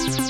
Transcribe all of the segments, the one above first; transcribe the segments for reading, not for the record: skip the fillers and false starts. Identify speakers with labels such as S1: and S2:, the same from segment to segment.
S1: Howdy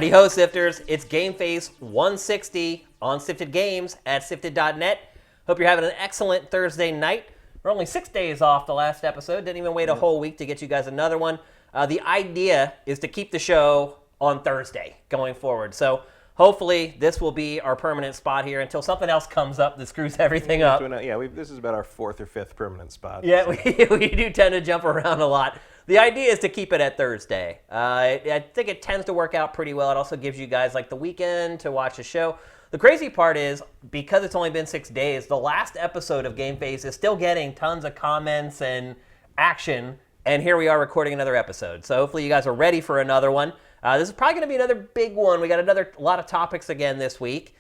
S1: ho, Sifters. It's GameFace 160 on Sifted Games at sifted.net. Hope you're having an excellent Thursday night. We're only 6 days off the last episode. Didn't even wait a whole week to get you guys another one. The idea is to keep the show on Thursday going forward. So hopefully this will be our permanent spot here until something else comes up that screws everything up.
S2: Yeah, this is about our fourth or fifth permanent spot.
S1: Yeah, we do tend to jump around a lot. The idea is to keep it at Thursday. I think it tends to work out pretty well. It also gives you guys like the weekend to watch the show. The crazy part is, because it's only been 6 days, the last episode of GameFace is still getting tons of comments and action, and here we are recording another episode. So hopefully you guys are ready for another one. This is probably going to be another big one. We got a lot of topics again this week.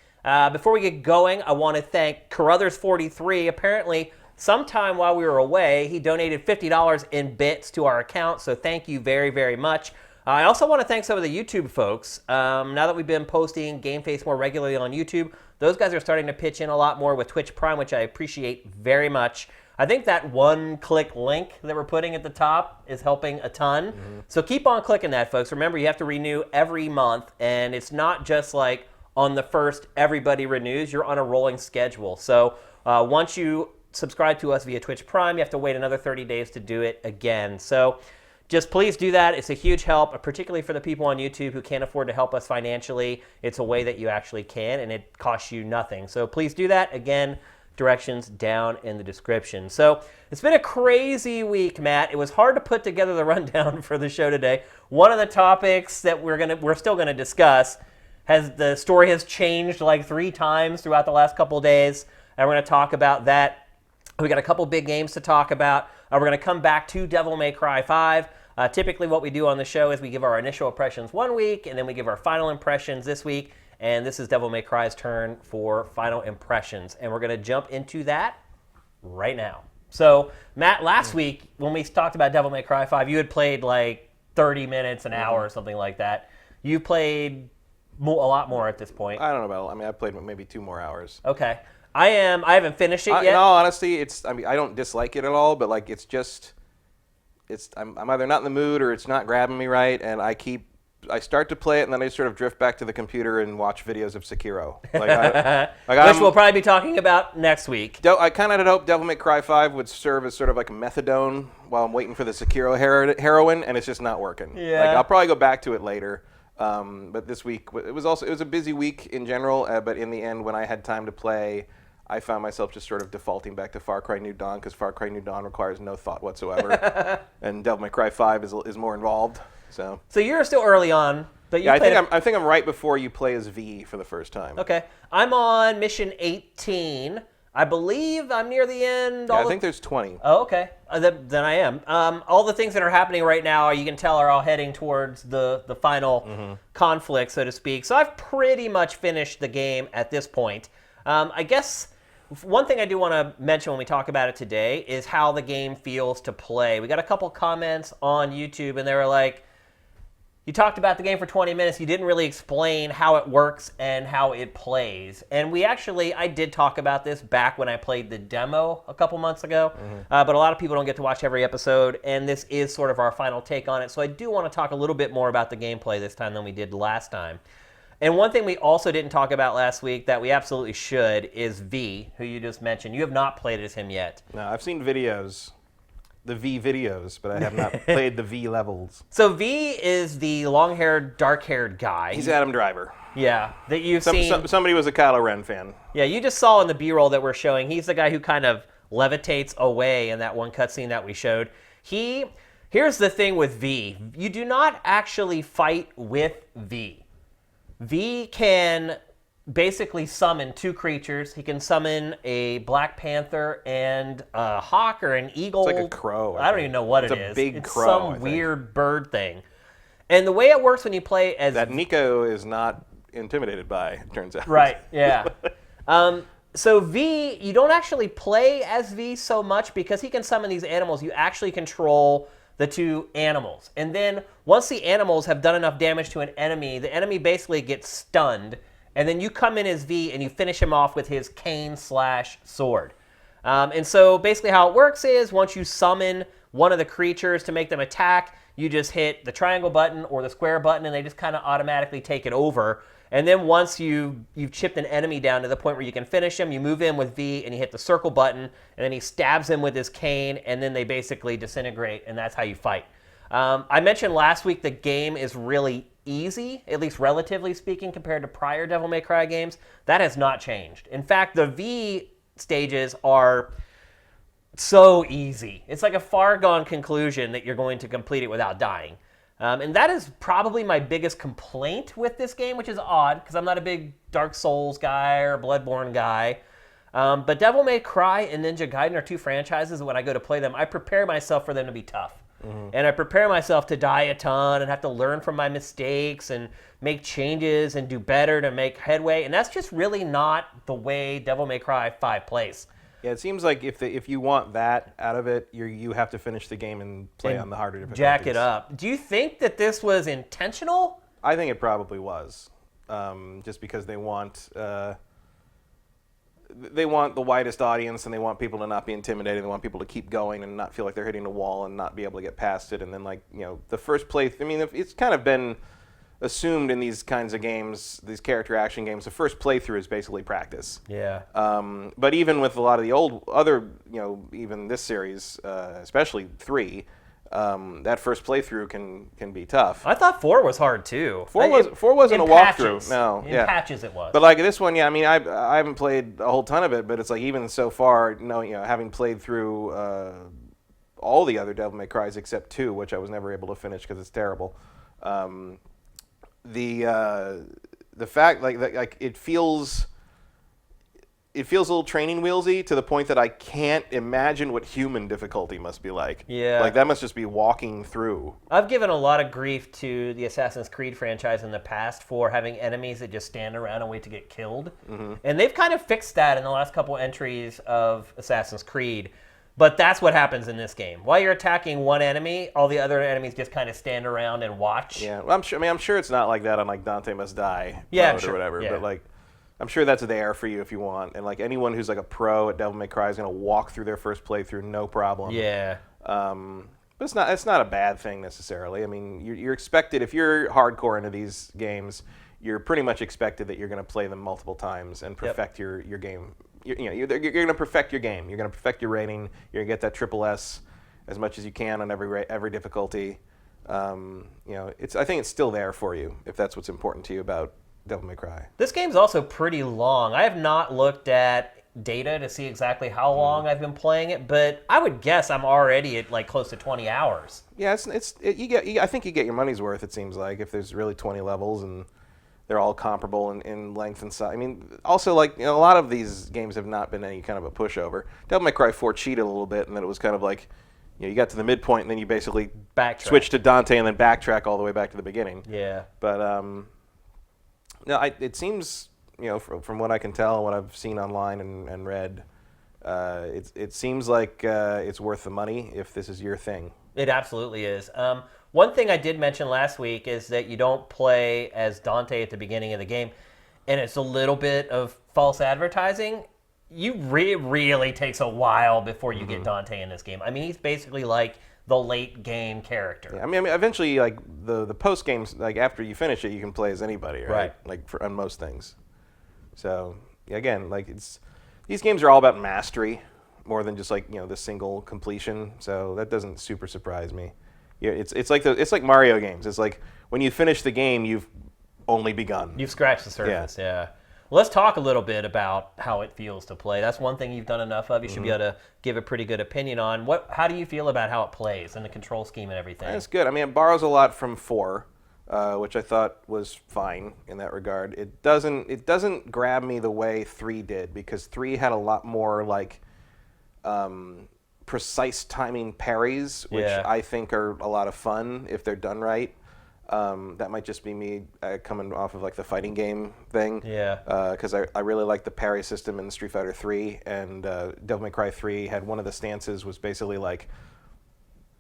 S1: Before we get going, I want to thank Carruthers43. Apparently, sometime while we were away, he donated $50 in bits to our account, so thank you very, very much. I also want to thank some of the YouTube folks. Now that we've been posting GameFace more regularly on YouTube, those guys are starting to pitch in a lot more with Twitch Prime, which I appreciate very much. I think that one-click link that we're putting at the top is helping a ton. So keep on clicking that, folks. Remember, you have to renew every month, and it's not just like on the first everybody renews. You're on a rolling schedule. So once you subscribe to us via Twitch Prime, you have to wait another 30 days to do it again. So just please do that. It's a huge help, particularly for the people on YouTube who can't afford to help us financially. It's a way that you actually can, and it costs you nothing. So please do that. Again, directions down in the description. So it's been a crazy week, Matt. It was hard to put together the rundown for the show today. One of the topics that we're still gonna discuss the story has changed like 3 times throughout the last couple of days, and we're gonna talk about that. We got a couple big games to talk about. We're going to come back to Devil May Cry 5. Typically what we do on the show is we give our initial impressions one week, and then we give our final impressions this week. And this is Devil May Cry's turn for final impressions. And we're going to jump into that right now. So, Matt, last week when we talked about Devil May Cry 5, you had played like 30 minutes, an hour, or something like that. You played a lot more at this point.
S2: I don't know I played maybe 2 more hours.
S1: Okay. I haven't finished it yet.
S2: No, honestly, I don't dislike it at all, but like I'm either not in the mood or it's not grabbing me right, and I start to play it and then I sort of drift back to the computer and watch videos of Sekiro. Which
S1: we'll probably be talking about next week.
S2: I kind of hoped Devil May Cry 5 would serve as sort of like a methadone while I'm waiting for the Sekiro heroine, and it's just not working.
S1: Yeah.
S2: I'll probably go back to it later. But this week it was a busy week in general. But in the end, when I had time to play, I found myself just sort of defaulting back to Far Cry New Dawn, because Far Cry New Dawn requires no thought whatsoever, and Devil May Cry 5 is more involved. So
S1: you're still early on, but you
S2: I think I'm right before you play as V for the first time.
S1: Okay, I'm on mission 18. I believe I'm near the end.
S2: Yeah, I think there's 20.
S1: Oh, okay. Then I am. All the things that are happening right now, you can tell, are all heading towards the final conflict, so to speak. So I've pretty much finished the game at this point. I guess one thing I do want to mention when we talk about it today is how the game feels to play. We got a couple comments on YouTube, and they were like, you talked about the game for 20 minutes. You didn't really explain how it works and how it plays. And I did talk about this back when I played the demo a couple months ago. But a lot of people don't get to watch every episode, and this is sort of our final take on it. So I do want to talk a little bit more about the gameplay this time than we did last time. And one thing we also didn't talk about last week that we absolutely should is V, who you just mentioned. You have not played as him yet.
S2: No, I've seen videos. The V videos, but I have not played the V levels.
S1: So V is the long-haired, dark-haired guy.
S2: He's Adam Driver.
S1: Yeah, that you've seen.
S2: Somebody was a Kylo Ren fan.
S1: Yeah, you just saw in the B-roll that we're showing. He's the guy who kind of levitates away in that one cutscene that we showed. Here's the thing with V. You do not actually fight with V. V can basically summon 2 creatures. He can summon a Black Panther and a hawk or an eagle.
S2: It's like a crow.
S1: I don't even know what it is.
S2: It's a big crow.
S1: It's some weird bird thing. And the way it works when you play as...
S2: That Nico is not intimidated by, it turns out.
S1: Right, yeah. So V, you don't actually play as V so much because he can summon these animals. You actually control the two animals. And then once the animals have done enough damage to an enemy, the enemy basically gets stunned. And then you come in as V and you finish him off with his cane/sword. And so basically how it works is once you summon one of the creatures to make them attack, you just hit the triangle button or the square button and they just kind of automatically take it over. And then once you've chipped an enemy down to the point where you can finish him, you move in with V and you hit the circle button and then he stabs him with his cane and then they basically disintegrate and that's how you fight. I mentioned last week the game is really easy, at least relatively speaking, compared to prior Devil May Cry games. That has not changed. In fact, the V stages are so easy. It's like a foregone conclusion that you're going to complete it without dying. And that is probably my biggest complaint with this game, which is odd because I'm not a big Dark Souls guy or Bloodborne guy. But Devil May Cry and Ninja Gaiden are two franchises that when I go to play them, I prepare myself for them to be tough. And I prepare myself to die a ton and have to learn from my mistakes and make changes and do better to make headway. And that's just really not the way Devil May Cry 5 plays.
S2: Yeah, it seems like if you want that out of it, you have to finish the game and play on the harder difficulties.
S1: Jack it up. Do you think that this was intentional?
S2: I think it probably was, just because they want the widest audience and they want people to not be intimidated. They want people to keep going and not feel like they're hitting a wall and not be able to get past it. And then the first play, I mean, it's kind of been assumed in these kinds of games, these character action games, the first playthrough is basically practice.
S1: Yeah.
S2: But even with a lot of the other, even this series, especially 3, that first playthrough can be tough.
S1: I thought 4 was hard too.
S2: 4 wasn't a walkthrough. No,
S1: in patches it was.
S2: But like this one, yeah. I mean, I haven't played a whole ton of it, but it's like even so far, having played through all the other Devil May Cries except 2, which I was never able to finish because it's terrible. The fact like it feels a little training wheelsy to the point that I can't imagine what human difficulty must be like.
S1: Yeah.
S2: Like that must just be walking through.
S1: I've given a lot of grief to the Assassin's Creed franchise in the past for having enemies that just stand around and wait to get killed. And they've kind of fixed that in the last couple entries of Assassin's Creed. But that's what happens in this game. While you're attacking one enemy, all the other enemies just kind of stand around and watch.
S2: Yeah, well, I'm sure it's not like that on like Dante Must Die
S1: mode
S2: or whatever.
S1: Yeah.
S2: But like, I'm sure that's there for you if you want. And like anyone who's like a pro at Devil May Cry is gonna walk through their first playthrough no problem.
S1: Yeah.
S2: But it's not a bad thing necessarily. I mean, you're expected if you're hardcore into these games, you're pretty much expected that you're gonna play them multiple times and perfect your game. You're going to perfect your game. You're going to perfect your rating. You're going to get that triple S as much as you can on every difficulty. I think it's still there for you if that's what's important to you about Devil May Cry.
S1: This game's also pretty long. I have not looked at data to see exactly how long I've been playing it, but I would guess I'm already at like close to 20 hours.
S2: Yeah, I think you get your money's worth. It seems like if there's really 20 levels and they're all comparable in length and size. I mean, also, like, a lot of these games have not been any kind of a pushover. Devil May Cry 4 cheated a little bit, and then it was kind of like, you got to the midpoint, and then you basically switch to Dante and then backtrack all the way back to the beginning.
S1: Yeah.
S2: But, it seems, from what I can tell and what I've seen online and read, it seems like it's worth the money if this is your thing.
S1: It absolutely is. One thing I did mention last week is that you don't play as Dante at the beginning of the game, and it's a little bit of false advertising. Really takes a while before you get Dante in this game. I mean, he's basically like the late game character.
S2: Yeah, I mean, eventually, like the post games, like after you finish it, you can play as anybody, right? Like on most things. So again, like these games are all about mastery more than just like the single completion. So that doesn't super surprise me. Yeah, it's like Mario games. It's like when you finish the game, you've only begun.
S1: You've scratched the surface, yeah. Well, let's talk a little bit about how it feels to play. That's one thing you've done enough of. You should be able to give a pretty good opinion on. How do you feel about how it plays and the control scheme and everything?
S2: It's good. I mean, it borrows a lot from 4, which I thought was fine in that regard. It doesn't grab me the way 3 did, because 3 had a lot more like precise timing parries, which I think are a lot of fun if they're done right. That might just be me coming off of like the fighting game thing. Yeah. Because I really like the parry system in Street Fighter 3, and Devil May Cry 3 had one of the stances was basically like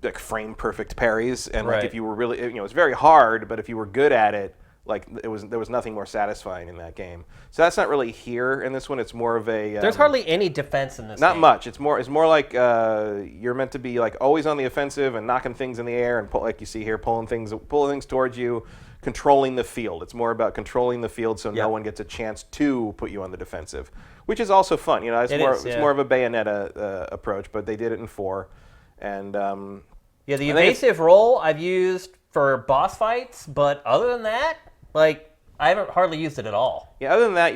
S2: like frame perfect parries, and like
S1: Right.
S2: if you were really, it's very hard, but if you were good at it, like there was nothing more satisfying in that game. So that's not really here in this one. It's more of a
S1: There's hardly any defense in this
S2: not
S1: game.
S2: much. It's more like you're meant to be like always on the offensive and knocking things in the air and like you see here, pulling things towards you, controlling the field. It's more about controlling the field so no one gets a chance to put you on the defensive, which is also fun. It's more of a Bayonetta approach, but they did it in 4. And
S1: yeah, the evasive roll I've used for boss fights, but other than that, like I haven't hardly used it at all.
S2: Yeah, other than that,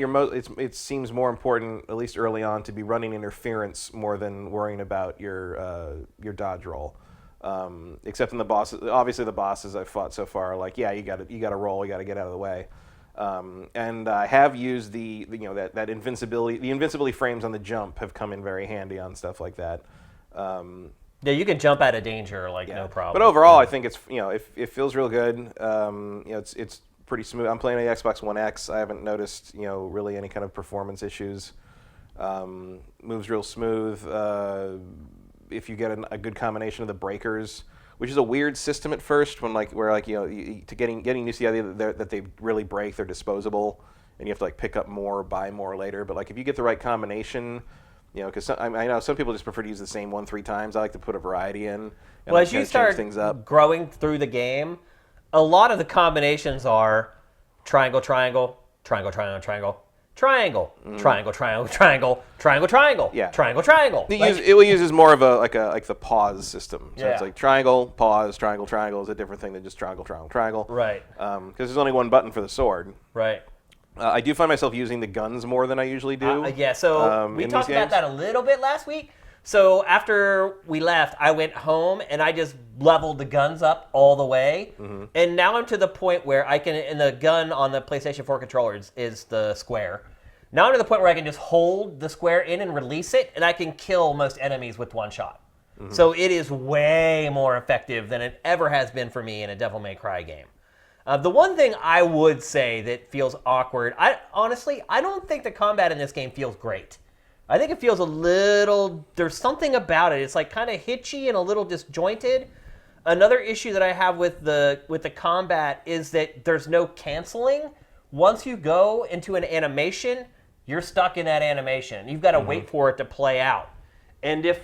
S2: it seems more important, at least early on, to be running interference more than worrying about your dodge roll. Except in the bosses, obviously the bosses I've fought so far, like you got to roll, you got to get out of the way. And I have used that invincibility. The invincibility frames on the jump have come in very handy on stuff like that.
S1: Yeah, you can jump out of danger like no problem.
S2: But overall, I think it's it feels real good. It's pretty smooth. I'm playing the Xbox One X. I haven't noticed really any kind of performance issues. Moves real smooth. If you get a good combination of the breakers, which is a weird system at first, when getting used to the idea that they really break, they're disposable, and you have to like pick up more, buy more later. But like if you get the right combination. Because I know some people just prefer to use the same one 3 times. I like to put a variety in and
S1: as you start
S2: change things up.
S1: Growing through the game, a lot of the combinations are triangle, triangle, triangle, triangle, triangle, triangle, triangle, triangle, triangle, triangle, triangle, triangle, triangle.
S2: It uses more of like the pause system. So it's like triangle, pause, triangle, triangle is a different thing than just triangle, triangle, triangle.
S1: Right.
S2: Because there's only one button for the sword.
S1: Right.
S2: I do find myself using the guns more than I usually do.
S1: So we talked about that a little bit last week. So after we left, I went home and I just leveled the guns up all the way. Mm-hmm. And now I'm to the point where I can, and the gun on the PlayStation 4 controller is the square. Now I'm to the point where I can just hold the square in and release it, and I can kill most enemies with one shot. Mm-hmm. So it is way more effective than it ever has been for me in a Devil May Cry game. The one thing I would say that feels awkward, I don't think the combat in this game feels great. I think it feels a little, there's something about it. It's like kind of hitchy and a little disjointed. Another issue that I have with the combat is that there's no canceling. Once you go into an animation, you're stuck in that animation. You've got to wait for it to play out. And if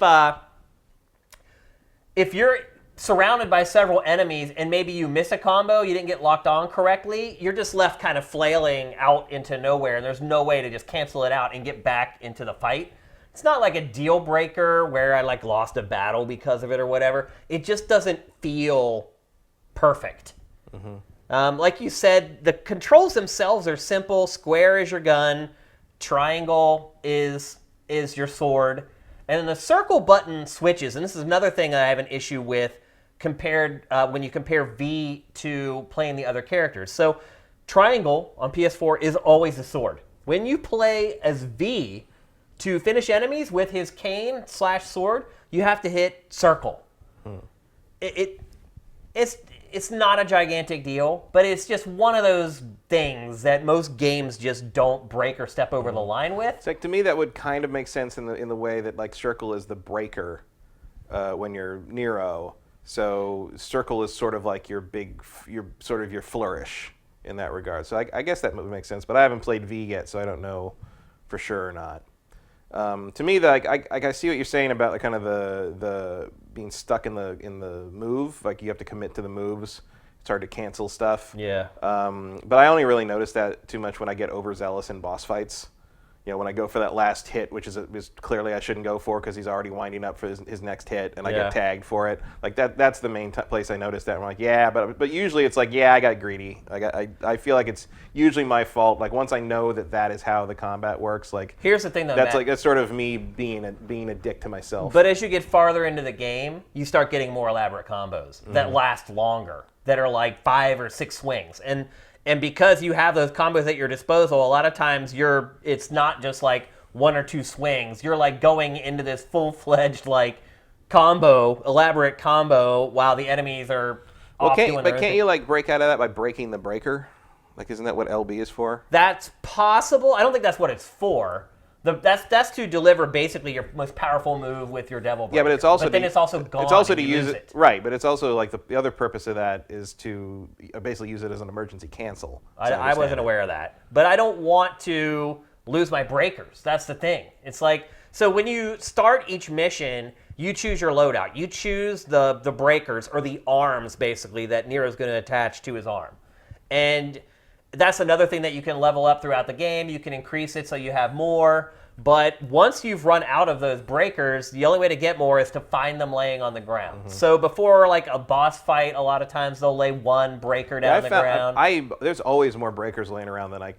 S1: you're surrounded by several enemies and maybe you miss a combo, you didn't get locked on correctly, you're just left kind of flailing out into nowhere, and there's no way to just cancel it out and get back into the fight. It's not like a deal breaker where I like lost a battle because of it or whatever. It just doesn't feel perfect. Mm-hmm. Like you said, the controls themselves are simple. Square is your gun, triangle is your sword, and then the circle button switches. And this is another thing I have an issue with compared when you compare V to playing the other characters. So triangle on PS4 is always the sword. When you play as V, to finish enemies with his cane/sword, you have to hit circle. It's not a gigantic deal, but it's just one of those things that most games just don't break or step over the line with.
S2: It's like, to me, that would kind of make sense in the way that like circle is the breaker when you're Nero. So circle is sort of like your flourish in that regard. So I guess that would make sense, but I haven't played V yet, so I don't know for sure or not. To me, I see what you're saying about like kind of the being stuck in the move. Like you have to commit to the moves. It's hard to cancel stuff.
S1: Yeah.
S2: But I only really notice that too much when I get overzealous in boss fights. When I go for that last hit, which is clearly I shouldn't go for because he's already winding up for his next hit, and I get tagged for it. Like that's the main place I noticed that. I'm like, but usually it's like, I got greedy. I feel like it's usually my fault. Like once I know that is how the combat works. Like
S1: here's the thing though,
S2: that's
S1: Matt.
S2: that's sort of me being a dick to myself.
S1: But as you get farther into the game, you start getting more elaborate combos that last longer, that are like 5 or 6 swings, and because you have those combos at your disposal, a lot of times it's not just like 1 or 2 swings. You're like going into this full-fledged like elaborate combo, while the enemies are off doing their own thing.
S2: Can't you like break out of that by breaking the breaker? Like, isn't that what LB is for?
S1: That's possible. I don't think that's what it's for. That's to deliver basically your most powerful move with your devil breaker.
S2: Yeah, but it's also
S1: then it's also gone.
S2: It's also to
S1: use
S2: use it right, but it's also like the other purpose of that is to basically use it as an emergency cancel.
S1: I wasn't aware of that, but I don't want to lose my breakers. That's the thing. It's like, so when you start each mission, you choose your loadout. You choose the breakers or the arms basically that Nero's going to attach to his arm, and that's another thing that you can level up throughout the game. You can increase it so you have more. But once you've run out of those breakers, the only way to get more is to find them laying on the ground. Mm-hmm. So before like a boss fight, a lot of times they'll lay one breaker down on the ground.
S2: There's always more breakers laying around than I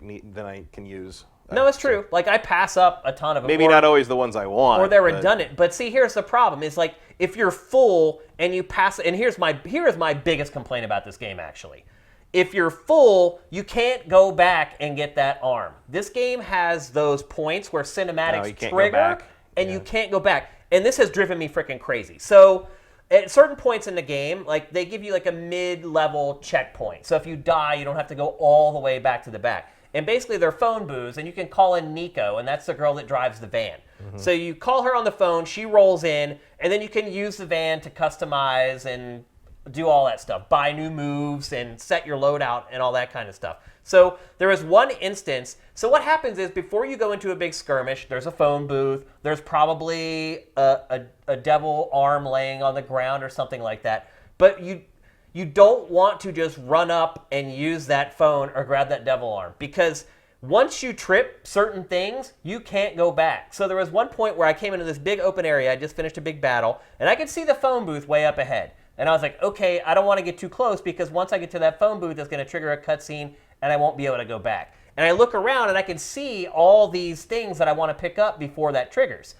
S2: can use.
S1: No, it's true. Like I pass up a ton of them.
S2: Maybe not always the ones I want.
S1: Or they're redundant. But see, here's the problem. Is like if you're full and you pass, and here is my biggest complaint about this game actually. If you're full, you can't go back and get that arm. This game has those points where cinematics trigger, and you can't go back. And this has driven me freaking crazy. So at certain points in the game, like they give you like a mid-level checkpoint. So if you die, you don't have to go all the way back to the back. And basically they're phone booths, and you can call in Nico, and that's the girl that drives the van. Mm-hmm. So you call her on the phone, she rolls in, and then you can use the van to customize and do all that stuff, buy new moves and set your loadout and all that kind of stuff. So there is one instance. So what happens is before you go into a big skirmish, there's a phone booth. There's probably a devil arm laying on the ground or something like that. But you don't want to just run up and use that phone or grab that devil arm because once you trip certain things, you can't go back. So there was one point where I came into this big open area. I just finished a big battle, and I could see the phone booth way up ahead. And I was like, okay, I don't want to get too close because once I get to that phone booth, it's going to trigger a cutscene and I won't be able to go back. And I look around and I can see all these things that I want to pick up before that triggers.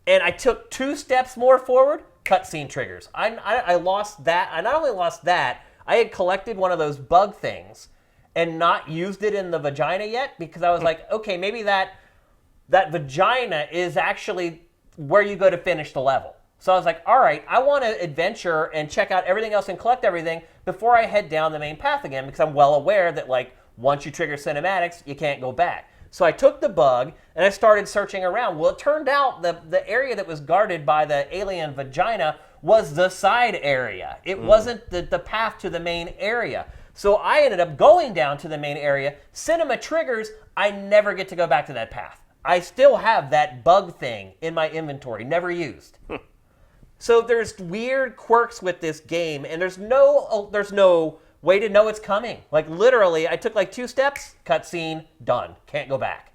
S1: And I took 2 steps more forward, cutscene triggers. I lost that. I not only lost that, I had collected one of those bug things and not used it in the vagina yet because I was like, okay, maybe that vagina is actually where you go to finish the level. So I was like, all right, I want to adventure and check out everything else and collect everything before I head down the main path again because I'm well aware that like once you trigger cinematics, you can't go back. So I took the bug and I started searching around. Well, it turned out the area that was guarded by the alien vagina was the side area. It wasn't the path to the main area. So I ended up going down to the main area. Cinema triggers, I never get to go back to that path. I still have that bug thing in my inventory, never used. So there's weird quirks with this game, and there's no way to know it's coming. Like literally, I took like 2 steps, cutscene, done, can't go back.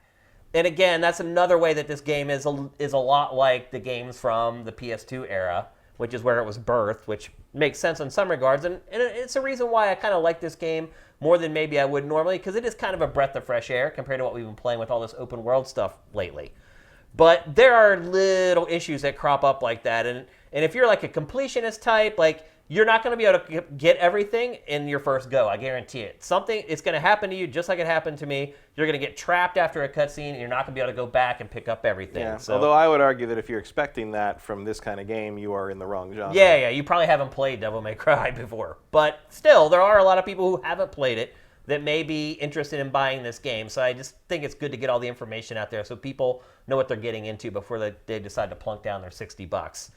S1: And again, that's another way that this game is a lot like the games from the PS2 era, which is where it was birthed, which makes sense in some regards, and it's a reason why I kind of like this game more than maybe I would normally, because it is kind of a breath of fresh air compared to what we've been playing with all this open world stuff lately. But there are little issues that crop up like that, and if you're like a completionist type, like you're not going to be able to get everything in your first go. I guarantee it. It's going to happen to you just like it happened to me. You're going to get trapped after a cutscene, and you're not going to be able to go back and pick up everything.
S2: Yeah.
S1: So,
S2: although I would argue that if you're expecting that from this kind of game, you are in the wrong genre.
S1: Yeah. You probably haven't played Devil May Cry before, but still, there are a lot of people who haven't played it that may be interested in buying this game. So I just think it's good to get all the information out there so people know what they're getting into before they decide to plunk down their $60.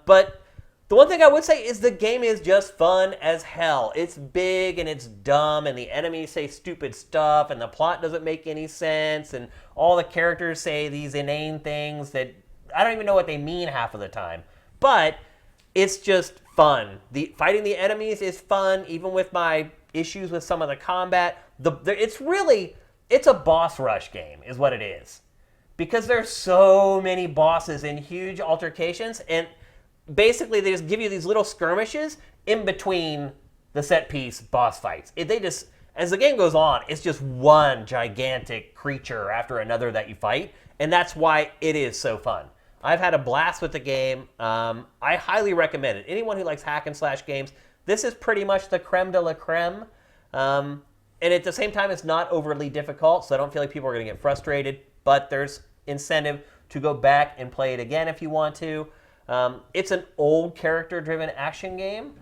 S1: But the one thing I would say is the game is just fun as hell. It's big and it's dumb, and the enemies say stupid stuff, and the plot doesn't make any sense, and all the characters say these inane things that I don't even know what they mean half of the time. But it's just fun. Fighting the enemies is fun, even with my issues with some of the combat. It's a boss rush game, is what it is. Because there's so many bosses and huge altercations, and basically they just give you these little skirmishes in between the set piece boss fights. As the game goes on, it's just one gigantic creature after another that you fight, and that's why it is so fun. I've had a blast with the game. I highly recommend it. Anyone who likes hack and slash games, this is pretty much the creme de la creme. And at the same time, it's not overly difficult, so I don't feel like people are going to get frustrated, but there's incentive to go back and play it again if you want to. It's an old character-driven action game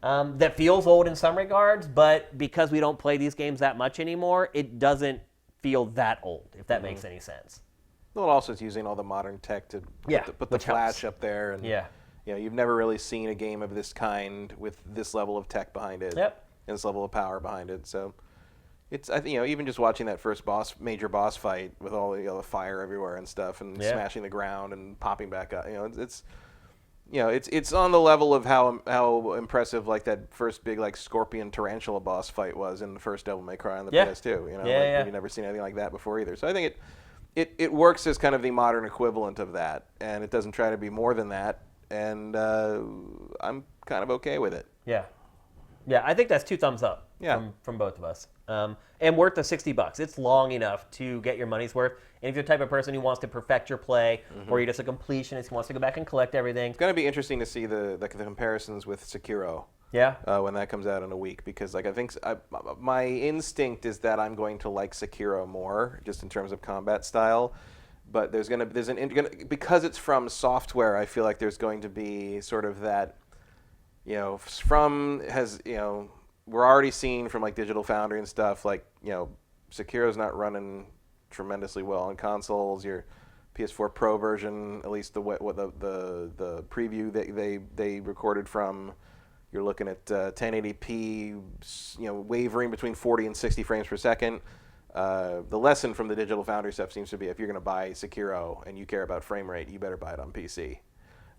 S1: that feels old in some regards, but because we don't play these games that much anymore, it doesn't feel that old, if that makes any sense.
S2: Well, also it's using all the modern tech to put the flash up there, and you've never really seen a game of this kind with this level of tech behind it, and this level of power behind it. So it's even just watching that first major boss fight with all the fire everywhere and stuff, and smashing the ground and popping back up. It's on the level of how impressive like that first big like scorpion tarantula boss fight was in the first Devil May Cry on the PS2. You've never seen anything like that before either. So I think it works as kind of the modern equivalent of that, and it doesn't try to be more than that, and I'm kind of okay with it.
S1: Yeah, I think that's 2 thumbs up from both of us. And worth the $60. It's long enough to get your money's worth. And if you're the type of person who wants to perfect your play, or you're just a completionist who wants to go back and collect everything,
S2: it's going to be interesting to see the comparisons with Sekiro. When that comes out in a week, because like I think my instinct is that I'm going to like Sekiro more, just in terms of combat style. But because it's from software, I feel like there's going to be sort of that, we're already seeing from like Digital Foundry and stuff, like Sekiro's not running tremendously well on consoles. Your PS4 Pro version, at least the preview that they recorded from, you're looking at 1080p, wavering between 40 and 60 frames per second. The lesson from the Digital Foundry stuff seems to be, if you're going to buy Sekiro and you care about frame rate, you better buy it on PC.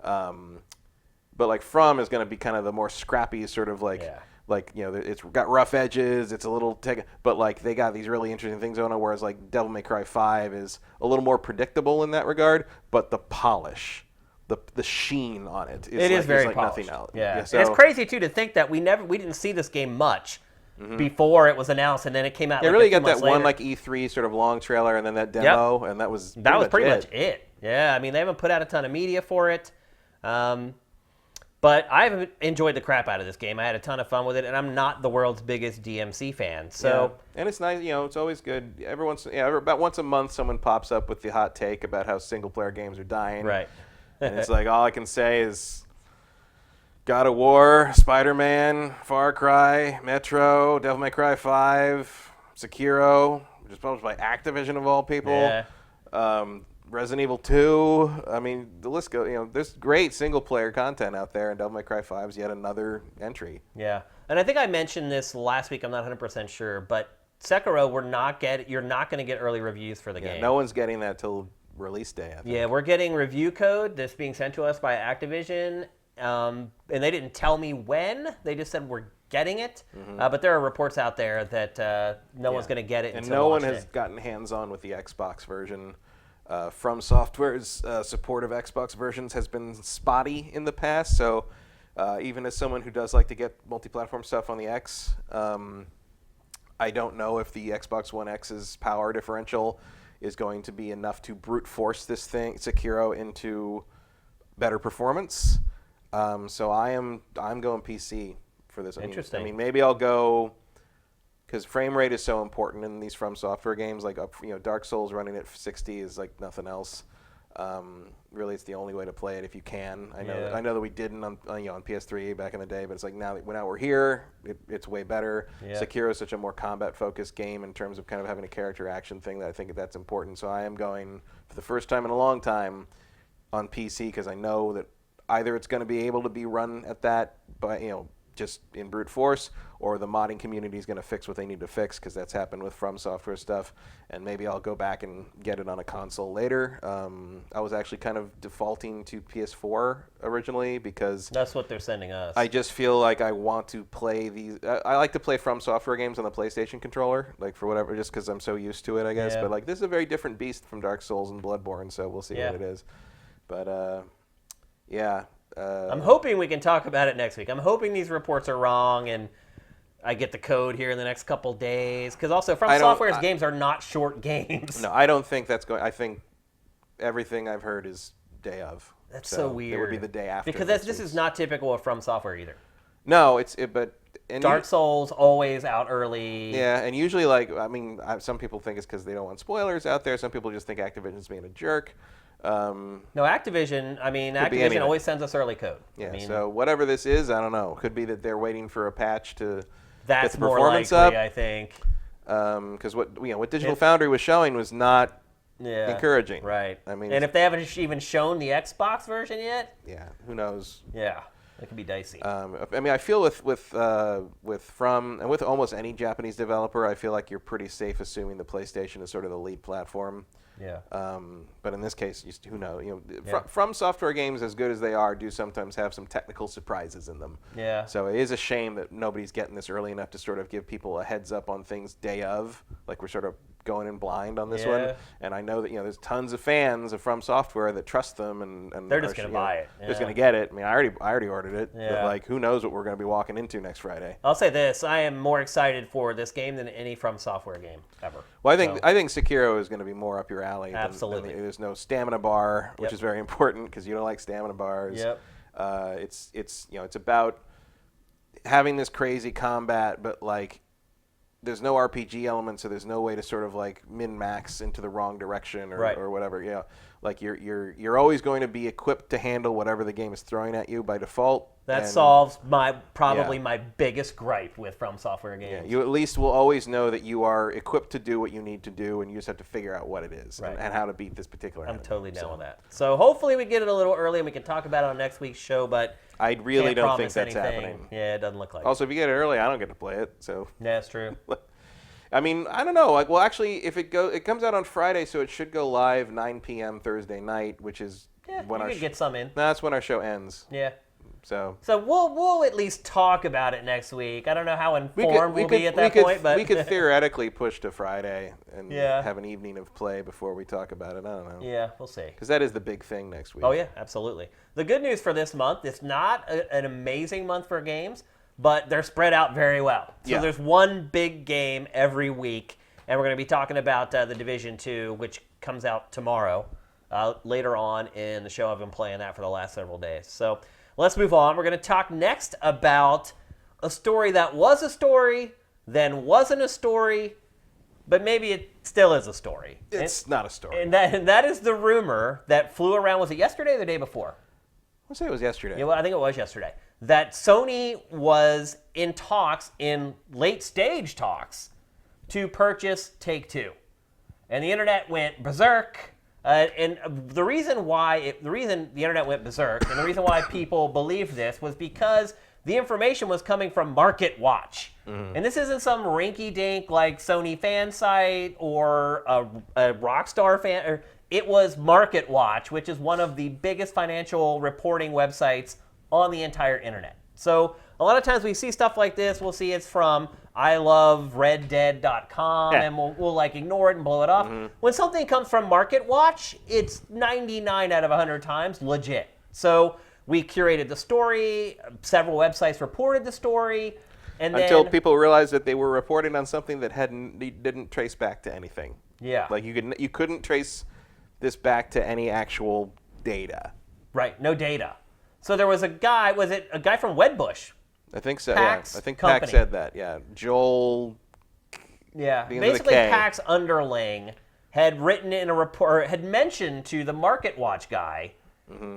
S2: But like From is going to be kind of the more scrappy sort of like. It's got rough edges. It's a little but like they got these really interesting things on it. Whereas like Devil May Cry 5 is a little more predictable in that regard. But the polish, the sheen on it is
S1: very
S2: like
S1: polished.
S2: Nothing else.
S1: Yeah, so, and it's crazy too to think that we didn't see this game much before it was announced, and then it came out.
S2: Yeah, really got that one like E3 sort of long trailer, and then that demo, and that was
S1: pretty much it. Yeah, I mean they haven't put out a ton of media for it. But I've enjoyed the crap out of this game. I had a ton of fun with it, and I'm not the world's biggest DMC fan. So
S2: and it's nice, it's always good. About once a month, someone pops up with the hot take about how single-player games are dying.
S1: Right.
S2: And it's like, all I can say is God of War, Spider-Man, Far Cry, Metro, Devil May Cry 5, Sekiro, which is published by Activision of all people.
S1: Yeah.
S2: Resident Evil 2. I mean, the list goes. There's great single-player content out there, and Devil May Cry 5 is yet another entry.
S1: Yeah, and I think I mentioned this last week. I'm not 100% sure, but Sekiro, you're not going to get early reviews for the game.
S2: No one's getting that till release day, I think.
S1: Yeah, we're getting review code that's being sent to us by Activision, and they didn't tell me when. They just said we're getting it, but there are reports out there that no one's going to get it.
S2: And no one has gotten hands-on with the Xbox version. From Software's support of Xbox versions has been spotty in the past, so even as someone who does like to get multi-platform stuff on the X, I don't know if the Xbox One X's power differential is going to be enough to brute force this thing, Sekiro, into better performance. So I'm going PC for this.
S1: Interesting.
S2: I mean, maybe I'll go. Because frame rate is so important in these From Software games, like Dark Souls running at 60 is like nothing else. Really, it's the only way to play it if you can. I know that we didn't on PS3 back in the day, but it's like now we're here, it's way better. Yeah. Sekiro is such a more combat-focused game in terms of kind of having a character action thing that I think that's important. So I am going for the first time in a long time on PC because I know that either it's going to be able to be run at that, but just in brute force, or the modding community is going to fix what they need to fix, because that's happened with From Software stuff, and maybe I'll go back and get it on a console later. I was actually kind of defaulting to PS4 originally, because
S1: that's what they're sending us.
S2: I just feel like I want to play these. I like to play From Software games on the PlayStation controller, like for whatever, just because I'm so used to it, I guess. But like this is a very different beast from Dark Souls and Bloodborne, so we'll see what it is. But I'm
S1: hoping we can talk about it next week. I'm hoping these reports are wrong and I get the code here in the next couple days. Because also, From Software's games are not short games.
S2: No, I don't think that's going. I think everything I've heard is day of.
S1: That's so weird.
S2: It would be the day after.
S1: Because this is not typical of From Software either.
S2: No,
S1: Dark Souls always out early.
S2: Yeah, and usually, some people think it's because they don't want spoilers out there. Some people just think Activision's being a jerk.
S1: No, Activision. Activision always sends us early code.
S2: Yeah. So whatever this is, I don't know. Could be that they're waiting for a patch to
S1: get the
S2: performance
S1: more likely,
S2: up.
S1: I think.
S2: Because what Digital Foundry was showing was not encouraging.
S1: Right.
S2: I mean,
S1: and if they haven't even shown the Xbox version yet,
S2: who knows?
S1: Yeah, it could be dicey.
S2: I mean, I feel with From and with almost any Japanese developer, I feel like you're pretty safe assuming the PlayStation is sort of the lead platform.
S1: Yeah.
S2: But in this case, who knows? From Software games, as good as they are, do sometimes have some technical surprises in them.
S1: Yeah.
S2: So it is a shame that nobody's getting this early enough to sort of give people a heads up on things day of. Like we're sort of going in blind on this one. And I know that there's tons of fans of From Software that trust them and
S1: they're just going to buy it.
S2: They're just going to get it. I mean, I already ordered it.
S1: Yeah.
S2: But like, who knows what we're going to be walking into next Friday?
S1: I'll say this: I am more excited for this game than any From Software game ever.
S2: Well, I think Sekiro is going to be more up your alley.
S1: Absolutely.
S2: There's no stamina bar, which is very important because you don't like stamina bars.
S1: Yep.
S2: It's about having this crazy combat, but like there's no RPG element, so there's no way to sort of like min-max into the wrong direction or whatever. Like you're always going to be equipped to handle whatever the game is throwing at you by default.
S1: That solves my biggest gripe with From Software games.
S2: Yeah, you at least will always know that you are equipped to do what you need to do, and you just have to figure out what it is and how to beat this particular enemy.
S1: I'm totally down with that. So hopefully we get it a little early and we can talk about it on next week's show, but
S2: I really don't think
S1: that's
S2: happening.
S1: Yeah, it doesn't look like
S2: Also, if you get it early, I don't get to play it. So
S1: yeah, that's true.
S2: I mean, I don't know. Like, well, actually, if it comes out on Friday, so it should go live 9 p.m. Thursday night, which is when
S1: you could get some in.
S2: That's when our show ends.
S1: Yeah.
S2: So
S1: we'll at least talk about it next week. I don't know how informed we'll be at that point, but
S2: we could theoretically push to Friday and have an evening of play before we talk about it. I don't know.
S1: Yeah, we'll see.
S2: Because that is the big thing next week.
S1: Oh yeah, absolutely. The good news for this month, it's not an amazing month for games, but they're spread out very well. So there's one big game every week, and we're going to be talking about the Division 2, which comes out tomorrow, later on in the show. I've been playing that for the last several days. So let's move on. We're going to talk next about a story that was a story, then wasn't a story, but maybe it still is a story.
S2: It's not a story.
S1: And that is the rumor that flew around. Was it yesterday or the day before?
S2: I'll say it was yesterday.
S1: Yeah, well, I think it was yesterday. That Sony was in late stage talks, to purchase Take-Two. And the internet went berserk. And the reason the internet went berserk, and the reason why people believed this was because the information was coming from Market Watch. Mm-hmm. And this isn't some rinky-dink like Sony fan site or a Rockstar fan. It was Market Watch, which is one of the biggest financial reporting websites on the entire internet. So a lot of times we see stuff like this, we'll see it's from ilovereddead.com, and we'll like ignore it and blow it off. Mm-hmm. When something comes from Market Watch, it's 99 out of 100 times legit. So we curated the story, several websites reported the story, and
S2: until people realized that they were reporting on something that didn't trace back to anything.
S1: Yeah.
S2: Like you couldn't trace this back to any actual data.
S1: Right, no data. So there was a guy, was it a guy from Wedbush?
S2: I think so,
S1: PAX
S2: I think
S1: company.
S2: PAX said that, yeah. Joel...
S1: Yeah, basically PAX underling had written in a report, had mentioned to the Market Watch guy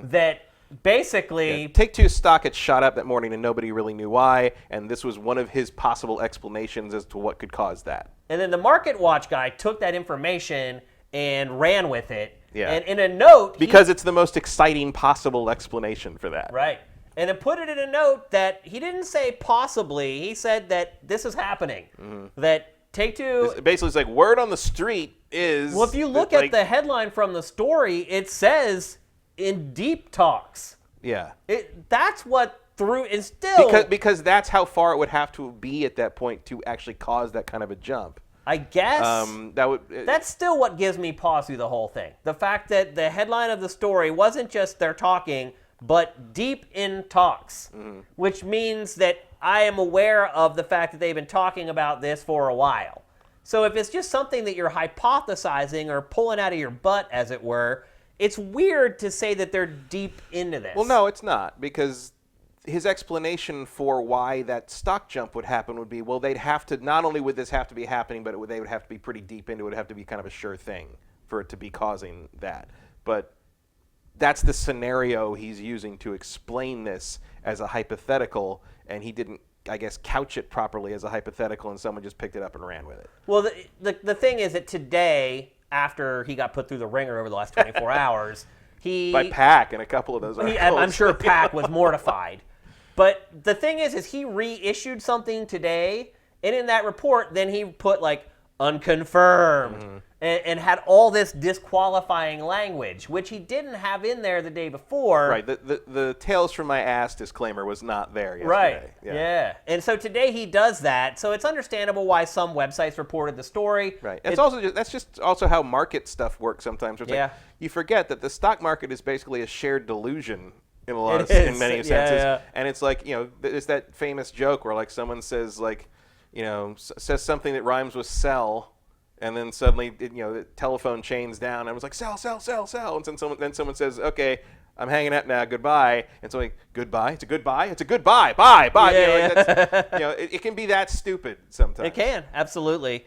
S1: that basically...
S2: Yeah. Take-Two's stock had shot up that morning and nobody really knew why, and this was one of his possible explanations as to what could cause that.
S1: And then the Market Watch guy took that information and ran with it.
S2: Yeah.
S1: And in a note...
S2: Because it's the most exciting possible explanation for that.
S1: Right. And then put it in a note that he didn't say possibly. He said that this is happening. Mm-hmm. That Take-Two...
S2: Basically, it's like word on the street is...
S1: Well, if you look at the headline from the story, it says, in deep talks.
S2: Yeah.
S1: That's what threw... And still...
S2: Because that's how far it would have to be at that point to actually cause that kind of a jump.
S1: I guess that's still what gives me pause through the whole thing. The fact that the headline of the story wasn't just they're talking, but deep in talks, which means that I am aware of the fact that they've been talking about this for a while. So if it's just something that you're hypothesizing or pulling out of your butt, as it were, it's weird to say that they're deep into this.
S2: Well, no, it's not, because his explanation for why that stock jump would happen would be, well, they'd have to, not only would this have to be happening, but they would have to be pretty deep into it. It would have to be kind of a sure thing for it to be causing that. But that's the scenario he's using to explain this as a hypothetical, and he didn't, I guess, couch it properly as a hypothetical, and someone just picked it up and ran with it.
S1: Well, the thing is that today, after he got put through the ringer over the last 24 hours.
S2: By Pac and a couple of those articles.
S1: I'm sure Pac was mortified. But the thing is he reissued something today, and in that report, then he put like unconfirmed and had all this disqualifying language, which he didn't have in there the day before.
S2: Right. The Tales from My Ass disclaimer was not there yesterday.
S1: Right. Yeah. And so today he does that. So it's understandable why some websites reported the story.
S2: Right. That's just also how market stuff works sometimes. It's like, you forget that the stock market is basically a shared delusion in many senses.
S1: Yeah.
S2: And it's like, it's that famous joke where like someone says like, says something that rhymes with sell, and then suddenly, the telephone chains down, and I was like, sell, sell, sell, sell. And then someone says, okay, I'm hanging up now, goodbye. And so like, goodbye? It's a goodbye? It's a goodbye, bye, bye. It can be that stupid sometimes.
S1: It can, absolutely.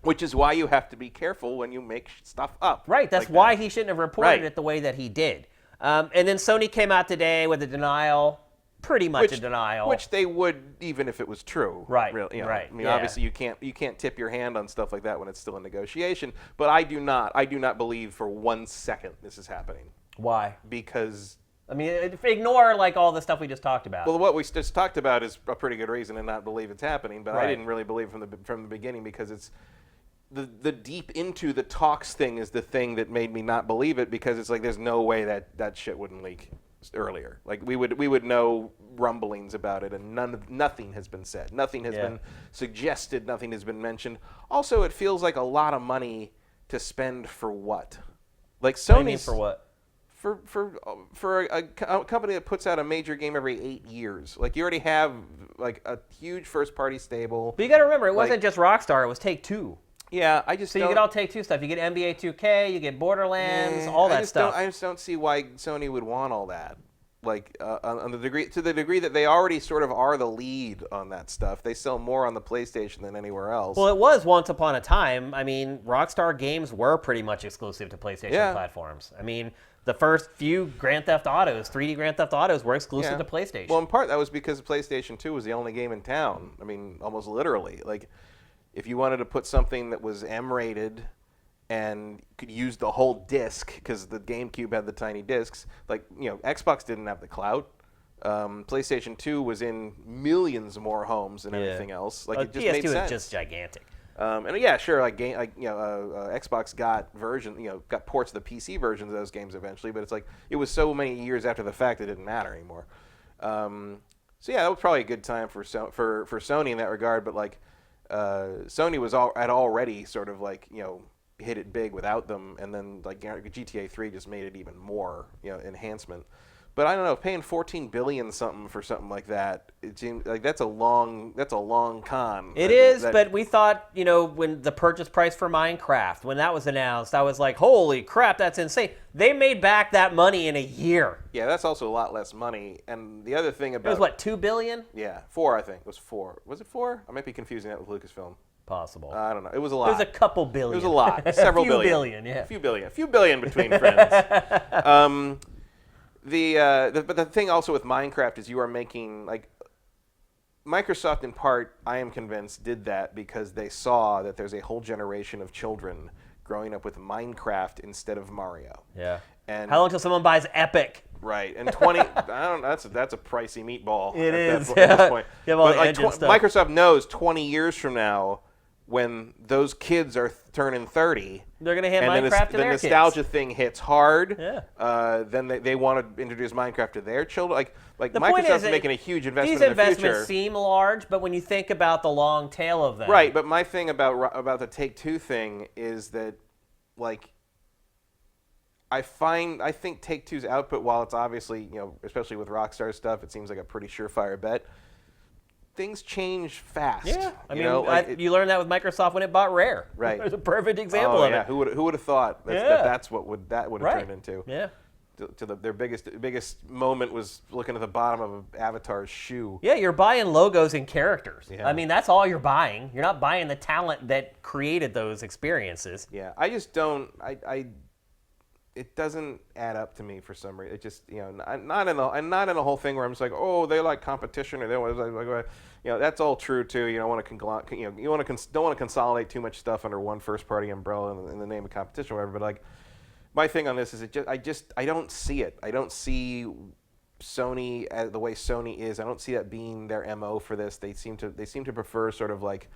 S2: Which is why you have to be careful when you make stuff up.
S1: Right, that's like why he shouldn't have reported it the way that he did. And then Sony came out today with a denial. Pretty much a denial,
S2: which they would even if it was true.
S1: Right.
S2: Really,
S1: right.
S2: I mean, obviously you can't tip your hand on stuff like that when it's still in negotiation. But I do not believe for 1 second this is happening.
S1: Why?
S2: Because
S1: ignore like all the stuff we just talked about.
S2: Well, what we just talked about is a pretty good reason to not believe it's happening. But
S1: right.
S2: I didn't really believe from the beginning because it's the deep into the talks thing is the thing that made me not believe it, because it's like there's no way that shit wouldn't leak earlier. Like we would know rumblings about it, and nothing has been said. Nothing has been suggested. Nothing has been mentioned. Also, it feels like a lot of money to spend for what? Like Sony's
S1: What do you mean for what?
S2: For a company that puts out a major game every 8 years. Like you already have like a huge first party stable.
S1: But you got to remember, it wasn't just Rockstar. It was Take-Two.
S2: Yeah,
S1: you get all Take-Two stuff. You get NBA 2K, you get Borderlands, all that stuff.
S2: I just don't see why Sony would want all that. Like to the degree that they already sort of are the lead on that stuff. They sell more on the PlayStation than anywhere else.
S1: Well, it was once upon a time. I mean, Rockstar games were pretty much exclusive to PlayStation platforms. I mean, the first few Grand Theft Autos, 3D Grand Theft Autos, were exclusive to PlayStation.
S2: Well, in part that was because PlayStation 2 was the only game in town. I mean, almost literally. Like, if you wanted to put something that was M-rated and could use the whole disc, because the GameCube had the tiny discs, like, Xbox didn't have the clout. PlayStation 2 was in millions more homes than anything else. Like, it just made sense.
S1: PS2 was just gigantic.
S2: And yeah, sure, Xbox got got ports of the PC versions of those games eventually, but it's like it was so many years after the fact it didn't matter anymore. So yeah, that was probably a good time for Sony in that regard, but like. Sony had already sort of like hit it big without them, and then like GTA 3 just made it even more enhancement. But I don't know, paying $14 billion something for something like that, it seems like that's a long con.
S1: It is, but we thought when the purchase price for Minecraft, when that was announced, I was like, holy crap, that's insane. They made back that money in a year.
S2: Yeah, that's also a lot less money. And the other thing about
S1: it was what, $2 billion?
S2: Yeah, 4 I think. It was 4. Was it 4? I might be confusing that with Lucasfilm.
S1: Possible.
S2: I don't know. It was a lot.
S1: It was a couple billion.
S2: It was a lot. Several
S1: billion. Yeah.
S2: A few billion between friends. But the thing also with Minecraft is you are making, like, Microsoft in part, I am convinced, did that because they saw that there's a whole generation of children growing up with Minecraft instead of Mario.
S1: Yeah.
S2: And
S1: how long till someone buys Epic?
S2: Right, and 20. I don't know. That's a pricey meatball.
S1: It is.
S2: At this point.
S1: You have all
S2: but
S1: the
S2: like
S1: engine stuff.
S2: Microsoft knows 20 years from now, when those kids are turning 30,
S1: they're going to hand
S2: and
S1: Minecraft to their kids.
S2: The nostalgia thing hits hard.
S1: Yeah.
S2: Then they want to introduce Minecraft to their children. Like
S1: the
S2: Microsoft's making a huge investment
S1: these
S2: in the future.
S1: These investments seem large, but when you think about the long tail of them.
S2: Right, but my thing about the Take-Two thing is that, like, I think Take-Two's output, while it's obviously, especially with Rockstar stuff, it seems like a pretty surefire bet. Things change fast.
S1: Yeah, I mean, you learned that with Microsoft when it bought Rare.
S2: Right,
S1: it's a perfect example of it.
S2: Who would have thought that's what would have turned into?
S1: Yeah.
S2: Their biggest moment was looking at the bottom of an Avatar's shoe.
S1: Yeah, you're buying logos and characters.
S2: Yeah.
S1: I mean, that's all you're buying. You're not buying the talent that created those experiences.
S2: Yeah, I just don't. it doesn't add up to me for some reason. It just, not in the whole thing where I'm just like, oh, they like competition, or they want like, that's all true too. You don't want to don't want to consolidate too much stuff under one first party umbrella in the name of competition or whatever. But like, my thing on this is I don't see it. I don't see Sony the way Sony is. I don't see that being their MO for this. They seem to prefer sort of like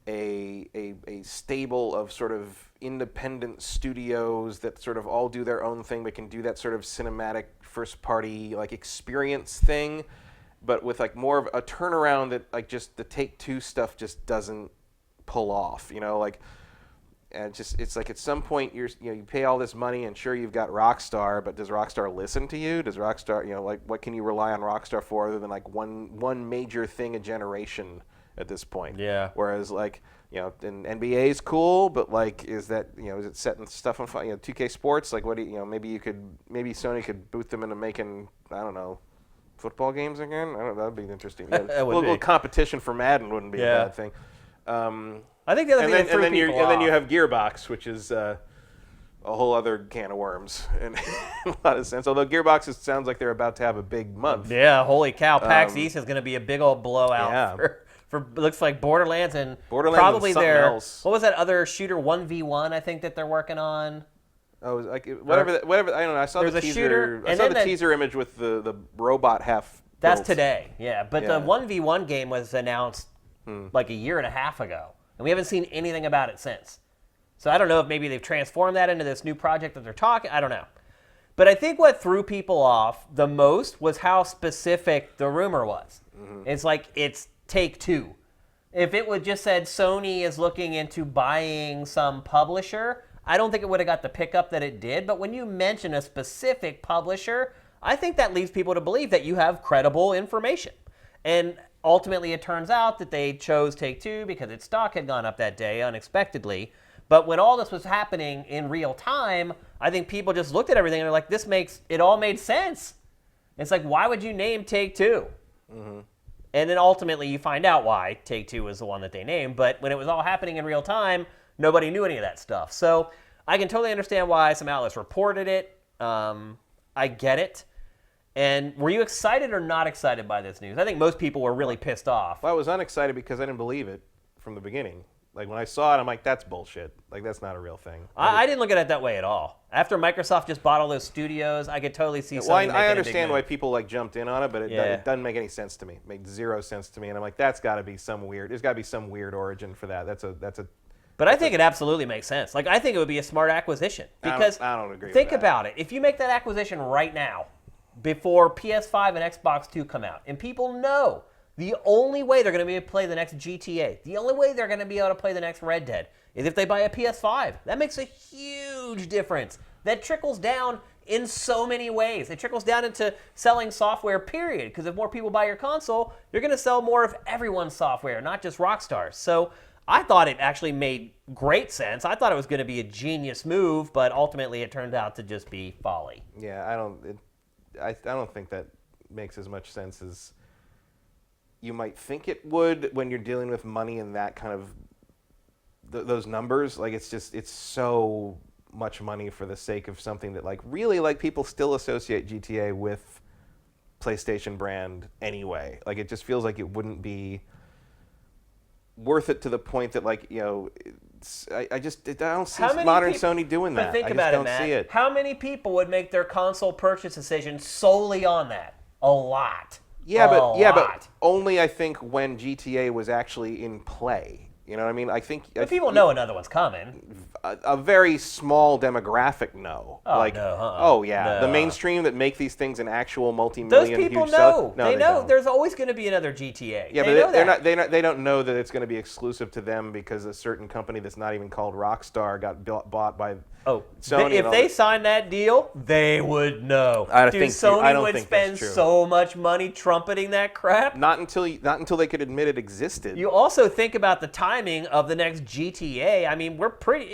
S2: a stable of sort of independent studios that sort of all do their own thing, but can do that sort of cinematic first party like experience thing, but with like more of a turnaround that like just the Take-Two stuff just doesn't pull off, like, and it's like at some point you pay all this money and sure you've got Rockstar, but does Rockstar listen to you? Does Rockstar, like, what can you rely on Rockstar for other than like one major thing a generation at this point?
S1: Yeah.
S2: Whereas like, and NBA is cool, but like, is it setting stuff on fire? 2K Sports, like, what do maybe Sony could boot them into making, I don't know, football games again? I don't know, that'd be interesting. A little competition for Madden wouldn't be a bad thing.
S1: I think the other thing
S2: and then you have Gearbox, which is a whole other can of worms in a lot of sense. Although Gearbox sounds like they're about to have a big month.
S1: Yeah, holy cow! PAX East is going to be a big old blowout for looks like Borderlands and probably
S2: and something else.
S1: What was that other shooter 1v1? I think that they're working on.
S2: Oh, like whatever. I don't know. I saw the teaser. I saw the teaser image with the robot half.
S1: That's today. Yeah, but the 1v1 game was announced like a year and a half ago, and we haven't seen anything about it since. So I don't know if maybe they've transformed that into this new project that they're talking. I don't know. But I think what threw people off the most was how specific the rumor was. Mm-hmm. It's like it's Take-Two. If it would just said Sony is looking into buying some publisher, I don't think it would have got the pickup that it did. But when you mention a specific publisher, I think that leads people to believe that you have credible information. And ultimately, it turns out that they chose Take-Two because its stock had gone up that day unexpectedly. But when all this was happening in real time, I think people just looked at everything and they're like, it all made sense. It's like, why would you name Take-Two? Mm-hmm. And then ultimately you find out why Take-Two was the one that they named. But when it was all happening in real time, nobody knew any of that stuff. So I can totally understand why some outlets reported it. I get it. And were you excited or not excited by this news? I think most people were really pissed off.
S2: Well, I was unexcited because I didn't believe it from the beginning. Like, when I saw it, I'm like, that's bullshit. Like, that's not a real thing.
S1: I didn't look at it that way at all. After Microsoft just bought all those studios, I could totally see something.
S2: Well, I understand why people, like, jumped in on it, but it doesn't make any sense to me. It makes zero sense to me. And I'm like, that's got to be some weird. There's got to be some weird origin for that.
S1: But I think it absolutely makes sense. Like, I think it would be a smart acquisition. Because
S2: I don't agree with that.
S1: Think about it. If you make that acquisition right now, before PS5 and Xbox 2 come out, and people know the only way they're going to be able to play the next GTA, the only way they're going to be able to play the next Red Dead is if they buy a PS5. That makes a huge difference. That trickles down in so many ways. It trickles down into selling software, period. Because if more people buy your console, you're going to sell more of everyone's software, not just Rockstar's. So I thought it actually made great sense. I thought it was going to be a genius move, but ultimately it turned out to just be folly.
S2: Yeah, I don't think that makes as much sense as you might think it would when you're dealing with money and that kind of those numbers. Like, it's so much money for the sake of something that, like, really, like, people still associate GTA with PlayStation brand anyway. Like, it just feels like it wouldn't be worth it to the point that, like, I don't see modern Sony doing that.
S1: But think about it, Matt. How many people would make their console purchase decision solely on that? A lot.
S2: But only, I think, when GTA was actually in play. You know what I mean? I think.
S1: But people know another one's coming.
S2: A very small demographic know.
S1: Oh,
S2: like,
S1: no.
S2: Oh, yeah.
S1: No.
S2: The mainstream that make these things an actual multi-million
S1: Those people
S2: huge
S1: know.
S2: No,
S1: they know
S2: don't.
S1: there's always going to be another GTA.
S2: Yeah,
S1: but
S2: they don't know that it's going to be exclusive to them because a certain company that's not even called Rockstar got bought by Sony.
S1: If they signed that deal, they would know. Sony would spend so much money trumpeting that crap.
S2: Not until they could admit it existed.
S1: You also think about the timing of the next GTA. I mean,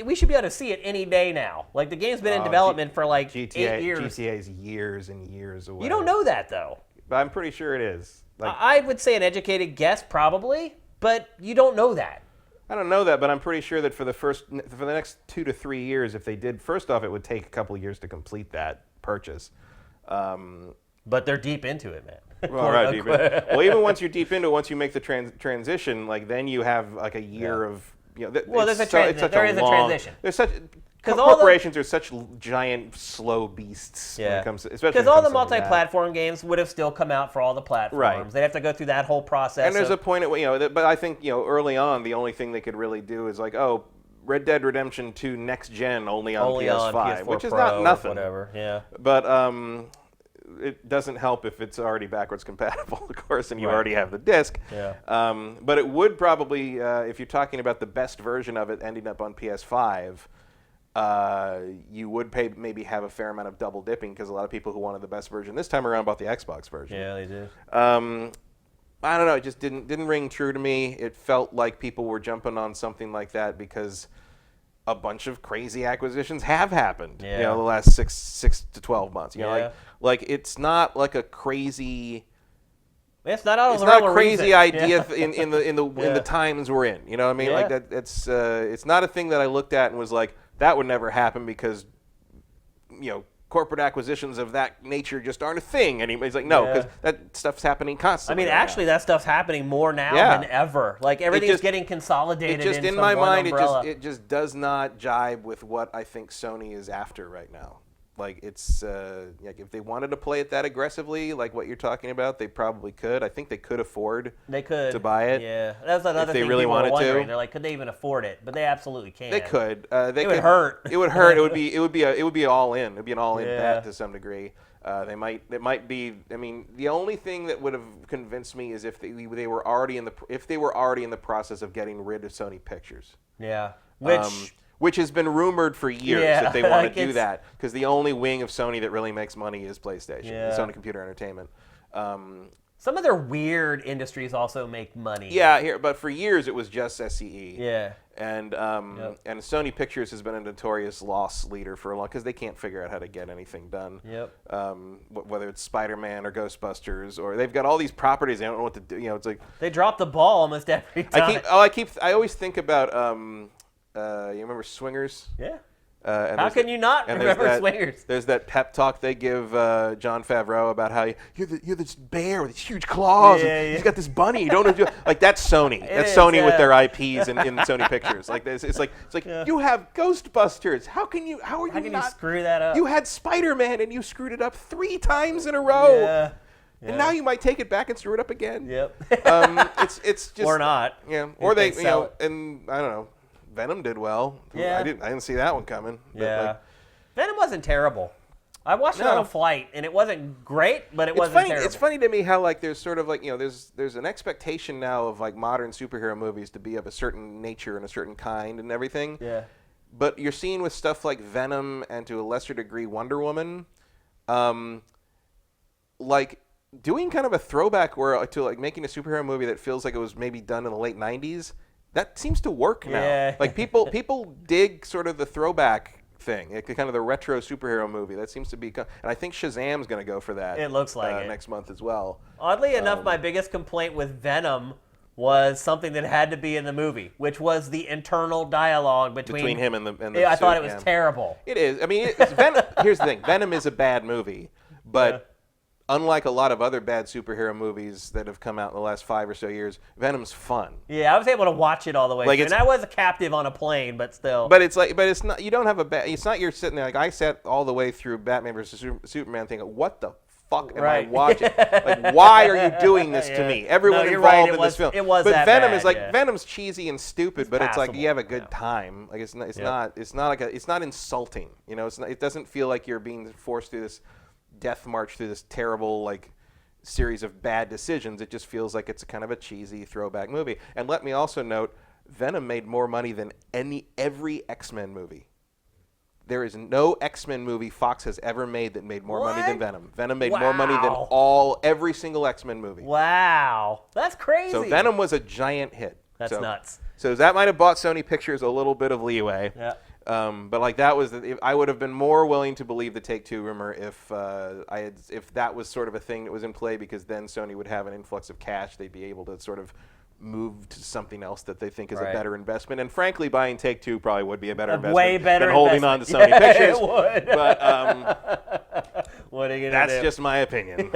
S1: we should be able to see it any day now. Like, the game's been in development for like 8 years.
S2: GTA's years and years away.
S1: You don't know that, though.
S2: But I'm pretty sure it is. Like,
S1: I would say an educated guess, probably, but you don't know that.
S2: I don't know that, but I'm pretty sure that for the next 2 to 3 years, if they did, first off, it would take a couple of years to complete that purchase.
S1: But they're deep into it, man.
S2: Well, right, deep in. Well, even once you're deep into it, once you make the transition, like then you have like a year of
S1: Well, there is a transition.
S2: There's such
S1: Because
S2: corporations are such giant, slow beasts when it comes to, especially
S1: because all the multi-platform games would have still come out for all the platforms.
S2: Right.
S1: They'd have to go through that whole process.
S2: And there's a point at but I think early on the only thing they could really do is like Red Dead Redemption 2 next gen only on PS5,
S1: PS4
S2: which is
S1: Pro
S2: not nothing.
S1: Whatever. Yeah.
S2: But it doesn't help if it's already backwards compatible, of course, and you already have the disc.
S1: Yeah.
S2: But it would probably, if you're talking about the best version of it ending up on PS5. You would maybe have a fair amount of double dipping because a lot of people who wanted the best version this time around bought the Xbox version.
S1: Yeah, they did.
S2: I don't know. It just didn't ring true to me. It felt like people were jumping on something like that because a bunch of crazy acquisitions have happened.
S1: Yeah.
S2: The last 6 to 12 months. Like it's not like a crazy.
S1: It's not out of
S2: it's
S1: the
S2: not
S1: realm
S2: a crazy
S1: of
S2: idea in the times we're in. You know what I mean?
S1: Yeah.
S2: Like that. It's not a thing that I looked at and was like, that would never happen because, corporate acquisitions of that nature just aren't a thing anymore. It's like, no, because that stuff's happening constantly.
S1: I mean, actually, that stuff's happening more now than ever. Like, everything's getting consolidated
S2: into
S1: in my mind, umbrella.
S2: it just does not jibe with what I think Sony is after right now. Like, it's, if they wanted to play it that aggressively, like what you're talking about, they probably could. I think they could afford to buy it.
S1: Yeah. That was another thing
S2: really
S1: people
S2: wanted
S1: were wondering.
S2: to.
S1: They're like, could they even afford it? But they absolutely can.
S2: They could.
S1: It would hurt.
S2: It would hurt. It would be all in. It would be an all-in bet to some degree. It might be. I mean, the only thing that would have convinced me is if they were already in the process of getting rid of Sony Pictures.
S1: Yeah.
S2: Which has been rumored for years that they want to do that because the only wing of Sony that really makes money is PlayStation, Sony Computer Entertainment.
S1: Some of their weird industries also make money.
S2: Yeah, but for years it was just SCE.
S1: Yeah.
S2: And Sony Pictures has been a notorious loss leader for a long because they can't figure out how to get anything done.
S1: Yep.
S2: Whether it's Spider-Man or Ghostbusters or they've got all these properties they don't know what to do. It's like
S1: they drop the ball almost every time.
S2: I always think about you remember Swingers?
S1: Yeah. How can you not remember Swingers?
S2: There's that pep talk they give Jon Favreau about how you're this bear with these huge claws. And he's got this bunny. You don't know like that's Sony. That's Sony with their IPs in Sony Pictures. Like this, it's like you have Ghostbusters. How can you
S1: screw that up?
S2: You had Spider-Man and you screwed it up 3 times in a row. Yeah. And now you might take it back and screw it up again.
S1: Yep.
S2: It's just
S1: or not.
S2: Yeah. Or they and I don't know. Venom did well.
S1: Yeah.
S2: I didn't see that one coming.
S1: Yeah. Venom wasn't terrible. I watched it on a flight, and it wasn't great, but it wasn't terrible.
S2: It's funny to me how like there's sort of like there's an expectation now of like modern superhero movies to be of a certain nature and a certain kind and everything.
S1: Yeah.
S2: But you're seeing with stuff like Venom and to a lesser degree Wonder Woman, like doing kind of a throwback to like making a superhero movie that feels like it was maybe done in the late 90s. That seems to work now.
S1: Yeah.
S2: Like people dig sort of the throwback thing, kind of the retro superhero movie. That seems to be, and I think Shazam's going to go for that.
S1: It looks like
S2: next month as well.
S1: Oddly enough, my biggest complaint with Venom was something that had to be in the movie, which was the internal dialogue between
S2: him and the
S1: I thought it was terrible.
S2: It is. I mean, Venom. Here's the thing: Venom is a bad movie, but. Unlike a lot of other bad superhero movies that have come out in the last 5 or so years, Venom's fun.
S1: Yeah, I was able to watch it all the way through, and I was a captive on a plane, but still.
S2: But it's not. You don't have it's not you're sitting there like I sat all the way through Batman versus Superman, thinking, what the fuck am I watching? Like, why are you doing this to me? Everyone involved in this film.
S1: It was
S2: but
S1: that
S2: Venom
S1: bad,
S2: is like Venom's cheesy and stupid, but it's like you have a good
S1: yeah.
S2: time. Like it's not insulting. It doesn't feel like you're being forced through this death march through this terrible like series of bad decisions. It just feels like it's a kind of a cheesy throwback movie. And let me also note, Venom made more money than every X-Men movie. There is no X-Men movie Fox has ever made that made more money than Venom. Venom made more money than every single X-Men movie.
S1: Wow, that's crazy.
S2: So Venom was a giant hit.
S1: That's nuts.
S2: So that might have bought Sony Pictures a little bit of leeway.
S1: Yeah.
S2: But like that was, I would have been more willing to believe the Take-Two rumor if that was sort of a thing that was in play, because then Sony would have an influx of cash. They'd be able to sort of move to something else that they think is
S1: Right.
S2: a better investment. And frankly, buying Take-Two probably would be a better investment
S1: way better
S2: than holding on to
S1: investment.
S2: Sony Pictures.
S1: It would.
S2: But
S1: what are you gonna
S2: that's
S1: do?
S2: just my opinion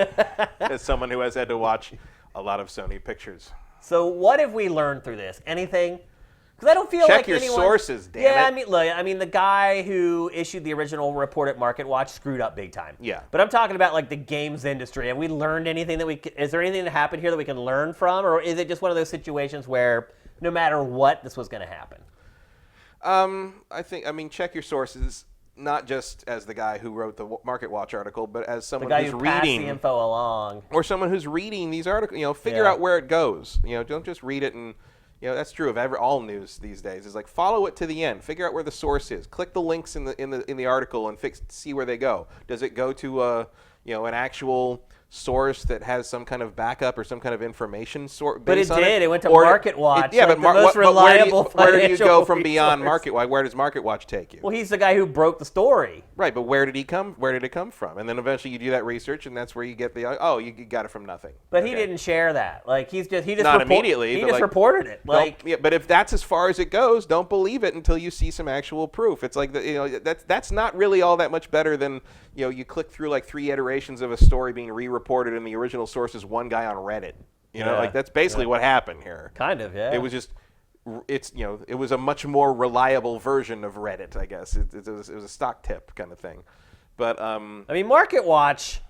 S2: as someone who has had to watch a lot of Sony Pictures.
S1: So what have we learned through this? Anything? Because I don't feel
S2: Check
S1: like
S2: your
S1: anyone...
S2: sources, damn
S1: yeah,
S2: it.
S1: I mean, the guy who issued the original report at MarketWatch screwed up big time.
S2: Yeah.
S1: But I'm talking about like the games industry. Have we learned anything is there anything that happened here that we can learn from, or is it just one of those situations where no matter what, this was going to happen?
S2: I mean, check your sources, not just as the guy who wrote the MarketWatch article, but as
S1: The
S2: someone
S1: guy
S2: who's
S1: who passed
S2: reading
S1: the info along.
S2: or someone who's reading these articles. Figure
S1: Yeah.
S2: out where it goes. Don't just read it and. That's true of all news these days. Is like follow it to the end. Figure out where the source is. Click the links in the article and see where they go. Does it go to an actual source that has some kind of backup or some kind of information source?
S1: But it did. It went to MarketWatch.
S2: Yeah,
S1: like
S2: but
S1: the most reliable
S2: where do you go from
S1: financial
S2: beyond
S1: resource.
S2: MarketWatch? Where does MarketWatch take you?
S1: Well, he's the guy who broke the story.
S2: Right, but where did it come from? And then eventually you do that research, and that's where you get you got it from nothing.
S1: But he didn't share that. Like he just
S2: Not immediately,
S1: He
S2: but
S1: just reported it.
S2: But if that's as far as it goes, don't believe it until you see some actual proof. It's like that's not really all that much better than you click through like 3 iterations of a story being re-reported, and the original source is one guy on Reddit. That's basically what happened here.
S1: Kind of, yeah.
S2: It was just. It was a much more reliable version of Reddit, I guess. It was a stock tip kind of thing, but
S1: I mean, MarketWatch.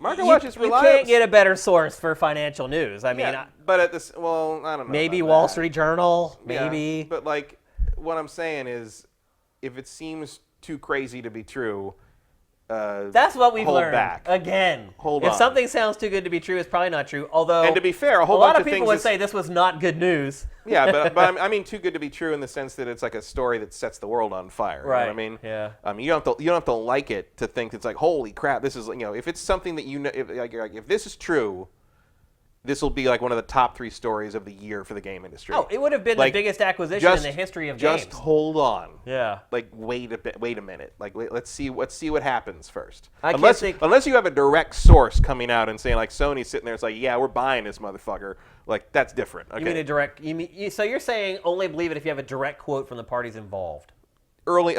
S2: MarketWatch is reliable.
S1: You can't get a better source for financial news. I mean,
S2: but at this, I don't know.
S1: maybe
S2: about
S1: Wall
S2: that.
S1: Street Journal, maybe.
S2: Yeah, but like, what I'm saying is, if it seems too crazy to be true,
S1: that's what we've
S2: hold
S1: learned.
S2: back.
S1: Again,
S2: Hold
S1: if
S2: on.
S1: something sounds too good to be true, it's probably not true. Although,
S2: and to be fair, a whole
S1: lot
S2: bunch
S1: of people
S2: things
S1: would
S2: is-
S1: say this was not good news.
S2: Yeah, but I mean too good to be true in the sense that it's like a story that sets the world on fire.
S1: Right.
S2: You know what I mean?
S1: Yeah.
S2: You don't have to like it to think it's like, holy crap, this is if it's something that if this is true, this will be like one of the top 3 stories of the year for the game industry.
S1: Oh, it would have been
S2: Like,
S1: the biggest acquisition in the history of games.
S2: Just hold on.
S1: Yeah.
S2: Like wait a minute. Like let's see what happens first.
S1: I can't
S2: unless
S1: think-
S2: unless you have a direct source coming out and saying like Sony's sitting there, it's like, yeah, we're buying this motherfucker. Like that's different. Okay.
S1: You mean a direct? So you're saying only believe it if you have a direct quote from the parties involved.
S2: Early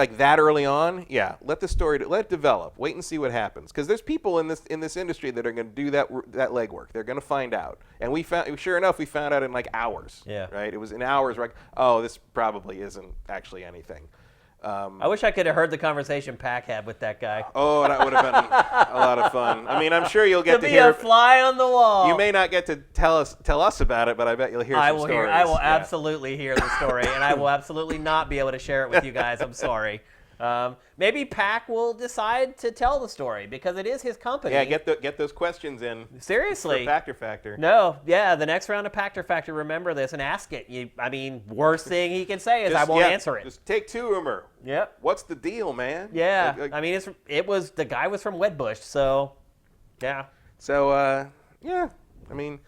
S2: on, yeah. Let it develop. Wait and see what happens. Because there's people in this industry that are going to do that legwork. They're going to find out. And we found out in like hours.
S1: Yeah.
S2: Right. It was in hours. We're like, oh, this probably isn't actually anything.
S1: I wish I could have heard the conversation Pac had with that guy.
S2: Oh, that would have been a lot of fun. I mean, I'm sure you'll get to
S1: be
S2: hear.
S1: a fly on the wall.
S2: You may not get to tell us about it, but I bet you'll hear some stories.
S1: I will
S2: Yeah.
S1: absolutely hear the story, and I will absolutely not be able to share it with you guys. I'm sorry. Maybe Pac will decide to tell the story because it is his company.
S2: Yeah, get those questions in.
S1: Seriously.
S2: For Factor.
S1: No, yeah, the next round of Pactor Factor, remember this and ask it. Worst thing he can say is I won't answer it.
S2: Just take 2 rumor.
S1: Yep.
S2: What's the deal, man?
S1: Yeah.
S2: Like,
S1: I mean, the guy was from Wedbush, so yeah.
S2: So, yeah. I mean,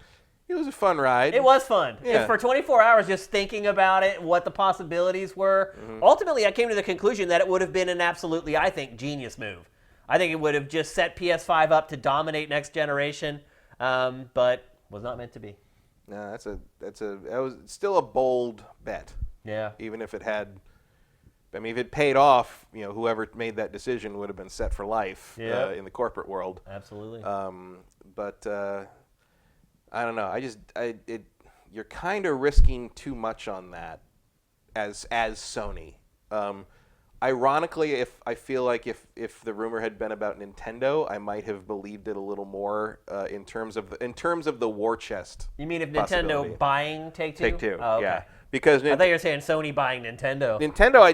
S2: it was a fun ride.
S1: It was fun.
S2: Yeah.
S1: For 24 hours, just thinking about it, what the possibilities were.
S2: Mm-hmm.
S1: Ultimately, I came to the conclusion that it would have been an absolutely, I think, genius move. I think it would have just set PS5 up to dominate next generation, but was not meant to be.
S2: No, that was still a bold bet.
S1: Yeah.
S2: Even if it had, I mean, if it paid off, whoever made that decision would have been set for life in the corporate world.
S1: Absolutely.
S2: But I don't know. You're kind of risking too much on that as Sony. Ironically, I feel like if the rumor had been about Nintendo, I might have believed it a little more in terms of the war chest.
S1: You mean if
S2: possibility.
S1: Nintendo buying Take-Two?
S2: Take-Two,
S1: Oh, okay.
S2: yeah. Because
S1: I thought you were saying Sony buying Nintendo.
S2: Nintendo,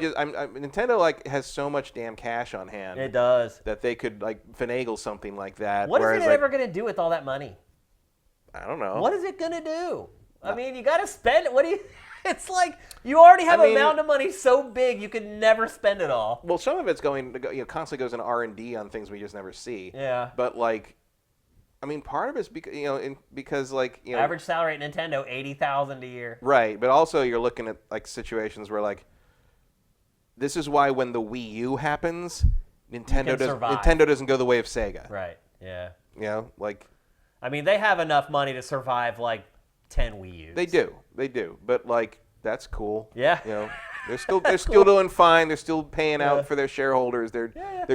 S2: Nintendo like has so much damn cash on hand.
S1: It does.
S2: That they could like finagle something like that.
S1: What is
S2: whereas,
S1: it ever going to do with all that money?
S2: I don't know.
S1: What is it going to do? I mean, you got to spend it. What do you... It's like you already have an amount of money so big you could never spend it all.
S2: Well, some of it's going to go, constantly goes into R&D on things we just never see.
S1: Yeah.
S2: But like, I mean, part of it's because like
S1: average salary at Nintendo $80,000 a year.
S2: Right, but also you're looking at like situations where like this is why when the Wii U happens, Nintendo doesn't go the way of Sega.
S1: Right. Yeah.
S2: Like.
S1: I mean, they have enough money to survive like 10 Wii U's.
S2: They do. But like that's cool.
S1: Yeah.
S2: You know, they're still doing fine. They're still paying out for their shareholders. They're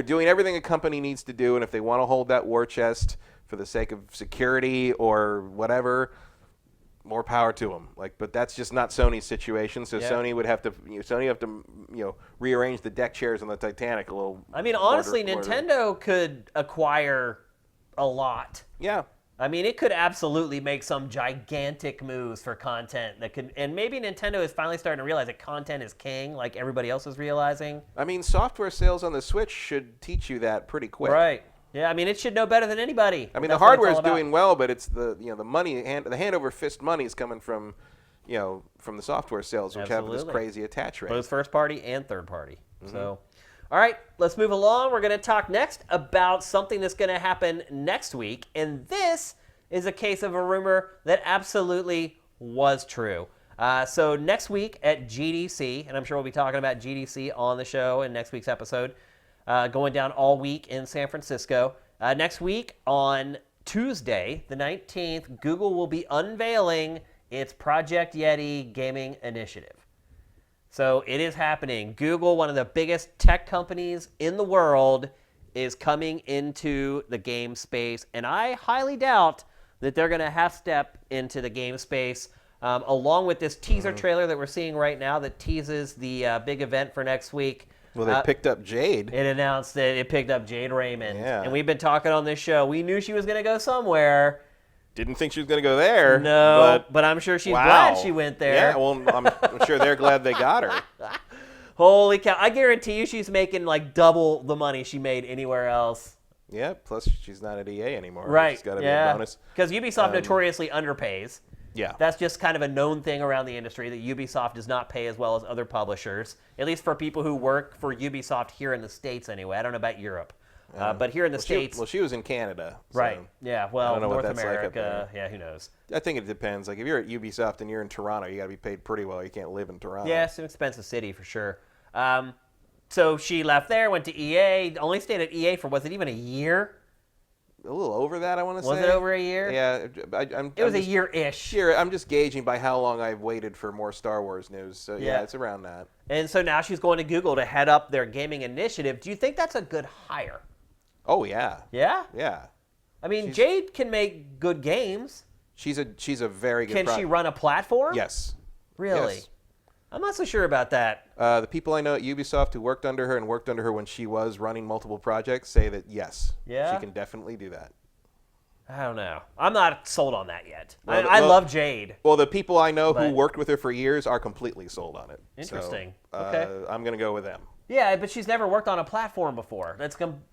S2: doing everything a company needs to do. And if they want to hold that war chest for the sake of security or whatever, more power to them. Like, but that's just not Sony's situation. So Sony would have to rearrange the deck chairs on the Titanic a little.
S1: I mean, honestly, Nintendo could acquire a lot.
S2: Yeah.
S1: I mean, it could absolutely make some gigantic moves for content that could, and maybe Nintendo is finally starting to realize that content is king, like everybody else is realizing.
S2: I mean, software sales on the Switch should teach you that pretty quick.
S1: Right. Yeah, I mean, it should know better than anybody.
S2: I mean, the hardware is doing well, but it's the money, the hand over fist money is coming from the software sales, which have this crazy attach rate.
S1: Both first party and third party. Mm-hmm. So, all right, let's move along. We're going to talk next about something that's going to happen next week, and this is a case of a rumor that absolutely was true. So next week at GDC, and I'm sure we'll be talking about GDC on the show in next week's episode, going down all week in San Francisco. Next week on Tuesday, the 19th, Google will be unveiling its Project Yeti gaming initiative. So it is happening. Google, one of the biggest tech companies in the world, is coming into the game space, and I highly doubt that they're going to half-step into the game space, along with this teaser trailer that we're seeing right now that teases the big event for next week.
S2: Well, they picked up Jade.
S1: It announced that it picked up Jade Raymond.
S2: Yeah.
S1: And we've been talking on this show. We knew she was going to go somewhere.
S2: Didn't think she was going to go there.
S1: No, but I'm sure she's glad she went there.
S2: Yeah, well, I'm sure they're glad they got her.
S1: Holy cow. I guarantee you she's making like double the money she made anywhere else.
S2: Yeah, plus she's not at EA anymore.
S1: Right,
S2: It's got to be a bonus.
S1: Because Ubisoft notoriously underpays.
S2: Yeah.
S1: That's just kind of a known thing around the industry that Ubisoft does not pay as well as other publishers, at least for people who work for Ubisoft here in the States anyway. I don't know about Europe. But here in the States...
S2: She was in Canada. So
S1: right. Yeah, well, North
S2: America,
S1: yeah, who knows?
S2: I think it depends. Like, if you're at Ubisoft and you're in Toronto, you got to be paid pretty well. You can't live in Toronto.
S1: Yeah, it's an expensive city for sure. So she left there, went to EA, only stayed at EA for, was it even a year?
S2: A little over that, I want to say.
S1: Was it over a year?
S2: Yeah.
S1: It was a year-ish.
S2: Here, I'm just gauging by how long I've waited for more Star Wars news. So, yeah, it's around that.
S1: And so now she's going to Google to head up their gaming initiative. Do you think that's a good hire?
S2: Oh, yeah.
S1: Yeah?
S2: Yeah.
S1: I mean, Jade can make good games.
S2: She's a very good
S1: Can she run a platform?
S2: Yes.
S1: Really?
S2: Yes.
S1: I'm not so sure about that.
S2: The people I know at Ubisoft who worked under her and worked under her when she was running multiple projects say that, yes, she can definitely do that.
S1: I don't know. I'm not sold on that yet. I love Jade.
S2: Well, the people I know who worked with her for years are completely sold on it.
S1: Interesting.
S2: So,
S1: okay.
S2: I'm going to go with them.
S1: Yeah, but she's never worked on a platform before.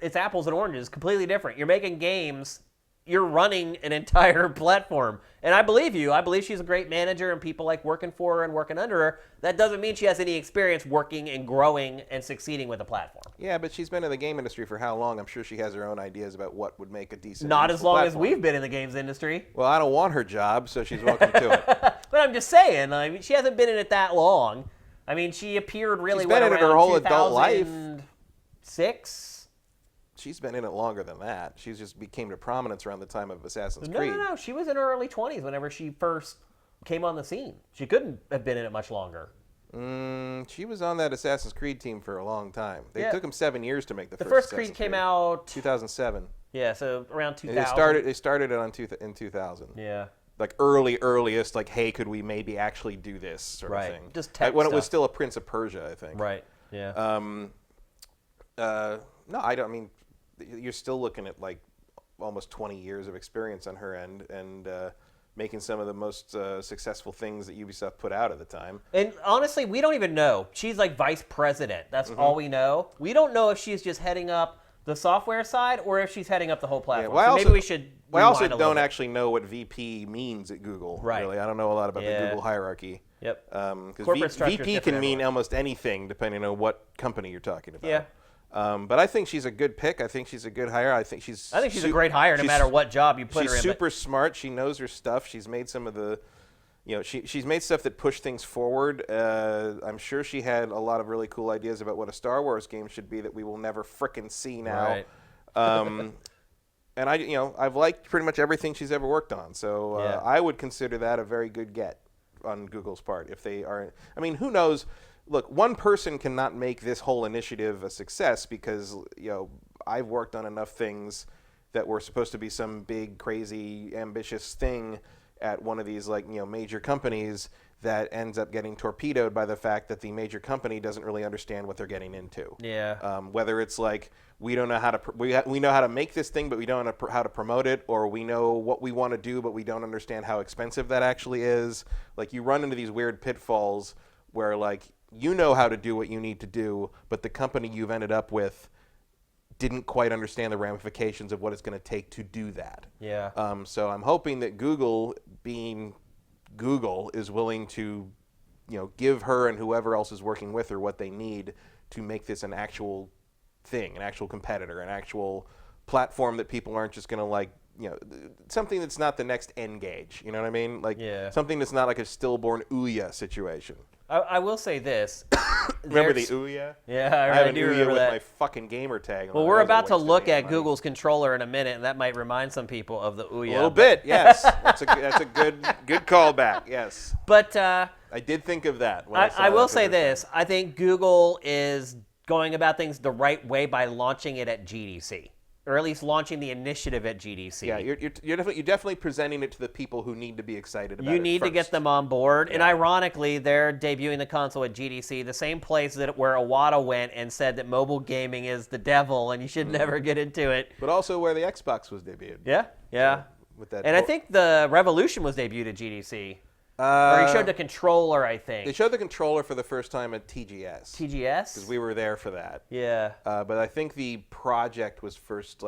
S1: It's apples and oranges, completely different. You're making games. You're running an entire platform. And I believe you. I believe she's a great manager and people like working for her and working under her. That doesn't mean she has any experience working and growing and succeeding with a platform.
S2: Yeah, but she's been in the game industry for how long? I'm sure she has her own ideas about what would make a decent
S1: Not as long
S2: platform.
S1: as we've been in the games industry.
S2: Well, I don't want her job, so she's welcome to it.
S1: But I'm just saying, I mean, she hasn't been in it that long. I mean, she appeared really
S2: She's been in it her whole adult life.
S1: 2006?
S2: She's been in it longer than that. She just became to prominence around the time of Assassin's Creed.
S1: No. She was in her early 20s whenever she first came on the scene. She couldn't have been in it much longer.
S2: She was on that Assassin's Creed team for a long time. They took them 7 years to make the first
S1: first
S2: Assassin's
S1: Creed came out
S2: 2007.
S1: Yeah, so around 2000.
S2: They started it in 2000.
S1: Yeah.
S2: Like earliest, like, hey, could we maybe actually do this sort of thing?
S1: Just tech
S2: when
S1: stuff.
S2: it was still a Prince of Persia, I think.
S1: Right. Yeah.
S2: No, I don't. I mean, you're still looking at like almost 20 years of experience on her end, and making some of the most successful things that Ubisoft put out at the time.
S1: And honestly, we don't even know. She's like vice president. That's all we know. We don't know if she's just heading up the software side or if she's headting up the whole platform.
S2: Yeah,
S1: maybe we should.
S2: I also don't actually know what VP means at Google.
S1: Right.
S2: Really, I don't know a lot about the Google hierarchy.
S1: Yep.
S2: Because VP can mean almost anything depending on what company you're talking about.
S1: Yeah.
S2: But I think she's a good pick. I think she's a good hire. I think she's
S1: a great hire no matter what job you put her in.
S2: She's super smart. She knows her stuff. She's made some of the, she's made stuff that push things forward. I'm sure she had a lot of really cool ideas about what a Star Wars game should be that we will never frickin' see now.
S1: Right.
S2: And I've liked pretty much everything she's ever worked on. So I would consider that a very good get on Google's part. If they are, I mean, who knows? Look, one person cannot make this whole initiative a success because I've worked on enough things that were supposed to be some big, crazy, ambitious thing at one of these major companies that ends up getting torpedoed by the fact that the major company doesn't really understand what they're getting into.
S1: Yeah.
S2: Whether it's like we don't know how to we know how to make this thing, but we don't know how to promote it, or we know what we want to do, but we don't understand how expensive that actually is. Like you run into these weird pitfalls where you know how to do what you need to do, but the company you've ended up with didn't quite understand the ramifications of what it's going to take to do that.
S1: Yeah.
S2: So I'm hoping that Google, being Google, is willing to, give her and whoever else is working with her what they need to make this an actual thing, an actual competitor, an actual platform that people aren't just going to something that's not the next N-Gage. You know what I mean? Something that's not like a stillborn Ouya situation.
S1: I will say this.
S2: Remember the Ouya?
S1: Yeah,
S2: I have an
S1: do
S2: Ouya
S1: remember
S2: with
S1: that.
S2: my fucking gamer tag on.
S1: Well, we're about to look at Google's controller in a minute, and that might remind some people of the Ouya.
S2: A little bit, yes. That's a good callback, yes.
S1: But
S2: I did think of that. When
S1: I will say this. I think Google is going about things the right way by launching it at GDC. Or at least launching the initiative at GDC.
S2: Yeah, you're definitely presenting it to the people who need to be excited about it.
S1: You need to get them on board. Yeah. And ironically, they're debuting the console at GDC, the same place where Iwata went and said that mobile gaming is the devil and you should never get into it.
S2: But also where the Xbox was debuted.
S1: Yeah.
S2: With that.
S1: And I think the Revolution was debuted at GDC. Or he showed the controller, I think.
S2: They showed the controller for the first time at TGS.
S1: TGS?
S2: Because we were there for that.
S1: Yeah.
S2: But I think the project was first,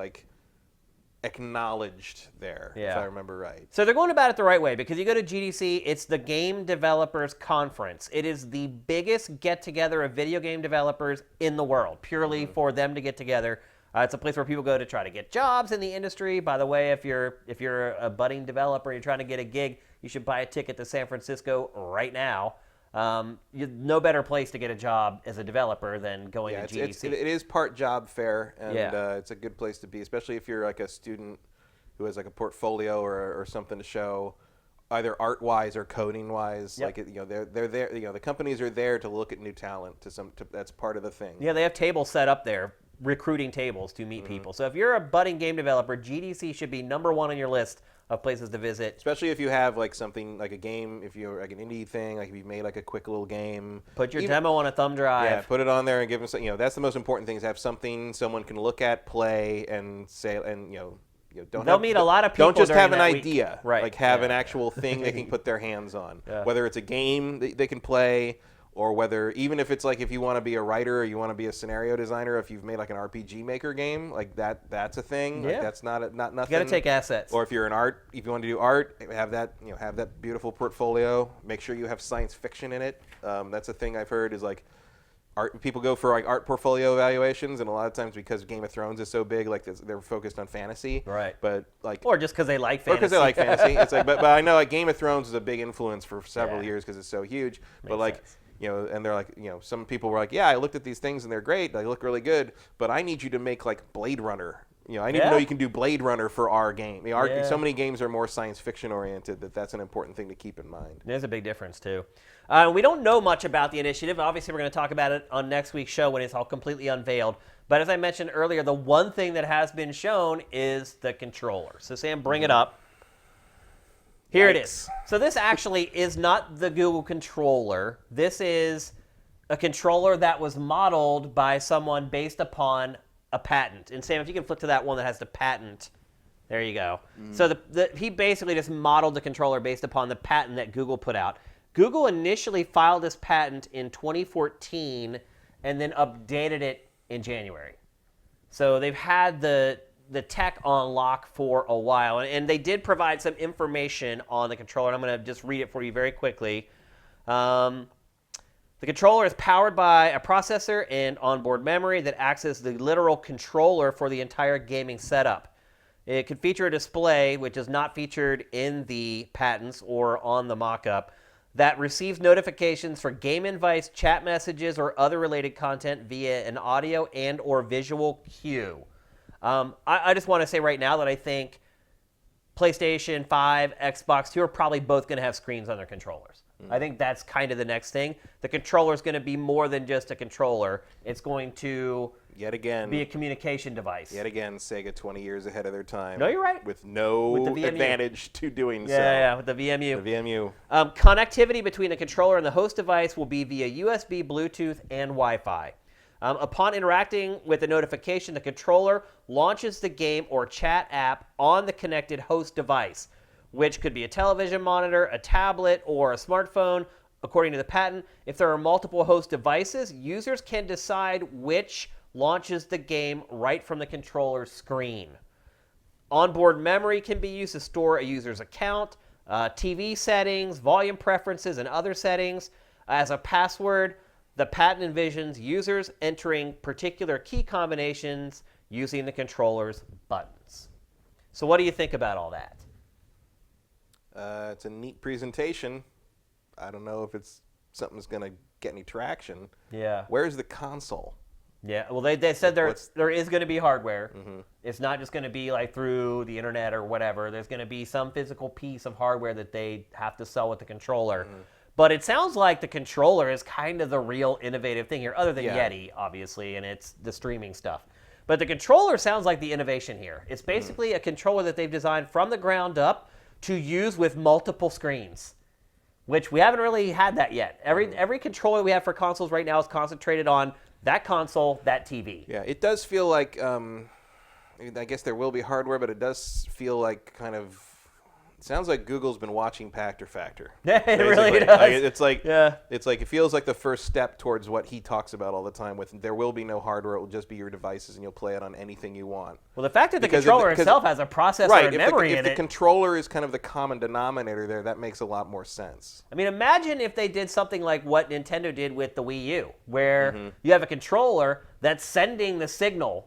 S2: acknowledged there, if I remember right.
S1: So they're going about it the right way, because you go to GDC, it's the Game Developers Conference. It is the biggest get-together of video game developers in the world, purely for them to get together. It's a place where people go to try to get jobs in the industry. By the way, if you're a budding developer, you're trying to get a gig, you should buy a ticket to San Francisco right now. No better place to get a job as a developer than going to GDC.
S2: It is part job fair, and it's a good place to be, especially if you're a student who has a portfolio or something to show, either art-wise or coding-wise.
S1: Yep.
S2: They're there. The companies are there to look at new talent. That's part of the thing.
S1: Yeah, they have tables set up there, recruiting tables to meet people. So if you're a budding game developer, GDC should be number one on your list of places to visit.
S2: Especially if you have something like a game, if you're an indie thing, if you made a quick little game.
S1: Put your demo on a thumb drive.
S2: Yeah, put it on there and give them. That's the most important thing, is have something someone can look at, play, and say, and
S1: They'll meet a lot of people.
S2: Don't just have an
S1: week.
S2: idea.
S1: Right.
S2: Have an actual thing they can put their hands on. Yeah. Whether it's a game they can play, or whether, even if it's if you want to be a writer or you want to be a scenario designer, if you've made an RPG Maker game, that's a thing.
S1: Yeah.
S2: That's not nothing.
S1: You got to take assets.
S2: Or if you're if you want to do art, have that beautiful portfolio. Make sure you have science fiction in it. That's a thing I've heard is art. People go for art portfolio evaluations, and a lot of times because Game of Thrones is so big, they're focused on fantasy.
S1: Right.
S2: But
S1: or just because they like fantasy.
S2: Or because they like fantasy. It's but I know Game of Thrones is a big influence for several years because it's so huge.
S1: Makes
S2: but
S1: sense.
S2: And they're some people were I looked at these things and they're great, they look really good, but I need you to make Blade Runner. I need to know you can do Blade Runner for our game. So many games are more science fiction oriented that's an important thing to keep in mind.
S1: There's a big difference too. We don't know much about the initiative. Obviously, we're going to talk about it on next week's show when it's all completely unveiled. But as I mentioned earlier, the one thing that has been shown is the controller. So Sam, bring it up. Here it is. So this actually is not the Google controller. This is a controller that was modeled by someone based upon a patent. And Sam, if you can flip to that one that has the patent. There you go. So he basically just modeled the controller based upon the patent that Google put out. Google initially filed this patent in 2014 and then updated it in January. So they've had the tech on lock for a while. And they did provide some information on the controller. And I'm going to just read it for you very quickly. The controller is powered by a processor and onboard memory that acts as the literal controller for the entire gaming setup. It could feature a display, which is not featured in the patents or on the mock-up, that receives notifications for game invites, chat messages, or other related content via an audio and or visual cue. I just want to say right now that I think PlayStation 5, Xbox 2 are probably both going to have screens on their controllers. I think that's kind of the next thing. The controller is going to be more than just a controller. It's going to
S2: Yet again,
S1: be a communication device.
S2: Yet again, Sega 20 years ahead of their time.
S1: No, you're right.
S2: With no advantage to doing so.
S1: Yeah, with the VMU.
S2: The VMU.
S1: Connectivity between the controller and the host device will be via USB, Bluetooth, and Wi-Fi. Upon interacting with the notification, the controller launches the game or chat app on the connected host device, which could be a television monitor, a tablet, or a smartphone. According to the patent, if there are multiple host devices, users can decide which launches the game right from the controller's screen. Onboard memory can be used to store a user's account, TV settings, volume preferences, and other settings. As a password, the patent envisions users entering particular key combinations using the controller's buttons. So what do you think about all that?
S2: It's a neat presentation. I don't know if it's something that's going to get any traction.
S1: Yeah.
S2: Where's the console?
S1: Yeah, well, they said there is going to be hardware. Mm-hmm. It's not just going to be like through the internet or whatever. There's going to be some physical piece of hardware that they have to sell with the controller. Mm-hmm. But it sounds like the controller is kind of the real innovative thing here, other than Yeti, obviously, and it's the streaming stuff. But the controller sounds like the innovation here. It's basically a controller that they've designed from the ground up to use with multiple screens, which we haven't really had that yet. Every controller we have for consoles right now is concentrated on that console, that TV.
S2: Yeah, it does feel like, I guess there will be hardware, but it does feel like kind of, it sounds like Google's been watching Pact or Factor.
S1: Yeah, it really does.
S2: It's like, it feels like the first step towards what he talks about all the time with, there will be no hardware, it will just be your devices, and you'll play it on anything you want.
S1: Well, the fact that the controller itself has a processor and memory in it.
S2: If the controller is kind of the common denominator there, that makes a lot more sense.
S1: I mean, imagine if they did something like what Nintendo did with the Wii U, where you have a controller that's sending the signal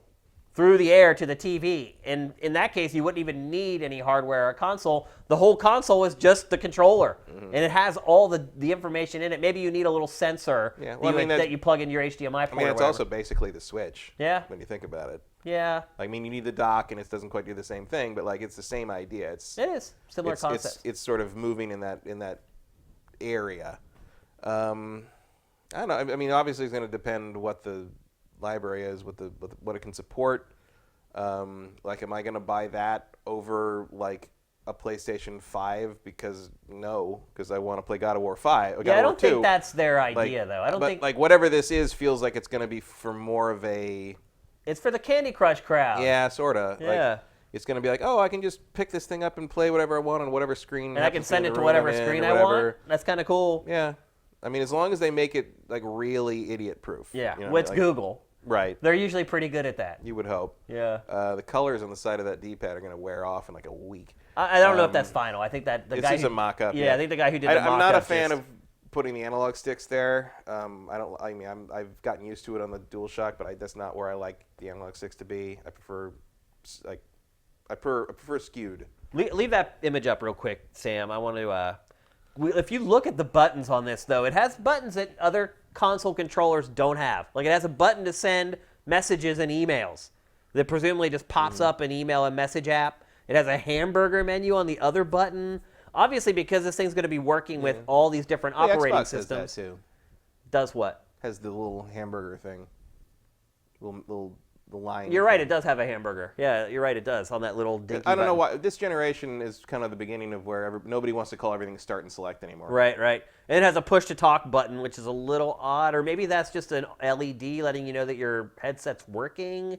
S1: through the air to the TV. And in that case, you wouldn't even need any hardware or console. The whole console is just the controller. And it has all the information in it. Maybe you need a little sensor that you plug into your HDMI port.
S2: I mean, it's also basically the Switch.
S1: Yeah.
S2: When you think about it.
S1: Yeah.
S2: I mean, you need the dock, and it doesn't quite do the same thing, but like it's the same idea.
S1: It is similar concept.
S2: It's sort of moving in that area. I don't know. I mean, obviously, it's going to depend what the library is, what it can support. Like, am I going to buy that over like a PlayStation 5 because I want to play God of War 5.
S1: I don't think that's their idea, though. I don't think
S2: like whatever this is feels like it's going to be for more of a.
S1: It's for the Candy Crush crowd.
S2: Yeah, sort of.
S1: Yeah.
S2: Like, it's going to be like, I can just pick this thing up and play whatever I want on whatever screen.
S1: And I can send it to whatever screen I want. That's kind of cool.
S2: Yeah. I mean, as long as they make it like really idiot-proof.
S1: Yeah, with Google.
S2: Right.
S1: They're usually pretty good at that.
S2: You would hope.
S1: Yeah.
S2: The colors on the side of that D-pad are going to wear off in like a week.
S1: I don't know if that's final. I think that the guy
S2: is a mock-up.
S1: Yeah, I think the guy who did the mock-up.
S2: I'm not a fan of putting the analog sticks there. I've gotten used to it on the DualShock, but that's not where I like the analog sticks to be. I prefer skewed.
S1: Leave that image up real quick, Sam. I want to. If you look at the buttons on this, though, it has buttons that other console controllers don't have. Like, it has a button to send messages and emails that presumably just pops up an email and message app. It has a hamburger menu on the other button. Obviously, because this thing's going to be working with all these different operating
S2: Xbox
S1: systems.
S2: Has that too.
S1: Does what?
S2: Has the little hamburger thing. The line.
S1: You're right, it does have a hamburger. Yeah, you're right, it does, on that little dinky
S2: I don't know
S1: button.
S2: why. This generation is kind of the beginning of where nobody wants to call everything start and select anymore.
S1: Right. And it has a push-to-talk button, which is a little odd, or maybe that's just an LED letting you know that your headset's working.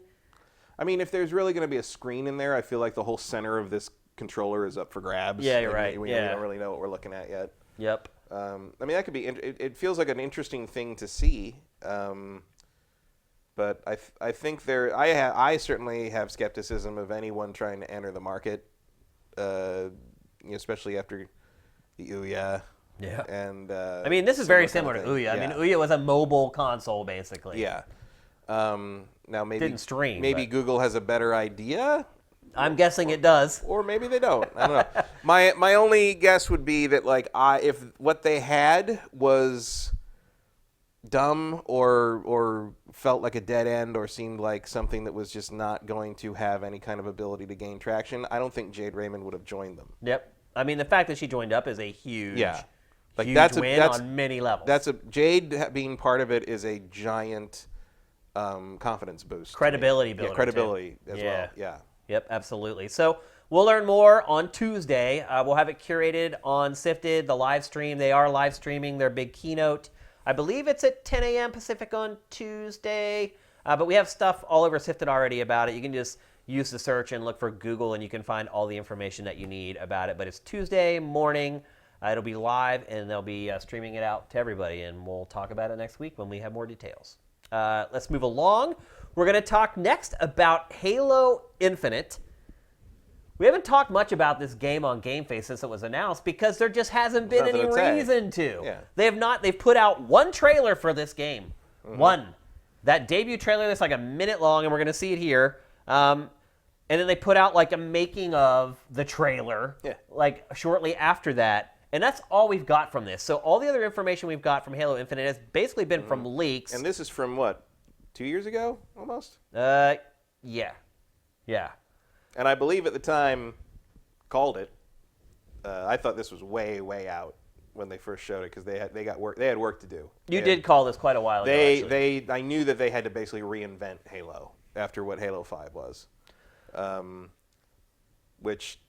S2: I mean, if there's really going to be a screen in there, I feel like the whole center of this controller is up for grabs.
S1: Yeah, you're right.
S2: We don't really know what we're looking at yet.
S1: Yep.
S2: I mean, that could be. It feels like an interesting thing to see. But I think I certainly have skepticism of anyone trying to enter the market, especially after the Ouya.
S1: Yeah.
S2: And
S1: I mean, this is very similar to Ouya.
S2: Yeah.
S1: I mean, Ouya was a mobile console, basically.
S2: Yeah. Now maybe
S1: didn't stream.
S2: Maybe Google has a better idea.
S1: I'm guessing it does.
S2: Or maybe they don't. I don't know. My only guess would be that if what they had was dumb or felt like a dead end or seemed like something that was just not going to have any kind of ability to gain traction, I don't think Jade Raymond would have joined them.
S1: Yep. I mean, the fact that she joined up is a huge, huge win on many levels.
S2: Jade being part of it is a giant confidence boost.
S1: Credibility builder.
S2: Yeah, credibility as well. Yeah.
S1: Yep, absolutely. So we'll learn more on Tuesday. We'll have it curated on SIFTD, the live stream. They are live streaming their big keynote. I believe it's at 10 a.m. Pacific on Tuesday. But we have stuff all over SIFTD already about it. You can just use the search and look for Google, and you can find all the information that you need about it. But it's Tuesday morning. It'll be live, and they'll be streaming it out to everybody. And we'll talk about it next week when we have more details. Let's move along. We're going to talk next about Halo Infinite. We haven't talked much about this game on GameFace since it was announced because there just hasn't been any reason to.
S2: Yeah.
S1: They've put out one trailer for this game. Mm-hmm. One. That debut trailer that's like a minute long, and we're going to see it here. And then they put out like a making of the trailer like shortly after that. And that's all we've got from this. So all the other information we've got from Halo Infinite has basically been from leaks.
S2: And this is from what, 2 years ago almost?
S1: Yeah.
S2: And I believe at the time called it. I thought this was way, way out when they first showed it because they had work to do.
S1: You did call this quite a while ago.
S2: I knew that they had to basically reinvent Halo after what Halo 5 was, which,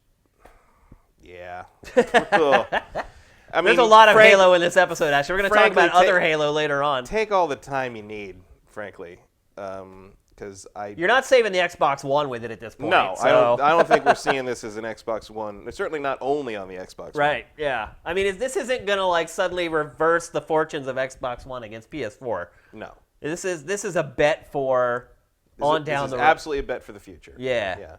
S2: yeah. I mean,
S1: there's a lot of Halo in this episode. Actually, we're going to talk about other Halo later on.
S2: Take all the time you need, frankly.
S1: You're not saving the Xbox One with it at this point.
S2: No,
S1: so.
S2: I don't think we're seeing this as an Xbox One. It's certainly not only on the Xbox One.
S1: Right, yeah. I mean, this isn't going to like suddenly reverse the fortunes of Xbox One against PS4.
S2: No.
S1: This is a bet for down the road.
S2: This is absolutely a bet for the future.
S1: Yeah.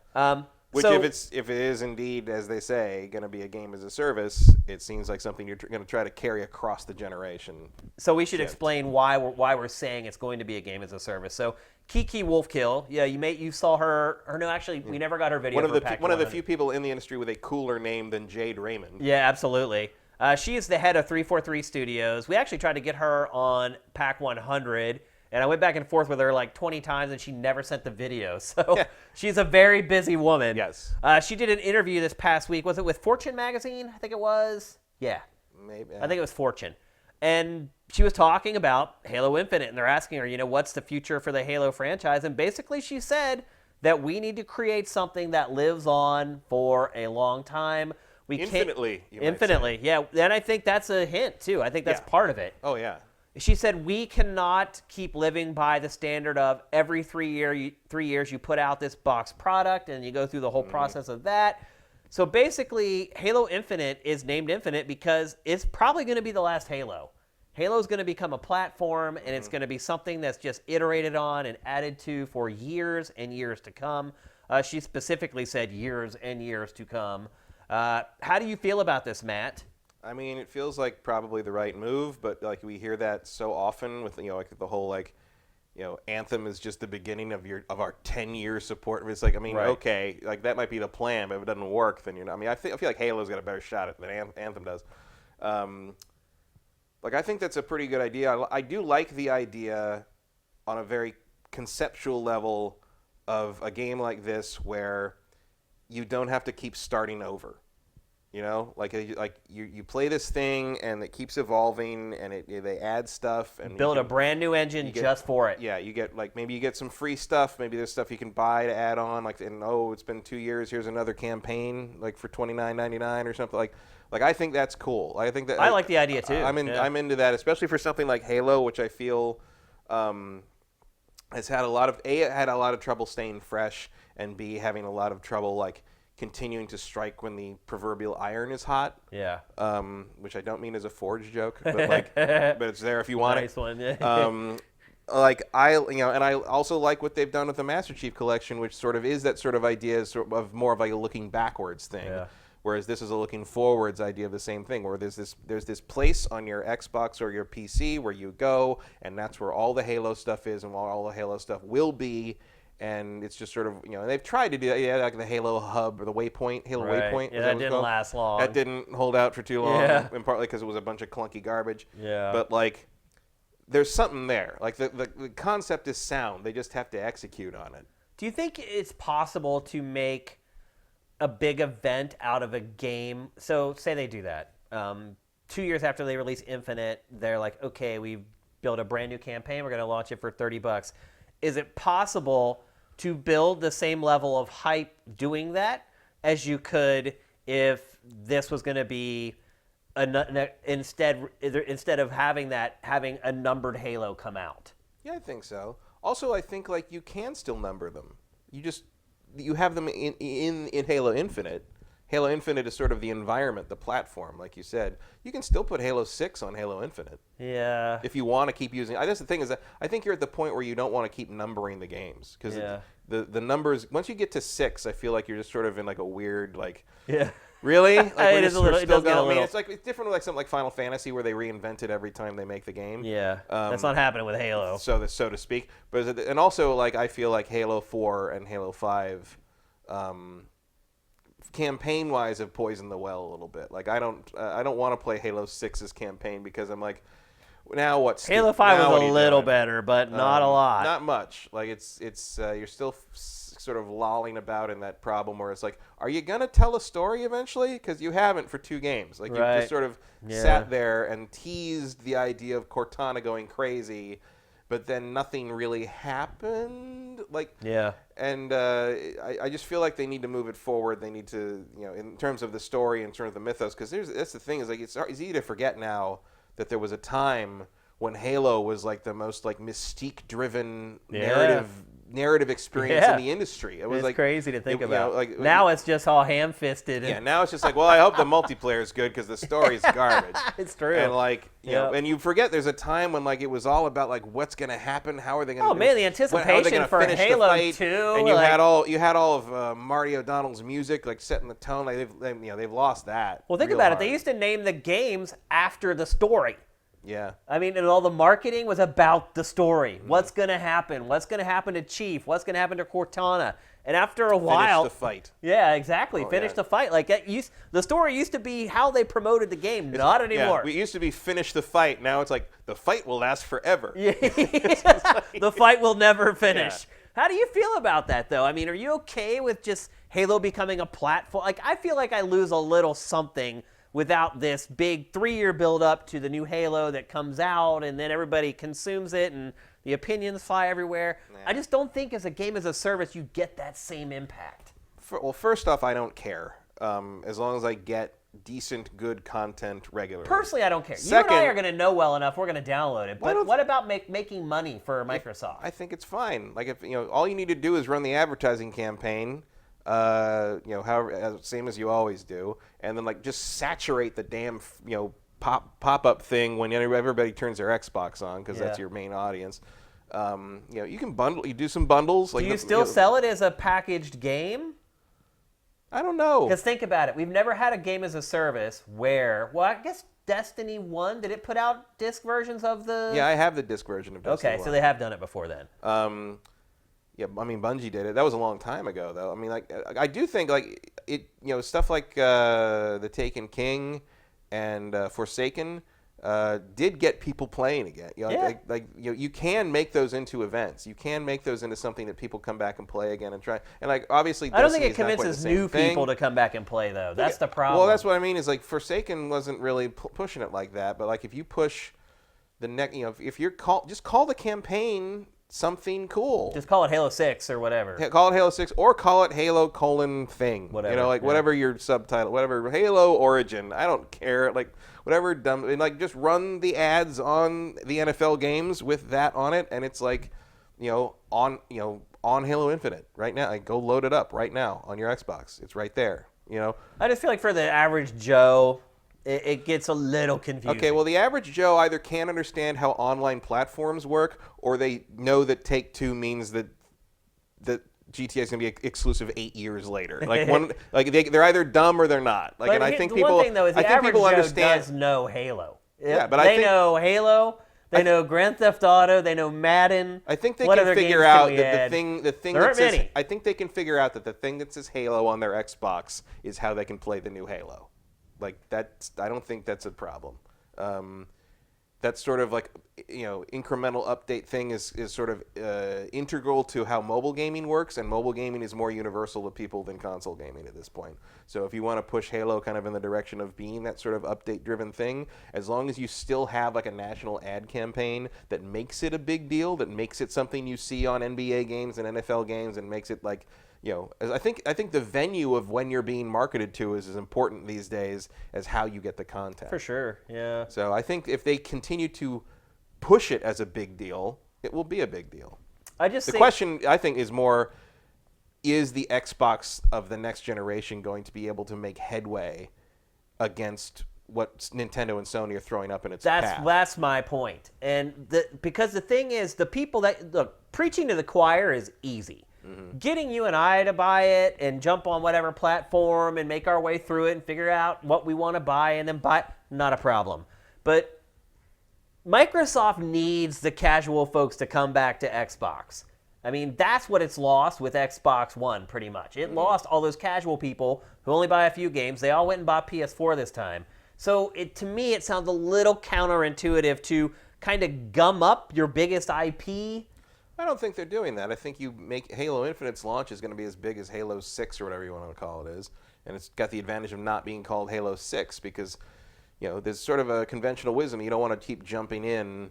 S2: Which, if it is indeed, as they say, going to be a game as a service, it seems like something you're going to try to carry across the generation.
S1: So we should explain why we're saying it's going to be a game as a service. So Kiki Wolfkill, you saw her. Or no, actually, we never got her video.
S2: One of the few people in the industry with a cooler name than Jade Raymond.
S1: Yeah, absolutely. She is the head of 343 Studios. We actually tried to get her on PAC 100. And I went back and forth with her like 20 times, and she never sent the video. So she's a very busy woman.
S2: Yes.
S1: She did an interview this past week. Was it with Fortune magazine? I think it was. Yeah.
S2: Maybe.
S1: I think it was Fortune. And she was talking about Halo Infinite, and they're asking her, what's the future for the Halo franchise? And basically she said that we need to create something that lives on for a long time.
S2: Infinitely.
S1: Yeah. And I think that's a hint, too. I think that's part of it.
S2: Oh, yeah.
S1: She said, we cannot keep living by the standard of every 3 years you put out this box product and you go through the whole process of that. So basically, Halo Infinite is named Infinite because it's probably going to be the last Halo. Halo is going to become a platform, and it's going to be something that's just iterated on and added to for years and years to come. She specifically said years and years to come. How do you feel about this, Matt?
S2: I mean, it feels like probably the right move, but like we hear that so often with like the whole Anthem is just the beginning of our 10-year support. It's like, I mean, okay, like that might be the plan, but if it doesn't work, then I mean, I feel like Halo's got a better shot at it than Anthem does. I think that's a pretty good idea. I do like the idea on a very conceptual level of a game like this where you don't have to keep starting over. You play this thing and it keeps evolving and they add stuff and
S1: build a brand new engine just for it.
S2: Yeah, you get maybe you get some free stuff. Maybe there's stuff you can buy to add on. It's been 2 years. Here's another campaign for $29.99 or something like. I think that's cool. I think that
S1: I like the idea too.
S2: I'm into that, especially for something like Halo, which I feel has had a lot of trouble staying fresh, and B, having a lot of trouble continuing to strike when the proverbial iron is hot.
S1: Yeah.
S2: Which I don't mean as a Forge joke, but but it's there if you want
S1: nice
S2: it.
S1: One, yeah.
S2: And I also like what they've done with the Master Chief Collection, which sort of is that sort of idea of more of a looking backwards thing. Yeah. Whereas this is a looking forwards idea of the same thing, where there's this place on your Xbox or your PC where you go, and that's where all the Halo stuff is and where all the Halo stuff will be. And it's just sort of, and they've tried to do that, like the Halo Hub or the Waypoint, Halo Waypoint.
S1: Yeah, that didn't last long.
S2: That didn't hold out for too long, and partly because it was a bunch of clunky garbage.
S1: Yeah.
S2: But there's something there. Like the concept is sound. They just have to execute on it.
S1: Do you think it's possible to make a big event out of a game? So say they do that. 2 years after they release Infinite, they're like, okay, we've built a brand new campaign. We're going to launch it for $30. Is it possible to build the same level of hype doing that as you could if this was going to be instead of having a numbered Halo come out?
S2: Yeah, I think so. Also, I think like you can still number them. You have them in Halo Infinite. Halo Infinite is sort of the environment, the platform, like you said. You can still put Halo 6 on Halo Infinite.
S1: Yeah.
S2: If you want to keep using it. That's the thing is that I think you're at the point where you don't want to keep numbering the games. Because the numbers, once you get to 6, I feel like you're just sort of in like a weird, like, really? Like
S1: it is a little, it does get a little.
S2: I mean, it's different with like something like Final Fantasy where they reinvent it every time they make the game.
S1: Yeah, that's not happening with Halo.
S2: So to speak. And also, like, I feel like Halo 4 and Halo 5, campaign-wise, have poisoned the well a little bit. Like, I don't want to play Halo 6's campaign because I'm like, now what's
S1: Halo 5 was a little better, but not a lot.
S2: Not much. Like it's you're still sort of lolling about in that problem where it's like, are you gonna tell a story eventually? Because you haven't for 2 games. Like you just sort of sat there and teased the idea of Cortana going crazy, but then nothing really happened. And I just feel like they need to move it forward. They need to, in terms of the story, in terms of the mythos, because that's the thing is like it's easy to forget now that there was a time when Halo was like the most like mystique-driven narrative experience in the industry. It was like
S1: crazy to think about. Now it's just all ham-fisted.
S2: Now it's just like, well, I hope the multiplayer is good because the story's garbage.
S1: It's true.
S2: And like, you know, and you forget there's a time when like it was all about like what's going to happen, how are they going to?
S1: Oh man, the anticipation for Halo 2.
S2: And you had all of Marty O'Donnell's music like setting the tone. Like they've lost that.
S1: Well, think about it. They used to name the games after the story.
S2: Yeah.
S1: I mean, and all the marketing was about the story. What's going to happen? What's going to happen to Chief? What's going to happen to Cortana? And after a while...
S2: Finish the fight.
S1: Yeah, exactly. Finish the fight. Like the story used to be how they promoted the game, not anymore.
S2: Yeah, it used to be finish the fight. Now it's like the fight will last forever.
S1: Yeah. The fight will never finish. Yeah. How do you feel about that, though? I mean, are you okay with just Halo becoming a platform? Like, I feel like I lose a little something without this big 3-year build-up to the new Halo that comes out, and then everybody consumes it, and the opinions fly everywhere. Nah. I just don't think as a game as a service you get that same impact.
S2: Well, first off, I don't care. As long as I get decent, good content regularly.
S1: Personally, I don't care. Second, you and I are going to know well enough. We're going to download it. But what about making money for Microsoft?
S2: I think it's fine. Like if all you need to do is run the advertising campaign. Same as you always do, and then like just saturate the damn pop-up thing when everybody turns their Xbox on because that's your main audience. You can bundle. You do some bundles.
S1: Do you still sell it as a packaged game?
S2: I don't know.
S1: Because think about it. We've never had a game as a service where, well, I guess Destiny 1, did it put out disc versions of the...
S2: Yeah, I have the disc version of Destiny 1.
S1: Okay, so they have done it before then.
S2: Yeah, I mean, Bungie did it. That was a long time ago, though. I mean, like, I do think, like, it, stuff like The Taken King and Forsaken did get people playing again. You can make those into events. You can make those into something that people come back and play again and try. And, like, obviously,
S1: I don't think it convinces new people to come back and play, though. That's the problem.
S2: Well, that's what I mean is, like, Forsaken wasn't really pushing it like that. But, like, if you push the next, if you're just call the campaign something cool.
S1: Just call it Halo 6 or whatever.
S2: Yeah, call it Halo 6 or call it Halo : thing.
S1: Whatever.
S2: Whatever your subtitle, whatever, Halo Origin. I don't care. Like, whatever dumb, and like just run the ads on the NFL games with that on it, and it's like, on Halo Infinite right now. Like, go load it up right now on your Xbox. It's right there.
S1: I just feel like for the average Joe, it gets a little confusing.
S2: Okay, well, the average Joe either can't understand how online platforms work, or they know that Take-Two means that GTA is going to be exclusive 8 years later. Like they're either dumb or they're not. Like,
S1: but
S2: and I think
S1: the
S2: people.
S1: One thing though is the average Joe does know Halo. Yeah, but they know Halo. They know Grand Theft Auto. They know Madden.
S2: I think they can figure out that the thing
S1: there
S2: that says.
S1: Many.
S2: I think they can figure out that the thing that says Halo on their Xbox is how they can play the new Halo. Like, I don't think that's a problem. that sort of like incremental update thing is sort of integral to how mobile gaming works, and mobile gaming is more universal to people than console gaming at this point. So if you want to push Halo kind of in the direction of being that sort of update driven thing, as long as you still have like a national ad campaign that makes it a big deal, that makes it something you see on NBA games and NFL games, and makes it like I think the venue of when you're being marketed to is as important these days as how you get the content.
S1: For sure, yeah.
S2: So I think if they continue to push it as a big deal, it will be a big deal. The question, I think, is more, is the Xbox of the next generation going to be able to make headway against what Nintendo and Sony are throwing up in its path?
S1: That's my point. And because the thing is, the people that, look, preaching to the choir is easy. Mm-hmm. Getting you and I to buy it and jump on whatever platform and make our way through it and figure out what we want to buy and then buy, not a problem. But Microsoft needs the casual folks to come back to Xbox. I mean, that's what it's lost with Xbox One, pretty much. It lost all those casual people who only buy a few games. They all went and bought PS4 this time. So to me, it sounds a little counterintuitive to kind of gum up your biggest IP.
S2: I don't think they're doing that. I think Halo Infinite's launch is going to be as big as Halo 6 or whatever you want to call it is. And it's got the advantage of not being called Halo 6 because, there's sort of a conventional wisdom. You don't want to keep jumping in.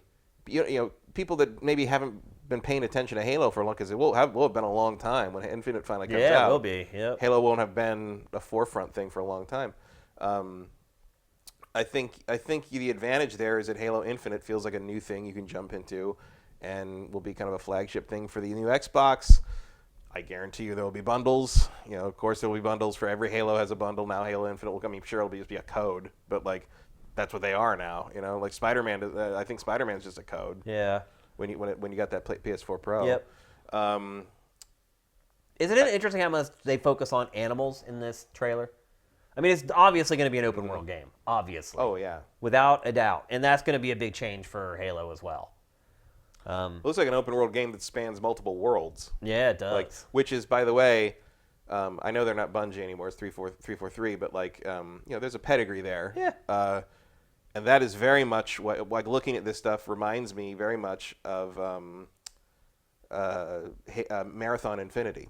S2: People that maybe haven't been paying attention to Halo for long, because it will have been a long time when Infinite finally comes out.
S1: Yeah, it will be. Yep.
S2: Halo won't have been a forefront thing for a long time. I think the advantage there is that Halo Infinite feels like a new thing you can jump into, and will be kind of a flagship thing for the new Xbox. I guarantee you there will be bundles. Of course there will be bundles for every Halo has a bundle now. Halo Infinite will come. I'm sure it'll just be a code, but like that's what they are now. Like Spider-Man. I think Spider-Man's just a code.
S1: Yeah.
S2: When you got that PS4 Pro.
S1: Yep. Isn't it interesting how much they focus on animals in this trailer? I mean, it's obviously going to be an open world game. Obviously.
S2: Oh yeah.
S1: Without a doubt, and that's going to be a big change for Halo as well.
S2: Looks like an open world game that spans multiple worlds.
S1: Yeah, it does.
S2: Which is, by the way, I know they're not Bungie anymore. It's 343, but there's a pedigree there.
S1: Yeah.
S2: And that is very much what, like, looking at this stuff reminds me very much of Marathon Infinity,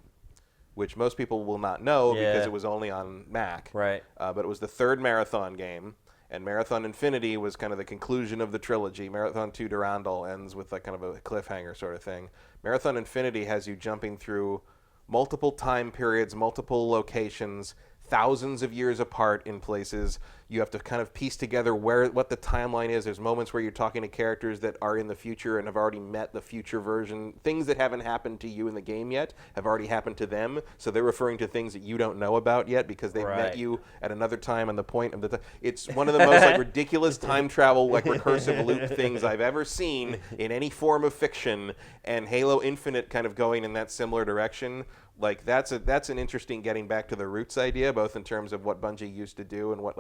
S2: which most people will not know because it was only on Mac.
S1: Right.
S2: But it was the third Marathon game. And Marathon Infinity was kind of the conclusion of the trilogy. Marathon 2 Durandal ends with like kind of a cliffhanger sort of thing. Marathon Infinity has you jumping through multiple time periods, multiple locations, thousands of years apart in places. You have to kind of piece together what the timeline is. There's moments where you're talking to characters that are in the future and have already met the future version. Things that haven't happened to you in the game yet have already happened to them. So they're referring to things that you don't know about yet because they've met you at another time and the point of the it's one of the most like ridiculous time travel, like recursive loop things I've ever seen in any form of fiction. And Halo Infinite kind of going in that similar direction. Like that's an interesting getting back to the roots idea, both in terms of what Bungie used to do and what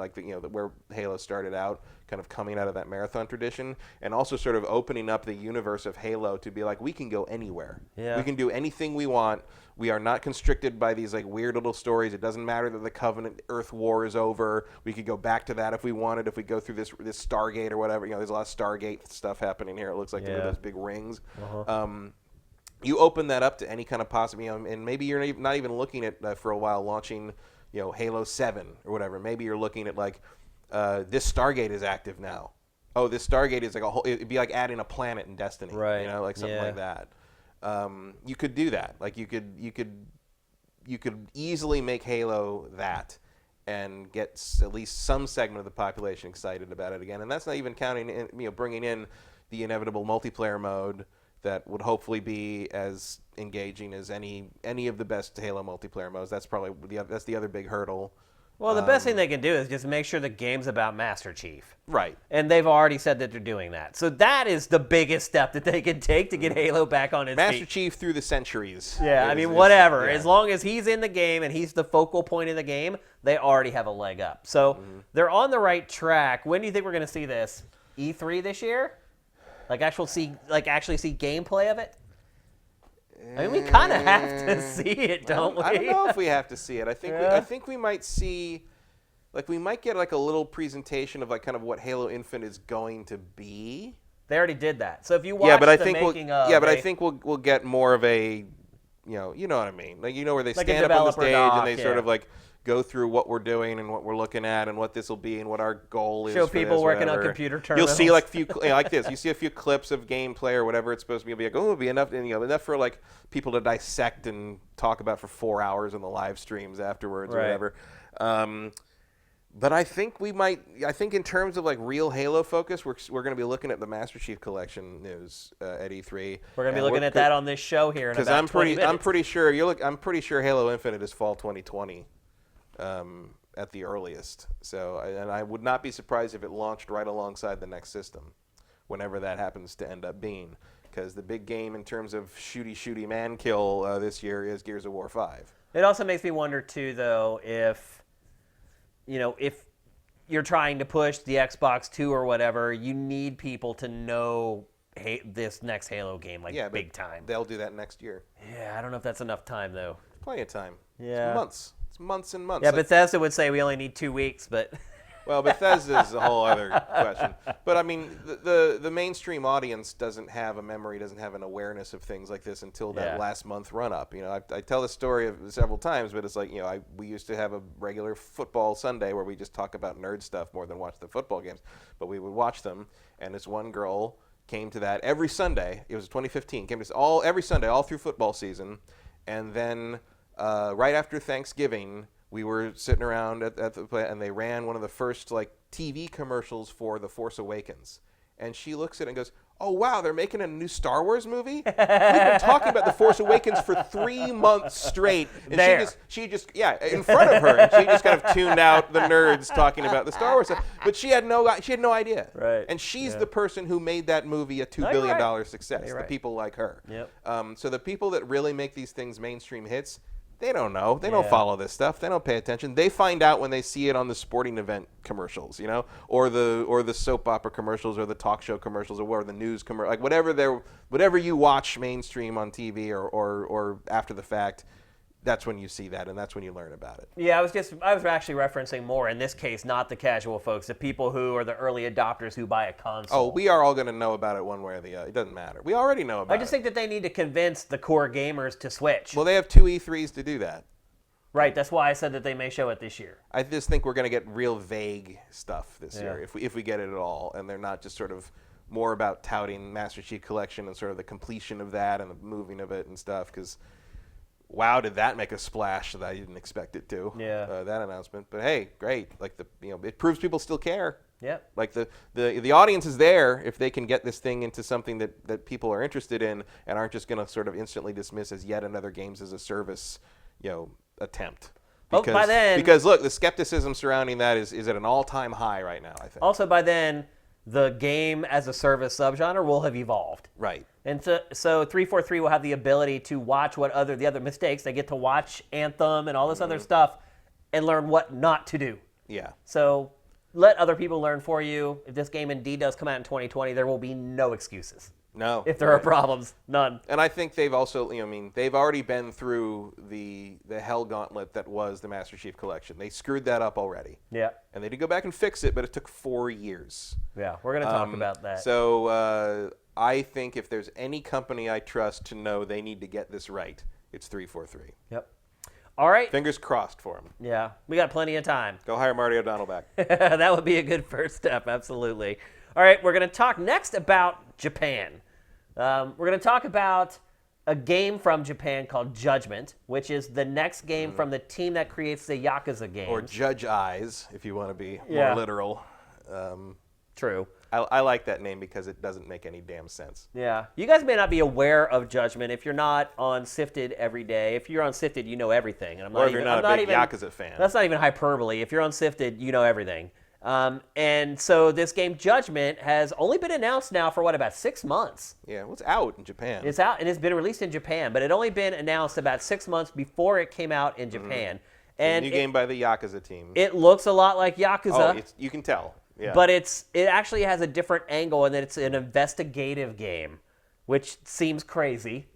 S2: where Halo started out, kind of coming out of that Marathon tradition, and also sort of opening up the universe of Halo to be like, we can go anywhere.
S1: Yeah.
S2: We can do anything we want. We are not constricted by these like weird little stories. It doesn't matter that the Covenant Earth War is over. We could go back to that if we wanted. If we go through this Stargate or whatever, there's a lot of Stargate stuff happening here. It looks like there are those big rings.
S1: Uh-huh.
S2: You open that up to any kind of possible, and maybe you're not even looking at for a while launching, Halo 7 or whatever. Maybe you're looking at like, this Stargate is active now. Oh, this Stargate is like a whole. It'd be like adding a planet in Destiny,
S1: right?
S2: Like something like that. You could do that. Like you could easily make Halo that, and get at least some segment of the population excited about it again. And that's not even counting, bringing in the inevitable multiplayer mode that would hopefully be as engaging as any of the best Halo multiplayer modes. That's probably the other big hurdle.
S1: Well, the best thing they can do is just make sure the game's about Master Chief.
S2: Right.
S1: And they've already said that they're doing that. So that is the biggest step that they can take to get Halo back on its feet.
S2: Master Chief through the centuries.
S1: Yeah, whatever. Yeah. As long as he's in the game and he's the focal point of the game, they already have a leg up. So they're on the right track. When do you think we're going to see this? E3 this year? Actually see gameplay of it? I mean, we kind of have to see it, don't we?
S2: I don't know if we have to see it. I think we might see, like we might get like a little presentation of like kind of what Halo Infinite is going to be.
S1: They already did that. So if you watch the making of,
S2: I think we'll get more of a, you know what I mean, like where they
S1: like
S2: stand up on the stage
S1: doc,
S2: and they sort of like go through what we're doing and what we're looking at and what this will be and what our goal is.
S1: Show
S2: for
S1: people
S2: this,
S1: working
S2: whatever.
S1: on computer terminals.
S2: You'll see like like this. You see a few clips of gameplay or whatever it's supposed to be. You'll be like, oh, it'll be enough, and, enough for like people to dissect and talk about for 4 hours in the live streams afterwards or whatever. But I think in terms of like real Halo focus, we're going to be looking at the Master Chief Collection news at E3.
S1: We're going to be looking at that on this show here in about 20 minutes.
S2: I'm pretty sure Halo Infinite is fall 2020 at the earliest. So, and I would not be surprised if it launched right alongside the next system, whenever that happens to end up being. Because the big game in terms of shooty man kill this year is Gears of War 5.
S1: It also makes me wonder too, though, if you're trying to push the Xbox 2 or whatever, you need people to know this next Halo game big time.
S2: They'll do that next year.
S1: Yeah, I don't know if that's enough time, though.
S2: Plenty of time.
S1: Yeah.
S2: It's months. It's months and months.
S1: Yeah, Bethesda would say we only need 2 weeks, but...
S2: Well, Bethesda is a whole other question. But, I mean, the mainstream audience doesn't have a memory, doesn't have an awareness of things like this until that last month run-up. I tell this story several times, but it's like, we used to have a regular football Sunday where we just talk about nerd stuff more than watch the football games. But we would watch them, and this one girl came to that every Sunday. It was 2015. Came to every Sunday, all through football season. And then right after Thanksgiving, we were sitting around at the play, and they ran one of the first TV commercials for The Force Awakens. And she looks at it and goes, "Oh wow, they're making a new Star Wars movie? We've been talking about The Force Awakens for 3 months straight." And she just in front of her, and she just kind of tuned out the nerds talking about the Star Wars stuff. But she had no idea.
S1: Right.
S2: And she's the person who made that movie a $2 billion success. The people like her.
S1: Yep.
S2: So the people that really make these things mainstream hits, they don't know. They don't follow this stuff. They don't pay attention. They find out when they see it on the sporting event commercials, or the soap opera commercials, or the talk show commercials, or the news commercial, like whatever you watch mainstream on TV or after the fact. That's when you see that, and that's when you learn about it.
S1: Yeah, I was actually referencing more in this case, not the casual folks, the people who are the early adopters who buy a console.
S2: Oh, we are all going to know about it one way or the other. It doesn't matter. We already know about it.
S1: I just think that they need to convince the core gamers to switch.
S2: Well, they have 2 E3s to do that.
S1: Right, that's why I said that they may show it this year.
S2: I just think we're going to get real vague stuff this year, if we get it at all, and they're not just sort of more about touting Master Chief Collection and sort of the completion of that and the moving of it and stuff, because... wow, did that make a splash that I didn't expect it to?
S1: Yeah.
S2: That announcement. But hey, great. It proves people still care.
S1: Yep.
S2: Like the audience is there if they can get this thing into something that people are interested in and aren't just going to sort of instantly dismiss as yet another games as a service, attempt. Because look, the skepticism surrounding that is at an all-time high right now, I think.
S1: Also, by then, the game as a service subgenre will have evolved.
S2: Right.
S1: And so 343 will have the ability to watch the other mistakes. They get to watch Anthem and all this other stuff and learn what not to do.
S2: Yeah.
S1: So let other people learn for you. If this game indeed does come out in 2020, there will be no excuses.
S2: No.
S1: If there are problems, none.
S2: And I think they've also, they've already been through the hell gauntlet that was the Master Chief Collection. They screwed that up already.
S1: Yeah.
S2: And they did go back and fix it, but it took 4 years.
S1: Yeah, we're going to talk about that.
S2: So I think if there's any company I trust to know they need to get this right, it's 343.
S1: Yep. All right.
S2: Fingers crossed for them.
S1: Yeah, we got plenty of time.
S2: Go hire Marty O'Donnell back.
S1: That would be a good first step, absolutely. All right, we're going to talk next about Japan. We're going to talk about a game from Japan called Judgment, which is the next game from the team that creates the Yakuza games.
S2: Or Judge Eyes, if you want to be more literal.
S1: True.
S2: I like that name because it doesn't make any damn sense.
S1: Yeah. You guys may not be aware of Judgment if you're not on SIFTD every day. If you're on SIFTD, you know everything. And
S2: if you're not a big Yakuza fan.
S1: That's not even hyperbole. If you're on SIFTD, you know everything. And so this game, Judgment, has only been announced now for, about 6 months?
S2: Yeah, well, it's out in Japan.
S1: It's out, and it's been released in Japan, but it only been announced about 6 months before it came out in Japan. And
S2: new game by the Yakuza team.
S1: It looks a lot like Yakuza.
S2: Oh, you can tell. Yeah.
S1: But it actually has a different angle in that it's an investigative game, which seems crazy.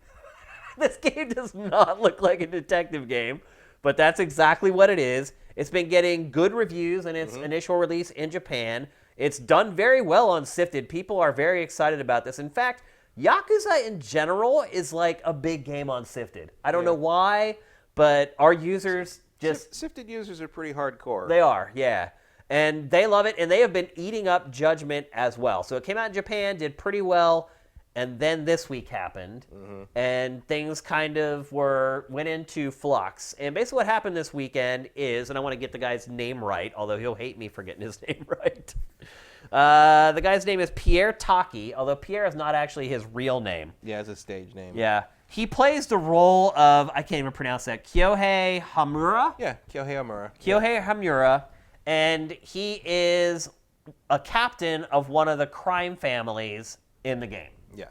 S1: This game does not look like a detective game, but that's exactly what it is. It's been getting good reviews in its initial release in Japan. It's done very well on SIFTD. People are very excited about this. In fact, Yakuza in general is like a big game on SIFTD. I don't know why, but our users just...
S2: SIFTD users are pretty hardcore.
S1: They are, yeah. And they love it, and they have been eating up Judgment as well. So it came out in Japan, did pretty well, and then this week happened, and things kind of went into flux. And basically what happened this weekend is, and I want to get the guy's name right, although he'll hate me for getting his name right. The guy's name is Pierre Taki, although Pierre is not actually his real name.
S2: Yeah, it's a stage name.
S1: Yeah. He plays the role of, I can't even pronounce that, Kyohei Hamura?
S2: Yeah, Kyohei Hamura.
S1: Kyohei Hamura, and he is a captain of one of the crime families in the game.
S2: Yeah.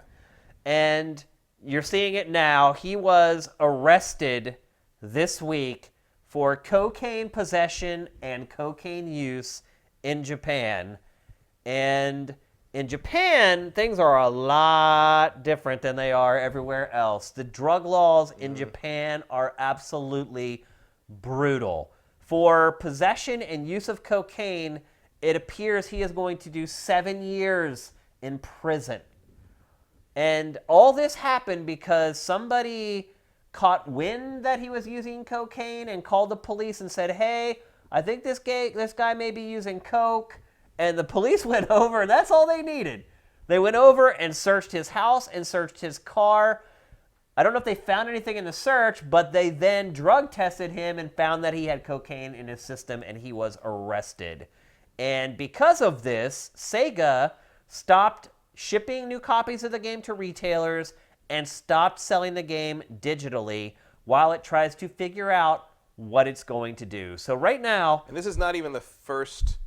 S1: And you're seeing it now. He was arrested this week for cocaine possession and cocaine use in Japan. And in Japan, things are a lot different than they are everywhere else. The drug laws in Japan are absolutely brutal. For possession and use of cocaine, it appears he is going to do 7 years in prison. And all this happened because somebody caught wind that he was using cocaine and called the police and said, hey, I think this guy may be using coke. And the police went over, and that's all they needed. They went over and searched his house and searched his car. I don't know if they found anything in the search, but they then drug tested him and found that he had cocaine in his system, and he was arrested. And because of this, Sega stopped shipping new copies of the game to retailers and stopped selling the game digitally while it tries to figure out what it's going to do. So right now...
S2: And this is not even the first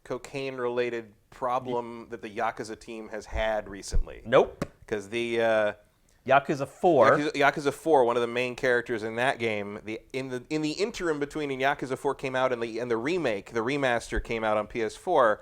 S2: cocaine-related problem that the Yakuza team has had recently.
S1: Nope.
S2: Because the...
S1: Yakuza 4.
S2: Yakuza 4, one of the main characters in that game, in the interim between when Yakuza 4 came out and the remake, the remaster came out on PS4,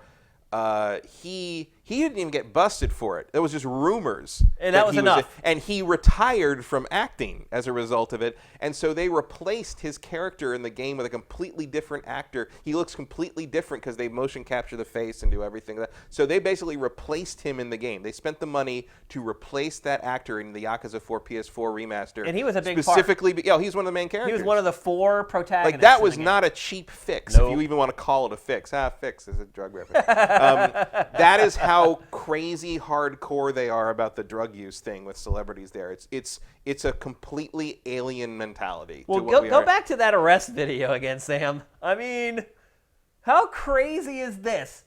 S2: he didn't even get busted for it. There was just rumors.
S1: And that was enough.
S2: And he retired from acting as a result of it. And so they replaced his character in the game with a completely different actor. He looks completely different because they motion capture the face and do everything. So they basically replaced him in the game. They spent the money to replace that actor in the Yakuza 4 PS4 remaster.
S1: And he was a big
S2: specifically, part. Yeah, he's one of the main characters.
S1: He was one of the 4 protagonists.
S2: Like, that was not a cheap fix,
S1: nope.
S2: if you even want to call it a fix. Fix is a drug reference. That is how crazy hardcore they are about the drug use thing with celebrities there. It's a completely alien mentality.
S1: Well, go back to that arrest video again, Sam. I mean, how crazy is this?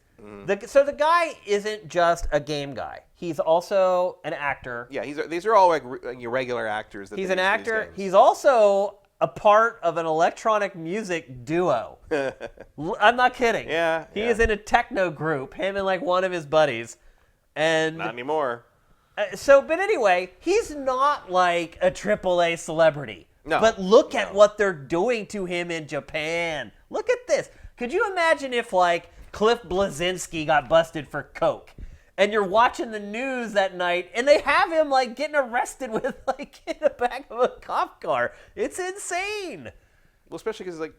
S1: So the guy isn't just a game guy. He's also an actor.
S2: Yeah, these are all like regular actors.
S1: He's an actor. He's also a part of an electronic music duo. I'm not kidding.
S2: Yeah.
S1: He is in a techno group, him and like one of his buddies. And
S2: not anymore.
S1: But anyway, he's not like a AAA celebrity.
S2: No.
S1: But look at what they're doing to him in Japan. Look at this. Could you imagine if like Cliff Bleszinski got busted for coke? And you're watching the news that night, and they have him like getting arrested with like in the back of a cop car. It's insane.
S2: Well, especially because like,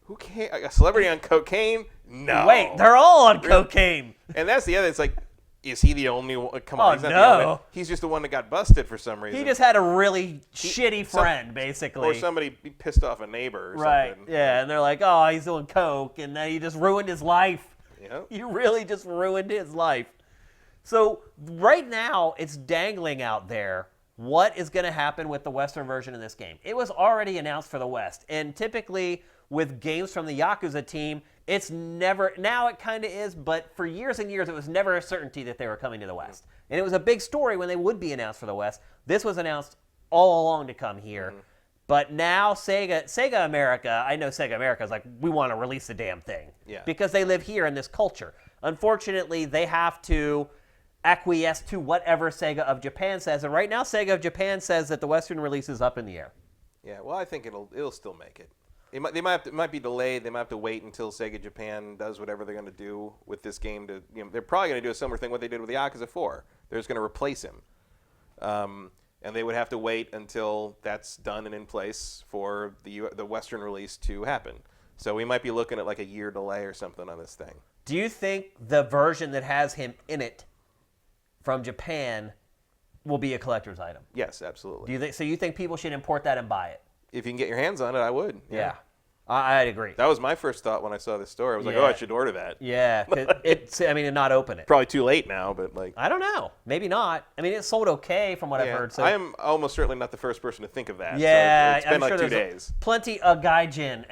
S2: who can't a celebrity on cocaine? No.
S1: Wait, they're all on cocaine.
S2: And that's the other. It's like, is he the only one? Come on, he's not
S1: no.
S2: the only. He's just the one that got busted for some reason.
S1: He just had a really shitty friend, basically.
S2: Or somebody pissed off a neighbor or something.
S1: Yeah, and they're like, oh, he's doing coke, and then he just ruined his life.
S2: Yeah.
S1: You really just ruined his life. So right now, it's dangling out there what is going to happen with the Western version of this game. It was already announced for the West, and typically with games from the Yakuza team, it's never, now it kind of is, but for years and years, it was never a certainty that they were coming to the West. And it was a big story when they would be announced for the West. This was announced all along to come here. But now Sega America, I know Sega America is like, we want to release the damn thing.
S2: Yeah.
S1: Because they live here in this culture. Unfortunately, they have to acquiesce to whatever Sega of Japan says. And right now, Sega of Japan says that the Western release is up in the air.
S2: Yeah, well, I think it'll still make it. It might be delayed. They might have to wait until Sega Japan does whatever they're going to do with this game. They're probably going to do a similar thing what they did with the Yakuza 4. They're just going to replace him, and they would have to wait until that's done and in place for the Western release to happen. So we might be looking at like a year delay or something on this thing.
S1: Do you think the version that has him in it from Japan will be a collector's item?
S2: Yes, absolutely.
S1: So you think people should import that and buy it?
S2: If you can get your hands on it, I would.
S1: Yeah. I'd agree.
S2: That was my first thought when I saw this story. I was like, I should order that.
S1: Yeah, and not open it.
S2: Probably too late now, but like...
S1: I don't know. Maybe not. I mean, it sold okay from what I've heard. So
S2: I am almost certainly not the first person to think of that.
S1: Yeah.
S2: So it's been
S1: I'm
S2: like
S1: sure
S2: 2 days.
S1: Plenty of Gaijin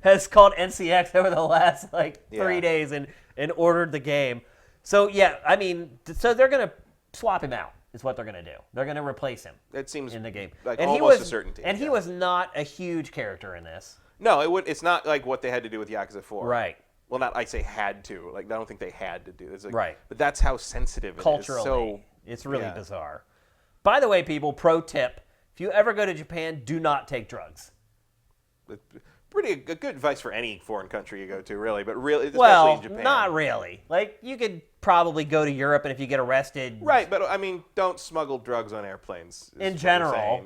S1: has called NCX over the last 3 days and ordered the game. So, I mean, so they're going to swap him out. Is what they're going to do. They're going to replace him.
S2: It seems
S1: in the game,
S2: like almost a certainty.
S1: And he was not a huge character in this.
S2: No, it's not like what they had to do with Yakuza 4.
S1: Right.
S2: Well, not I say had to. Like I don't think they had to do this. Like,
S1: right.
S2: But that's how sensitive it
S1: culturally,
S2: is. So,
S1: it's really bizarre. By the way, people, pro tip: if you ever go to Japan, do not take drugs.
S2: A good advice for any foreign country you go to, really. But really, especially in Japan.
S1: Not really. Like you could probably go to Europe, and if you get arrested,
S2: right? But I mean, don't smuggle drugs on airplanes.
S1: In general,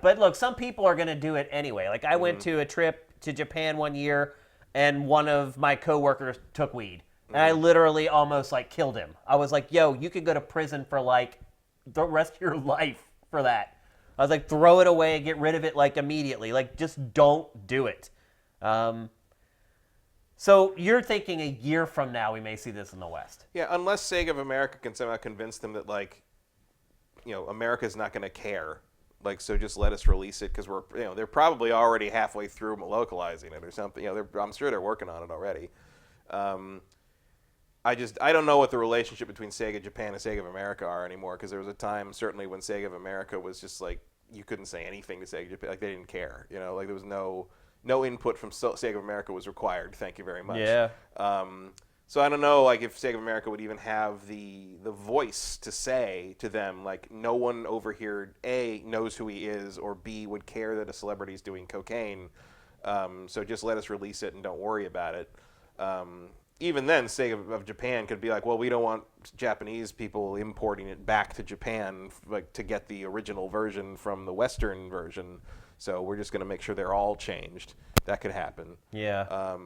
S1: but look, some people are going to do it anyway. Like I went to a trip to Japan one year, and one of my coworkers took weed, and I literally almost killed him. I was like, "Yo, you could go to prison for the rest of your life for that." I was like, "Throw it away, get rid of it immediately. Just don't do it." So you're thinking a year from now we may see this in the West?
S2: Yeah, unless Sega of America can somehow convince them that America's not going to care. So just let us release it because they're probably already halfway through localizing it or something. I'm sure they're working on it already. I don't know what the relationship between Sega Japan and Sega of America are anymore because there was a time certainly when Sega of America was just you couldn't say anything to Sega Japan. They didn't care. There was no input from Sega of America was required. Thank you very much.
S1: Yeah.
S2: So I don't know, if Sega of America would even have the voice to say to them, no one over here, A, knows who he is, or B, would care that a celebrity's doing cocaine. So just let us release it and don't worry about it. Even then, Sega of Japan could be like, well, we don't want Japanese people importing it back to Japan to get the original version from the Western version. So we're just going to make sure they're all changed. That could happen.
S1: Yeah.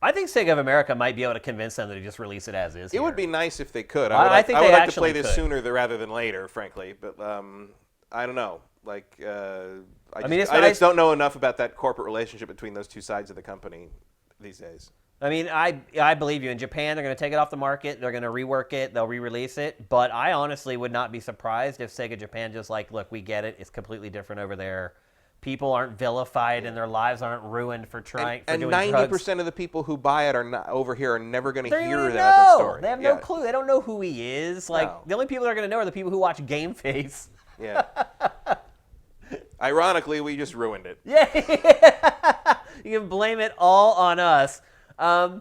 S1: I think Sega of America might be able to convince them to just release it as is.
S2: It would be nice if they could.
S1: I think
S2: I would
S1: they
S2: like to play this
S1: could.
S2: sooner rather than later, frankly. But I don't know. I
S1: nice.
S2: just don't know enough about that corporate relationship between those two sides of the company these days.
S1: I mean, I believe you. In Japan, they're going to take it off the market. They're going to rework it. They'll re-release it. But I honestly would not be surprised if Sega Japan just look, we get it. It's completely different over there. People aren't vilified and their lives aren't ruined for doing drugs.
S2: And 90% of the people who buy it over here are never going to hear
S1: that
S2: story.
S1: They have no clue. They don't know who he is. The only people that are going to know are the people who watch GameFace.
S2: Yeah. Ironically, we just ruined it.
S1: Yeah. You can blame it all on us.
S2: But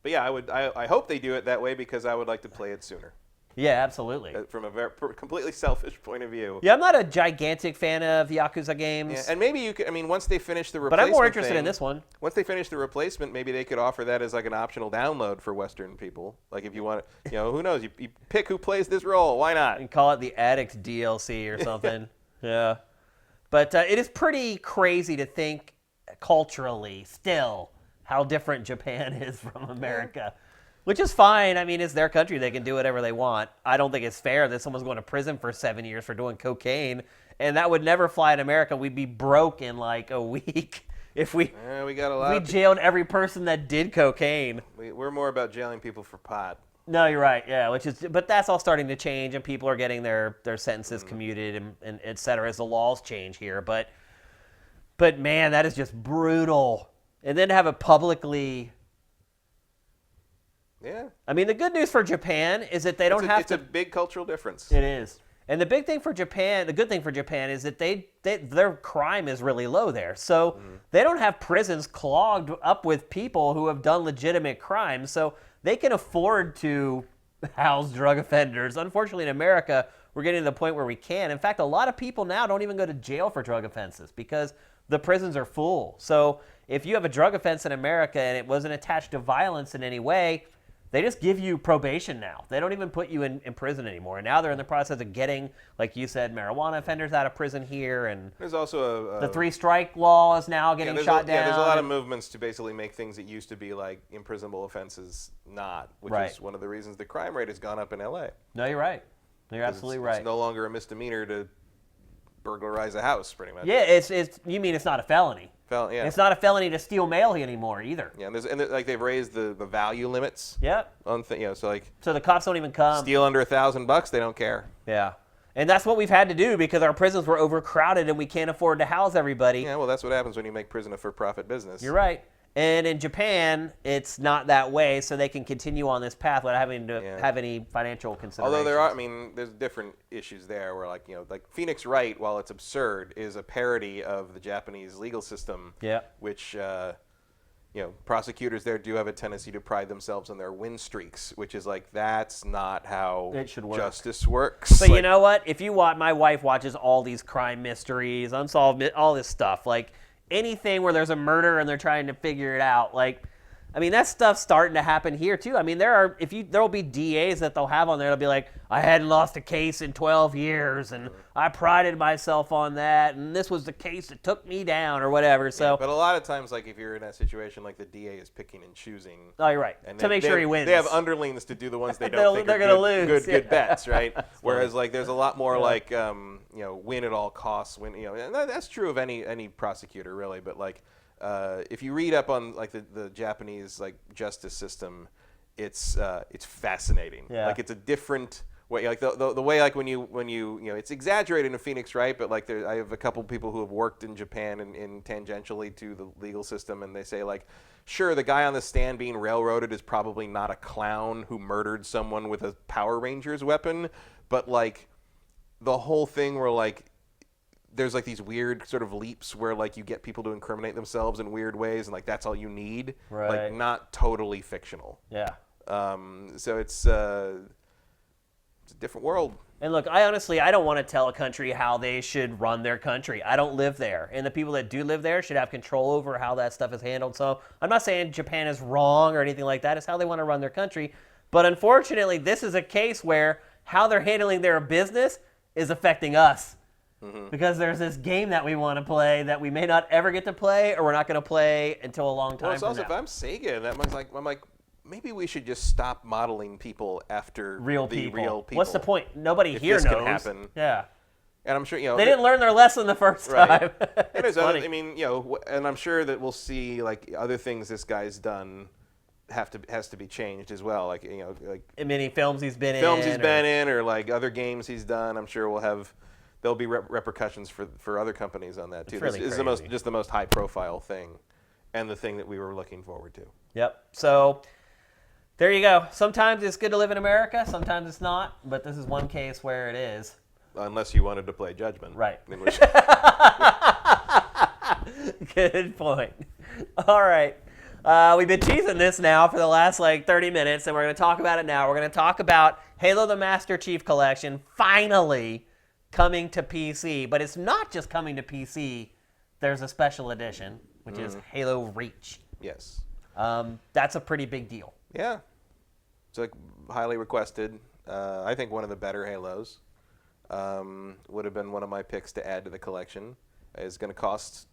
S2: yeah, I hope they do it that way because I would like to play it sooner.
S1: Yeah, absolutely.
S2: From a very completely selfish point of view.
S1: Yeah, I'm not a gigantic fan of Yakuza games.
S2: Yeah, and maybe you could. I mean, once they finish the replacement,
S1: but I'm more interested in this one.
S2: Once they finish the replacement, maybe they could offer that as an optional download for Western people. If you want, who knows? You pick who plays this role. Why not?
S1: And call it the Addict DLC or something. Yeah, but it is pretty crazy to think culturally still how different Japan is from America. Which is fine. I mean, it's their country. They can do whatever they want. I don't think it's fair that someone's going to prison for 7 years for doing cocaine. And that would never fly in America. We'd be broke in a week if we jailed every person that did cocaine.
S2: We're more about jailing people for pot.
S1: No, you're right. Yeah, but that's all starting to change, and people are getting their sentences commuted and et cetera as the laws change here. But man, that is just brutal. And then to have it publicly...
S2: Yeah.
S1: I mean, the good news for Japan is that they don't have to...
S2: It's a big cultural difference.
S1: It is. And the good thing for Japan is that their crime is really low there. So they don't have prisons clogged up with people who have done legitimate crimes. So they can afford to house drug offenders. Unfortunately, in America, we're getting to the point where we can. In fact, a lot of people now don't even go to jail for drug offenses because the prisons are full. So if you have a drug offense in America and it wasn't attached to violence in any way... they just give you probation now. They don't even put you in prison anymore. And now they're in the process of getting, like you said, marijuana offenders out of prison here. And
S2: there's also
S1: the 3-strike law is now getting shot down.
S2: Yeah, there's a lot of movements to basically make things that used to be like imprisonable offenses not, which is one of the reasons the crime rate has gone up in L.A.
S1: No, you're right. You're absolutely right.
S2: It's no longer a misdemeanor to burglarize a house, pretty much.
S1: Yeah, you mean it's not a felony.
S2: Yeah.
S1: It's not a felony to steal mail anymore either.
S2: Yeah, and like they've raised the value limits.
S1: Yep.
S2: So
S1: the cops don't even come.
S2: Steal under $1,000, they don't care.
S1: Yeah. And that's what we've had to do because our prisons were overcrowded and we can't afford to house everybody.
S2: Yeah, well, that's what happens when you make prison a for-profit business.
S1: You're right. And in Japan, it's not that way, so they can continue on this path without having to have any financial considerations.
S2: Although there's different issues there where, like Phoenix Wright, while it's absurd, is a parody of the Japanese legal system, which, prosecutors there do have a tendency to pride themselves on their win streaks, which is like, that's not how justice works.
S1: But you know what? If you watch, my wife watches all these crime mysteries, unsolved, all this stuff, like, anything where there's a murder and they're trying to figure it out, that stuff's starting to happen here too. I mean, there'll be DAs that they'll have on there. They'll be like, I hadn't lost a case in 12 years, and I prided myself on that, and this was the case that took me down, or whatever. So,
S2: but a lot of times, like if you're in that situation, like the DA is picking and choosing.
S1: Oh, you're right. To make sure he wins.
S2: They have underlings to do the ones they don't think
S1: they're going to lose.
S2: Good bets, right? Whereas like there's a lot more like win at all costs. And that's true of any prosecutor really, but like. If you read up on like the Japanese like justice system, it's fascinating. Yeah. Like it's a different way. Like the way like when you it's exaggerated in Phoenix, right? But like I have a couple people who have worked in Japan and tangentially to the legal system, and they say like, sure, the guy on the stand being railroaded is probably not a clown who murdered someone with a Power Rangers weapon, but like the whole thing where like. There's like these weird sort of leaps where like you get people to incriminate themselves in weird ways, and like that's all you need.
S1: Right.
S2: Like not totally fictional.
S1: Yeah.
S2: So it's a different world.
S1: And look, I don't want to tell a country how they should run their country. I don't live there, and the people that do live there should have control over how that stuff is handled. So I'm not saying Japan is wrong or anything like that. It's how they want to run their country. But unfortunately, this is a case where how they're handling their business is affecting us. Mm-hmm. Because there's this game that we want to play that we may not ever get to play, or we're not going to play until a long time.
S2: Well, it's also if I'm Sega, I'm like, maybe we should just stop modeling people after
S1: real
S2: the
S1: people.
S2: real people.
S1: What's the point? Nobody here knows.
S2: This can happen.
S1: Yeah.
S2: And I'm sure
S1: they didn't learn their lesson the first time. It's funny.
S2: And I'm sure that we'll see like other things this guy's done. Has to be changed as well, like
S1: many films he's been
S2: in, or like other games he's done. I'm sure there'll be repercussions for other companies on that too.
S1: This
S2: is the most high profile thing, and the thing that we were looking forward to.
S1: Yep. So there you go. Sometimes it's good to live in America. Sometimes it's not. But this is one case where it is.
S2: Unless you wanted to play Judgment.
S1: Right. Good point. All right. We've been teasing this now for the last 30 minutes, and we're going to talk about it now. We're going to talk about Halo the Master Chief Collection finally coming to PC. But it's not just coming to PC. There's a special edition, which is Halo Reach.
S2: Yes.
S1: That's a pretty big deal.
S2: Yeah. It's highly requested. I think one of the better Halos. Would have been one of my picks to add to the collection. It's going to cost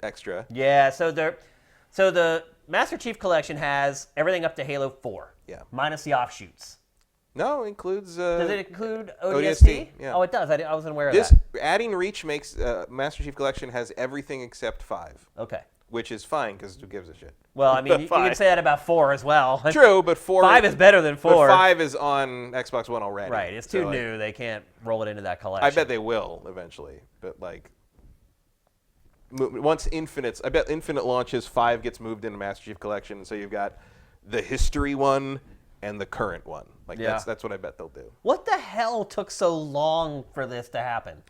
S2: extra.
S1: Yeah, so the Master Chief Collection has everything up to Halo 4.
S2: Yeah.
S1: Minus the offshoots.
S2: No, it includes...
S1: does it include ODST?
S2: ODST, yeah.
S1: Oh, it does. I wasn't aware of that.
S2: Adding Reach makes Master Chief Collection has everything except 5.
S1: Okay.
S2: Which is fine, because who gives a shit?
S1: Well, I mean, you can say that about 4 as well.
S2: True, but
S1: 5 is better than 4.
S2: But 5 is on Xbox One already.
S1: Right, it's too new. They can't roll it into that collection.
S2: I bet they will eventually, but once I bet Infinite launches, 5 gets moved into Master Chief Collection, so you've got the history one and the current one. That's what I bet they'll do.
S1: What the hell took so long for this to happen?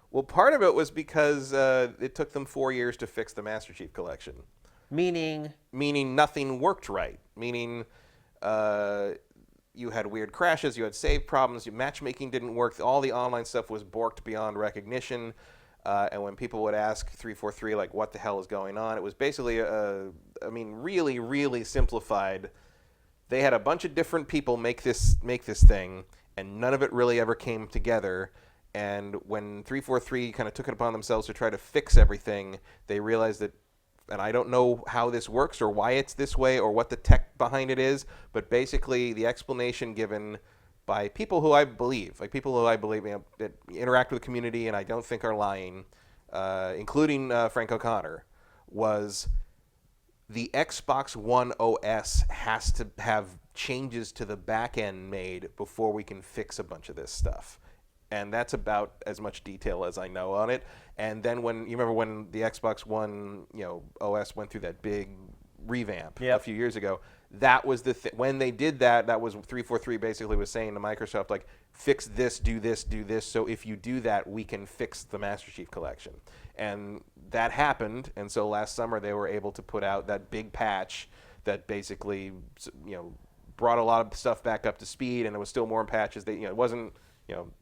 S2: Well, part of it was because it took them 4 years to fix the Master Chief Collection.
S1: Meaning
S2: nothing worked right. Meaning you had weird crashes, you had save problems, your matchmaking didn't work, all the online stuff was borked beyond recognition. And when people would ask 343, what the hell is going on, it was basically, really, really simplified. they had a bunch of different people make this thing, and none of it really ever came together. And when 343 kind of took it upon themselves to try to fix everything, they realized that, and I don't know how this works or why it's this way or what the tech behind it is, but basically the explanation given by people who I believe, that interact with the community and I don't think are lying, including Frank O'Connor, was the Xbox One OS has to have changes to the back end made before we can fix a bunch of this stuff. And that's about as much detail as I know on it. And then when you remember when the Xbox One, OS went through that big revamp a few years ago, that was the when they did that was 343 basically was saying to Microsoft, like, fix this, do this, do this. So if you do that, we can fix the Master Chief Collection. And that happened. And so last summer they were able to put out that big patch that basically, brought a lot of stuff back up to speed. And there was still more patches. It wasn't.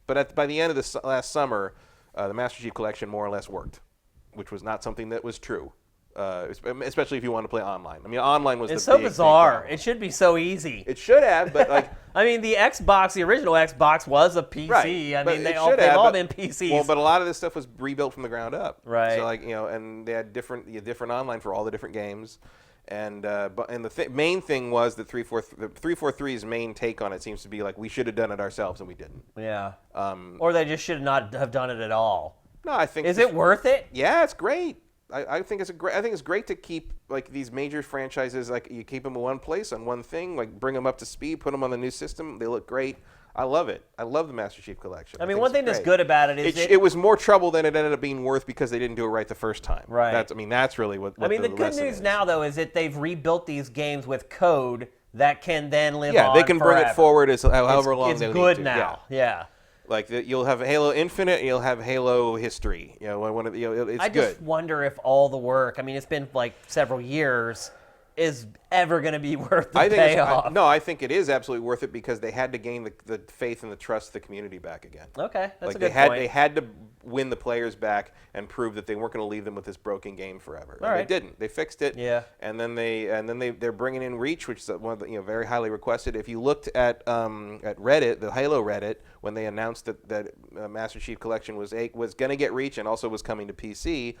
S2: But by the end of the last summer, the Master Chief Collection more or less worked, which was not something that was true, especially if you want to play online. I mean, online was
S1: it's
S2: the
S1: so
S2: big,
S1: bizarre.
S2: big
S1: It should be so easy.
S2: It should have, but like
S1: I mean, the original Xbox was a PC.
S2: Right,
S1: I mean, they've
S2: have,
S1: all been PCs.
S2: Well, but a lot of this stuff was rebuilt from the ground up.
S1: Right.
S2: So and they had different online for all the different games. And the main thing was that 343's main take on it seems to be like we should have done it ourselves and we didn't.
S1: Yeah. Or they just should not have done it at all.
S2: No, I think.
S1: Is it worth it?
S2: Yeah, it's great. I think it's great to keep like these major franchises, like you keep them in one place on one thing, like bring them up to speed, put them on the new system. They look great. I love it. I love the Master Chief Collection.
S1: I mean, one thing that's good about it is
S2: it was more trouble than it ended up being worth because they didn't do it right the first time.
S1: Right.
S2: That's really what
S1: I mean, the good news now, though, is that they've rebuilt these games with code that can then live on
S2: they can
S1: forever.
S2: bring it forward as however long they need to.
S1: It's good now. Yeah.
S2: Like you'll have Halo Infinite, and you'll have Halo History. It's good.
S1: I just wonder if all the work, I mean, it's been like several years, is ever going to be worth the payoff.
S2: I think it is absolutely worth it because they had to gain the faith and the trust of the community back again.
S1: Okay, that's a good point.
S2: They had to win the players back and prove that they weren't going to leave them with this broken game forever.
S1: All right.
S2: They didn't. They fixed it.
S1: Yeah.
S2: And then they're bringing in Reach, which is one of the very highly requested. If you looked at Reddit, the Halo Reddit, when they announced that Master Chief Collection was going to get Reach and also was coming to PC,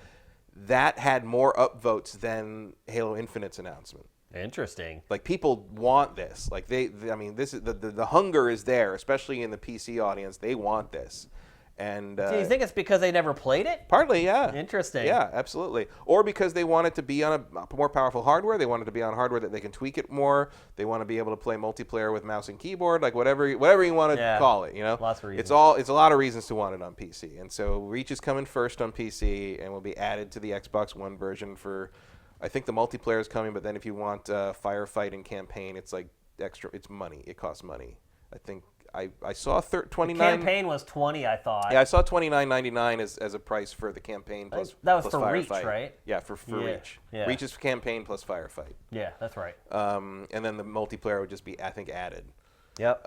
S2: that had more upvotes than Halo Infinite's announcement.
S1: Interesting.
S2: Like, people want this. Like, this is the hunger is there, especially in the PC audience. They want this. And
S1: do you think it's because they never played it?
S2: Partly, yeah.
S1: Interesting.
S2: Yeah, absolutely. Or because they want it to be on a more powerful hardware. They want it to be on hardware that they can tweak it more. They want to be able to play multiplayer with mouse and keyboard, like whatever you want to call it.
S1: Lots of reasons.
S2: It's a lot of reasons to want it on PC. And so Reach is coming first on PC and will be added to the Xbox One version for. I think the multiplayer is coming, but then if you want firefight and campaign, it's like extra. It's money. It costs money. I think I saw 29.
S1: The campaign was 20, I thought.
S2: Yeah, I saw $29.99 as a price for the campaign plus.
S1: That was
S2: plus
S1: for
S2: firefight.
S1: Reach, right?
S2: Yeah, for Reach.
S1: Yeah.
S2: Reach is for campaign plus firefight.
S1: Yeah, that's right.
S2: And then the multiplayer would just be, I think, added.
S1: Yep.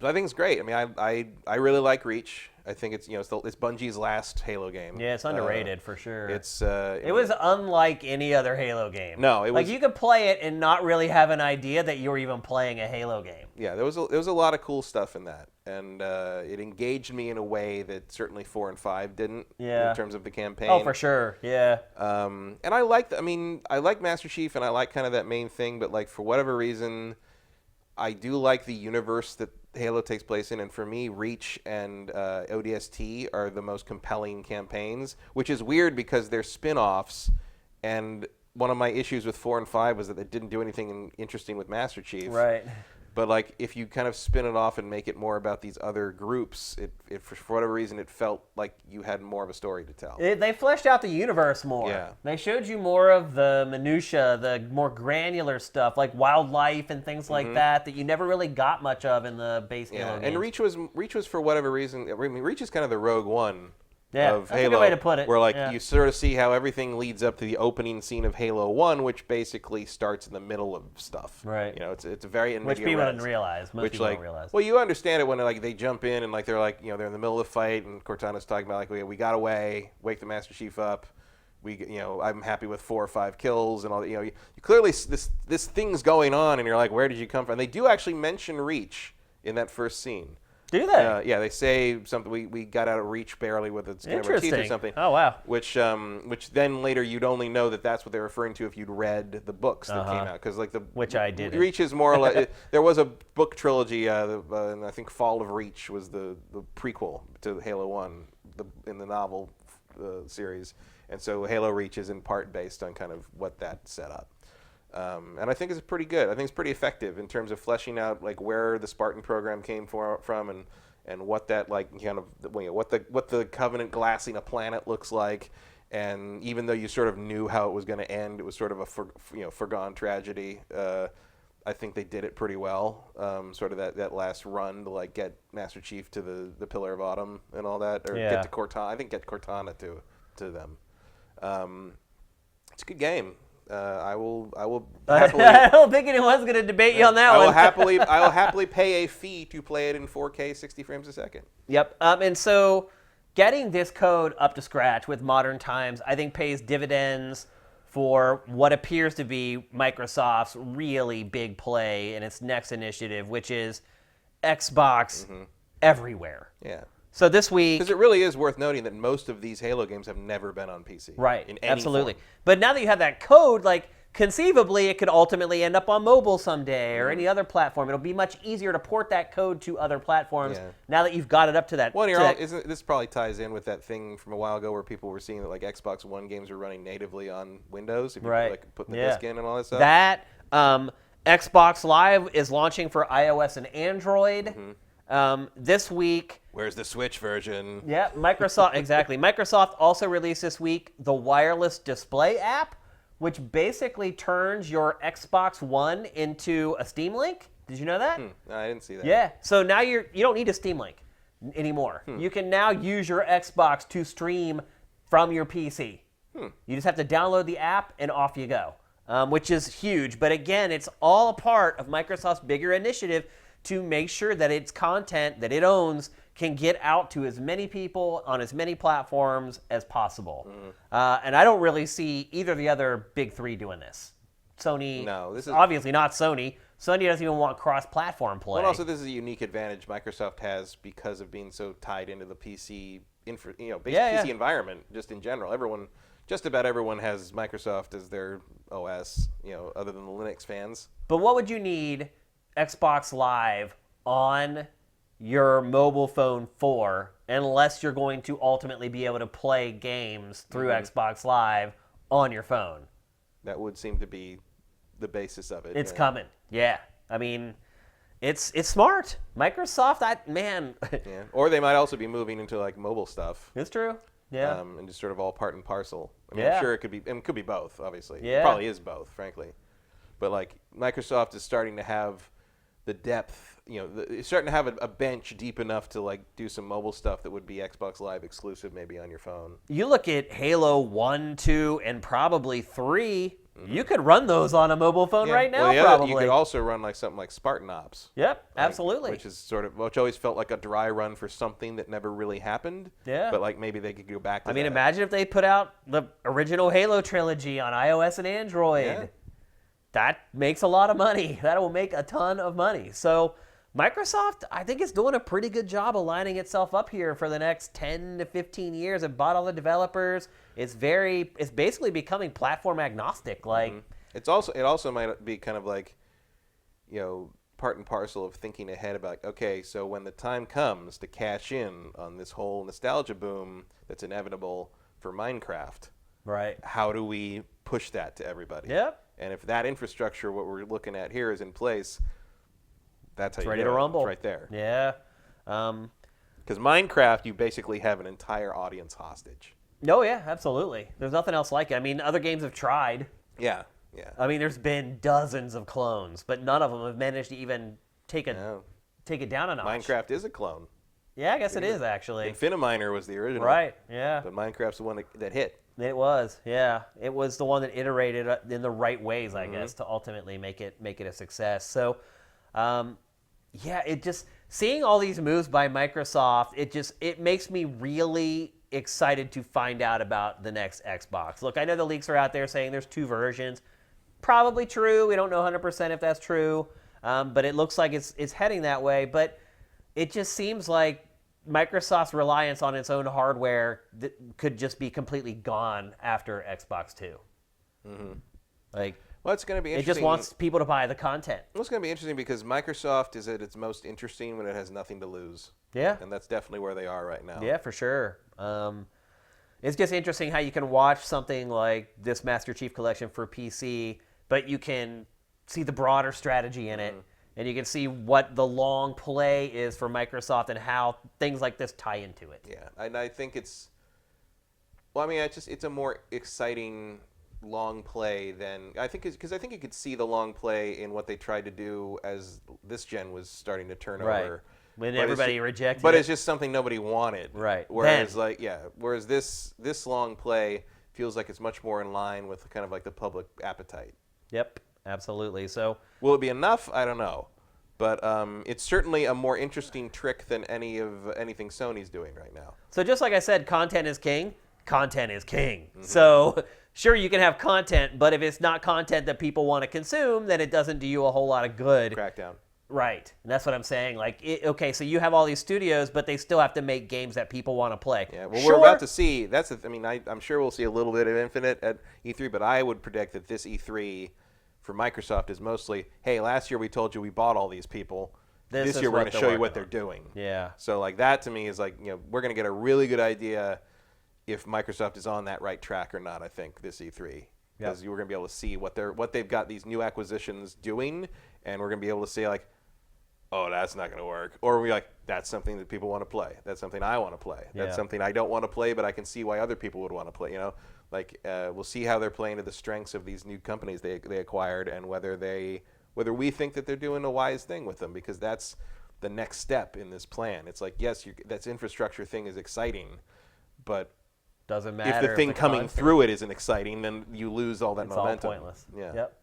S2: But I think it's great. I mean, I really like Reach. I think it's it's Bungie's last Halo game.
S1: Yeah, it's underrated for sure.
S2: It
S1: was unlike any other Halo game.
S2: No, it was
S1: like you could play it and not really have an idea that you were even playing a Halo game.
S2: Yeah, there was a lot of cool stuff in that, and it engaged me in a way that certainly 4 and 5 didn't.
S1: Yeah.
S2: In terms of the campaign.
S1: Oh, for sure. Yeah.
S2: And I like Master Chief, and I like kind of that main thing, but like for whatever reason, I do like the universe that Halo takes place in, and for me, Reach and ODST are the most compelling campaigns, which is weird because they're spin-offs, and one of my issues with 4 and 5 was that they didn't do anything interesting with Master Chief.
S1: Right.
S2: But like, if you kind of spin it off and make it more about these other groups, it for whatever reason, it felt like you had more of a story to tell.
S1: They fleshed out the universe more.
S2: Yeah.
S1: They showed you more of the minutia, the more granular stuff, like wildlife and things like that you never really got much of in the base Halo games.
S2: And Reach was for whatever reason. I mean, Reach is kind of the Rogue One.
S1: Yeah,
S2: of
S1: that's
S2: Halo,
S1: a good way to put it.
S2: Where you sort of see how everything leads up to the opening scene of Halo 1, which basically starts in the middle of stuff.
S1: Right.
S2: It's a very in
S1: which people didn't realize. Most people don't realize.
S2: Well, you understand it when they jump in and they're they're in the middle of the fight and Cortana's talking about we got away, wake the Master Chief up, I'm happy with 4 or 5 kills and all that. You clearly this thing's going on, and you're like, where did you come from? They do actually mention Reach in that first scene.
S1: Do they?
S2: Yeah, they say something. We got out of Reach barely with its skin of our teeth or something.
S1: Oh wow.
S2: Which then later you'd only know that that's what they're referring to if you'd read the books that came out, because
S1: which I did.
S2: Reach is more or less. There was a book trilogy, and I think Fall of Reach was the prequel to Halo 1 in the novel series, and so Halo Reach is in part based on kind of what that set up. And I think it's pretty good. I think it's pretty effective in terms of fleshing out like where the Spartan program came from and what that like kind of what the Covenant glassing a planet looks like. And even though you sort of knew how it was going to end, it was sort of a foregone tragedy. I think they did it pretty well. Sort of that last run to like get Master Chief to the Pillar of Autumn and all that, or get to Cortana. I think get Cortana to them. It's a good game. I will happily.
S1: I don't think anyone's going to debate you on that one.
S2: I will happily pay a fee to play it in 4K 60 frames a second.
S1: Yep. And so getting this code up to scratch with modern times, I think pays dividends for what appears to be Microsoft's really big play in its next initiative, which is Xbox everywhere.
S2: Yeah.
S1: So this week...
S2: Because it really is worth noting that most of these Halo games have never been on PC.
S1: Right,
S2: in any
S1: absolutely.
S2: form.
S1: But now that you have that code, like, conceivably it could ultimately end up on mobile someday or any other platform. It'll be much easier to port that code to other platforms now that you've got it up to that.
S2: Well, this probably ties in with that thing from a while ago where people were seeing that like Xbox One games were running natively on Windows. If you like put the disc in and all that stuff.
S1: That Xbox Live is launching for iOS and Android. This week...
S2: Where's the Switch version?
S1: Yeah, Microsoft, exactly. Microsoft also released this week the wireless display app, which basically turns your Xbox One into a Steam Link. Did you know that?
S2: No, I didn't see that.
S1: Yeah, so now you don't need a Steam Link anymore. You can now use your Xbox to stream from your PC. You just have to download the app and off you go, which is huge. But again, it's all a part of Microsoft's bigger initiative to make sure that its content that it owns can get out to as many people on as many platforms as possible. And I don't really see either of the other big three doing this. Sony, this is obviously not Sony. Sony doesn't even want cross-platform play.
S2: Well, also this is a unique advantage Microsoft has because of being so tied into the PC, PC environment. Just in general, just about everyone has Microsoft as their OS. Other than the Linux fans.
S1: But what would you need Xbox Live on your mobile phone for, unless you're going to ultimately be able to play games through Xbox Live on your phone?
S2: That would seem to be the basis of it.
S1: It's coming. Yeah. I mean, it's smart. Microsoft,
S2: Yeah. Or they might also be moving into like mobile stuff.
S1: It's true. Yeah.
S2: And just sort of all part and parcel. I mean, I'm sure it could be both, obviously.
S1: Yeah.
S2: It probably is both, frankly. But like Microsoft is starting to have the depth, it's starting to have a bench deep enough to like do some mobile stuff that would be Xbox Live exclusive maybe on your phone.
S1: You look at Halo 1, 2, and probably 3, you could run those on a mobile phone right now, probably.
S2: You could also run like something like Spartan Ops.
S1: Yep, absolutely.
S2: Which always felt like a dry run for something that never really happened.
S1: Yeah.
S2: But like maybe they could go back to that.
S1: I mean, imagine if they put out the original Halo trilogy on iOS and Android.
S2: Yeah.
S1: That makes a lot of money. That will make a ton of money. So Microsoft, I think, is doing a pretty good job of lining itself up here for the next 10 to 15 years. It bought all the developers. It's basically becoming platform agnostic. Like
S2: it also might be kind of like, part and parcel of thinking ahead about, okay, so when the time comes to cash in on this whole nostalgia boom that's inevitable for Minecraft,
S1: right?
S2: How do we push that to everybody?
S1: Yep.
S2: And if that infrastructure, what we're looking at here, is in place, that's how
S1: it's
S2: you
S1: ready
S2: do
S1: to
S2: it.
S1: rumble.
S2: It's right there.
S1: Yeah.
S2: Because Minecraft, you basically have an entire audience hostage.
S1: Oh, yeah, absolutely. There's nothing else like it. I mean, other games have tried.
S2: Yeah.
S1: I mean, there's been dozens of clones, but none of them have managed to even take it down a notch.
S2: Minecraft is a clone.
S1: Yeah, I guess it is, actually.
S2: Infiniminer was the original.
S1: Right, yeah.
S2: But Minecraft's the one that hit.
S1: It was, yeah. It was the one that iterated in the right ways, I guess, to ultimately make it a success. So, seeing all these moves by Microsoft, it makes me really excited to find out about the next Xbox. Look, I know the leaks are out there saying there's 2 versions. Probably true. We don't know 100% if that's true, but it looks like it's heading that way. But it just seems like Microsoft's reliance on its own hardware could just be completely gone after Xbox 2. Like,
S2: well, it's going to be interesting.
S1: It just wants people to buy the content.
S2: Well, it's going to be interesting because Microsoft is at its most interesting when it has nothing to lose.
S1: Yeah.
S2: And that's definitely where they are right now.
S1: Yeah, for sure. It's just interesting how you can watch something like this Master Chief Collection for PC, but you can see the broader strategy in it, and you can see what the long play is for Microsoft and how things like this tie into it.
S2: Yeah, and I think it's... Well, I mean, it's a more exciting long play than... Because I think you could see the long play in what they tried to do as this gen was starting to turn over.
S1: When everybody rejected it.
S2: But it's just something nobody wanted.
S1: Right.
S2: Whereas, whereas this long play feels like it's much more in line with kind of like the public appetite.
S1: Yep, absolutely. So,
S2: will it be enough? I don't know. But it's certainly a more interesting trick than anything Sony's doing right now.
S1: So just like I said, content is king. Content is king. So sure, you can have content, but if it's not content that people want to consume, then it doesn't do you a whole lot of good.
S2: Crackdown.
S1: Right. And that's what I'm saying. Like, okay, so you have all these studios, but they still have to make games that people want to play.
S2: Yeah, well, we're about to see. I'm sure we'll see a little bit of Infinite at E3, but I would predict that this E3 for Microsoft is mostly, hey, last year we told you we bought all these people. This year we're going to show you what they're doing.
S1: Yeah.
S2: So, like, that to me is like, we're going to get a really good idea if Microsoft is on that right track or not, I think, this E3. Because we're going to be able to see what they've got these new acquisitions doing, and we're going to be able to say, like, oh, that's not going to work. Or we're like, that's something that people want to play. That's something I want to play. That's something I don't want to play, but I can see why other people would want to play. Like we'll see how they're playing to the strengths of these new companies they acquired, and whether we think that they're doing a wise thing with them, because that's the next step in this plan. It's like, yes, that infrastructure thing is exciting, but
S1: doesn't matter
S2: if the thing coming through it isn't exciting, then you lose all that momentum.
S1: It's all pointless.
S2: Yeah.
S1: Yep.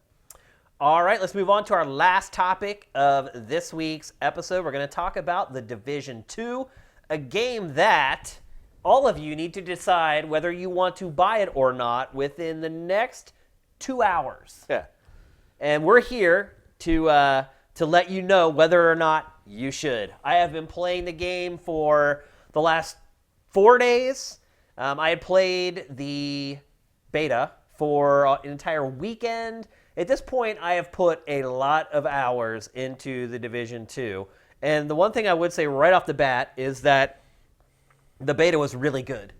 S1: All right, let's move on to our last topic of this week's episode. We're going to talk about The Division 2, a game that all of you need to decide whether you want to buy it or not within the next 2 hours.
S2: Yeah.
S1: And we're here to let you know whether or not you should. I have been playing the game for the last 4 days. I had played the beta for an entire weekend. At this point, I have put a lot of hours into The Division 2. And the one thing I would say right off the bat is that the beta was really good.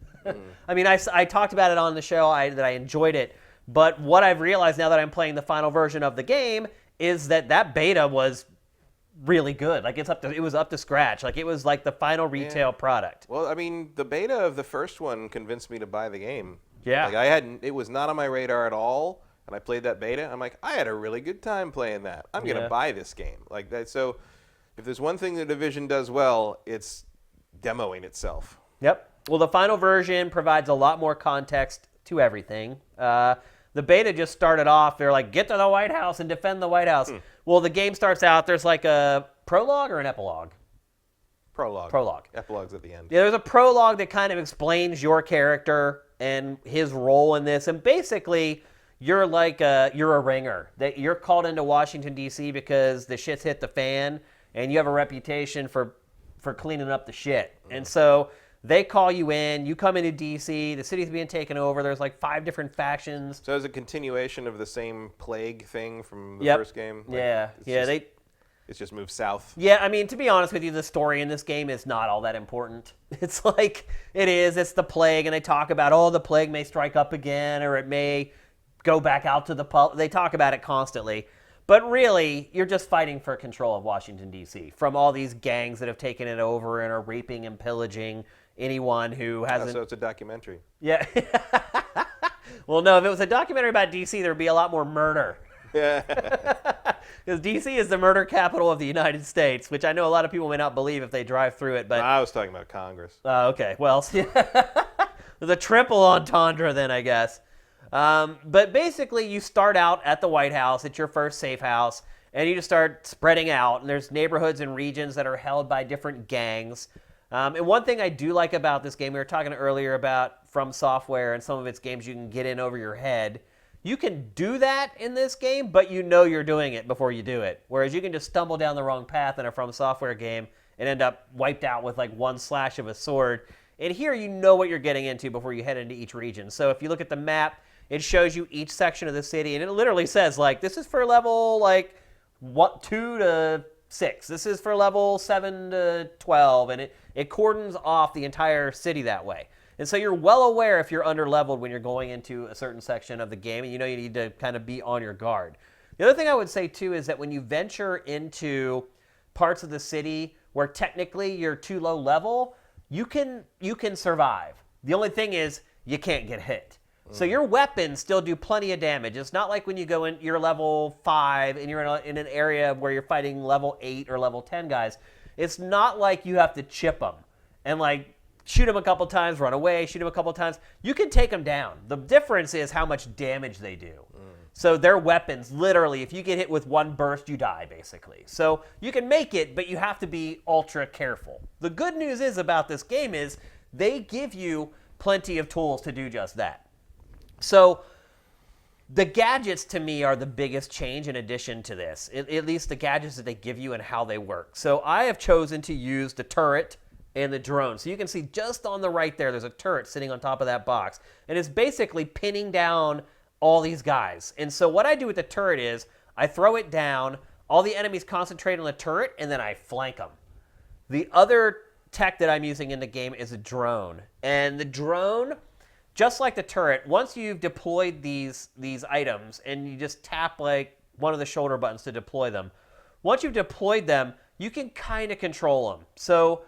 S1: I mean, I talked about it on the show, that I enjoyed it. But what I've realized now that I'm playing the final version of the game is that beta was really good. Like, it was up to scratch. Like, it was like the final retail product.
S2: Well, I mean, the beta of the first one convinced me to buy the game.
S1: Yeah.
S2: Like, it was not on my radar at all. And I played that beta. I'm like, I had a really good time playing that. I'm going to buy this game. Like that. So if there's one thing the Division does well, it's demoing itself.
S1: Yep. Well, the final version provides a lot more context to everything. The beta just started off, they're like, get to the White House and defend the White House. Well, the game starts out, there's like a prologue or an epilogue? Prologue.
S2: Epilogue's at the end.
S1: Yeah, there's a prologue that kind of explains your character and his role in this. And basically, you're a ringer. That you're called into Washington, D.C. because the shit's hit the fan, and you have a reputation for cleaning up the shit. And so they call you in. You come into D.C. The city's being taken over. There's like 5 different factions.
S2: So it's a continuation of the same plague thing from the first game? Like, it's just moved south.
S1: Yeah, I mean, to be honest with you, the story in this game is not all that important. It's like, it's the plague, and they talk about, the plague may strike up again, or it may go back out to the public. They talk about it constantly. But really, you're just fighting for control of Washington, D.C. from all these gangs that have taken it over and are raping and pillaging anyone who hasn't...
S2: So it's a documentary.
S1: Yeah. Well, no, if it was a documentary about D.C., there would be a lot more murder. Yeah. Because D.C. is the murder capital of the United States, which I know a lot of people may not believe if they drive through it. But
S2: I was talking about Congress.
S1: Okay. Well, there's a triple entendre then, I guess. But basically, you start out at the White House. It's your first safe house. and you just start spreading out. And there's neighborhoods and regions that are held by different gangs. And one thing I do like about this game, we were talking earlier about From Software and some of its games you can get in over your head. You can do that in this game, but you know you're doing it before you do it. Whereas you can just stumble down the wrong path in a From Software game and end up wiped out with like one slash of a sword. And here you know what you're getting into before you head into each region. So if you look at the map, it shows you each section of the city, and it literally says, like, this is for level, like, 2 to 6. This is for level 7 to 12, and it cordons off the entire city that way. And so you're well aware if you're under-leveled when you're going into a certain section of the game, and you know you need to kind of be on your guard. The other thing I would say, too, is that when you venture into parts of the city where technically you're too low level, you can survive. The only thing is you can't get hit. So your weapons still do plenty of damage. It's not like when you go in, you're level 5 and you're in an area where you're fighting level 8 or level 10 guys. It's not like you have to chip them and like shoot them a couple times, run away, shoot them a couple times. You can take them down. The difference is how much damage they do. So their weapons, literally, if you get hit with one burst, you die, basically. So you can make it, but you have to be ultra careful. The good news is about this game is they give you plenty of tools to do just that. So the gadgets, to me, are the biggest change in addition to this, at least the gadgets that they give you and how they work. So I have chosen to use the turret and the drone. So you can see just on the right there's a turret sitting on top of that box. And it's basically pinning down all these guys. And so what I do with the turret is I throw it down, all the enemies concentrate on the turret, and then I flank them. The other tech that I'm using in the game is a drone. And the drone, just like the turret, once you've deployed these items and you just tap like one of the shoulder buttons to deploy them, once you've deployed them, you can kind of control them. So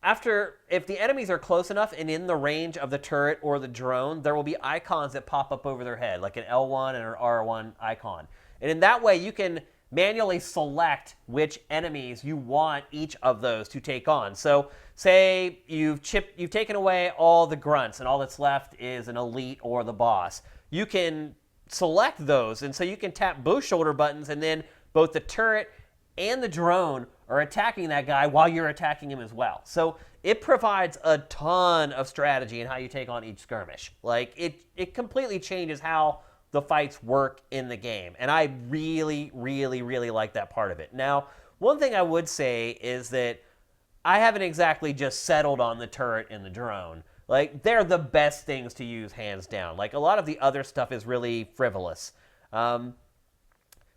S1: if the enemies are close enough and in the range of the turret or the drone, there will be icons that pop up over their head, like an L1 and an R1 icon. And in that way, you can manually select which enemies you want each of those to take on. So say you've taken away all the grunts and all that's left is an elite or the boss. You can select those, and so you can tap both shoulder buttons, and then both the turret and the drone are attacking that guy while you're attacking him as well. So it provides a ton of strategy in how you take on each skirmish. Like, it completely changes how the fights work in the game. And I really, really, really like that part of it. Now, one thing I would say is that I haven't exactly just settled on the turret and the drone. Like, they're the best things to use hands down. Like, a lot of the other stuff is really frivolous.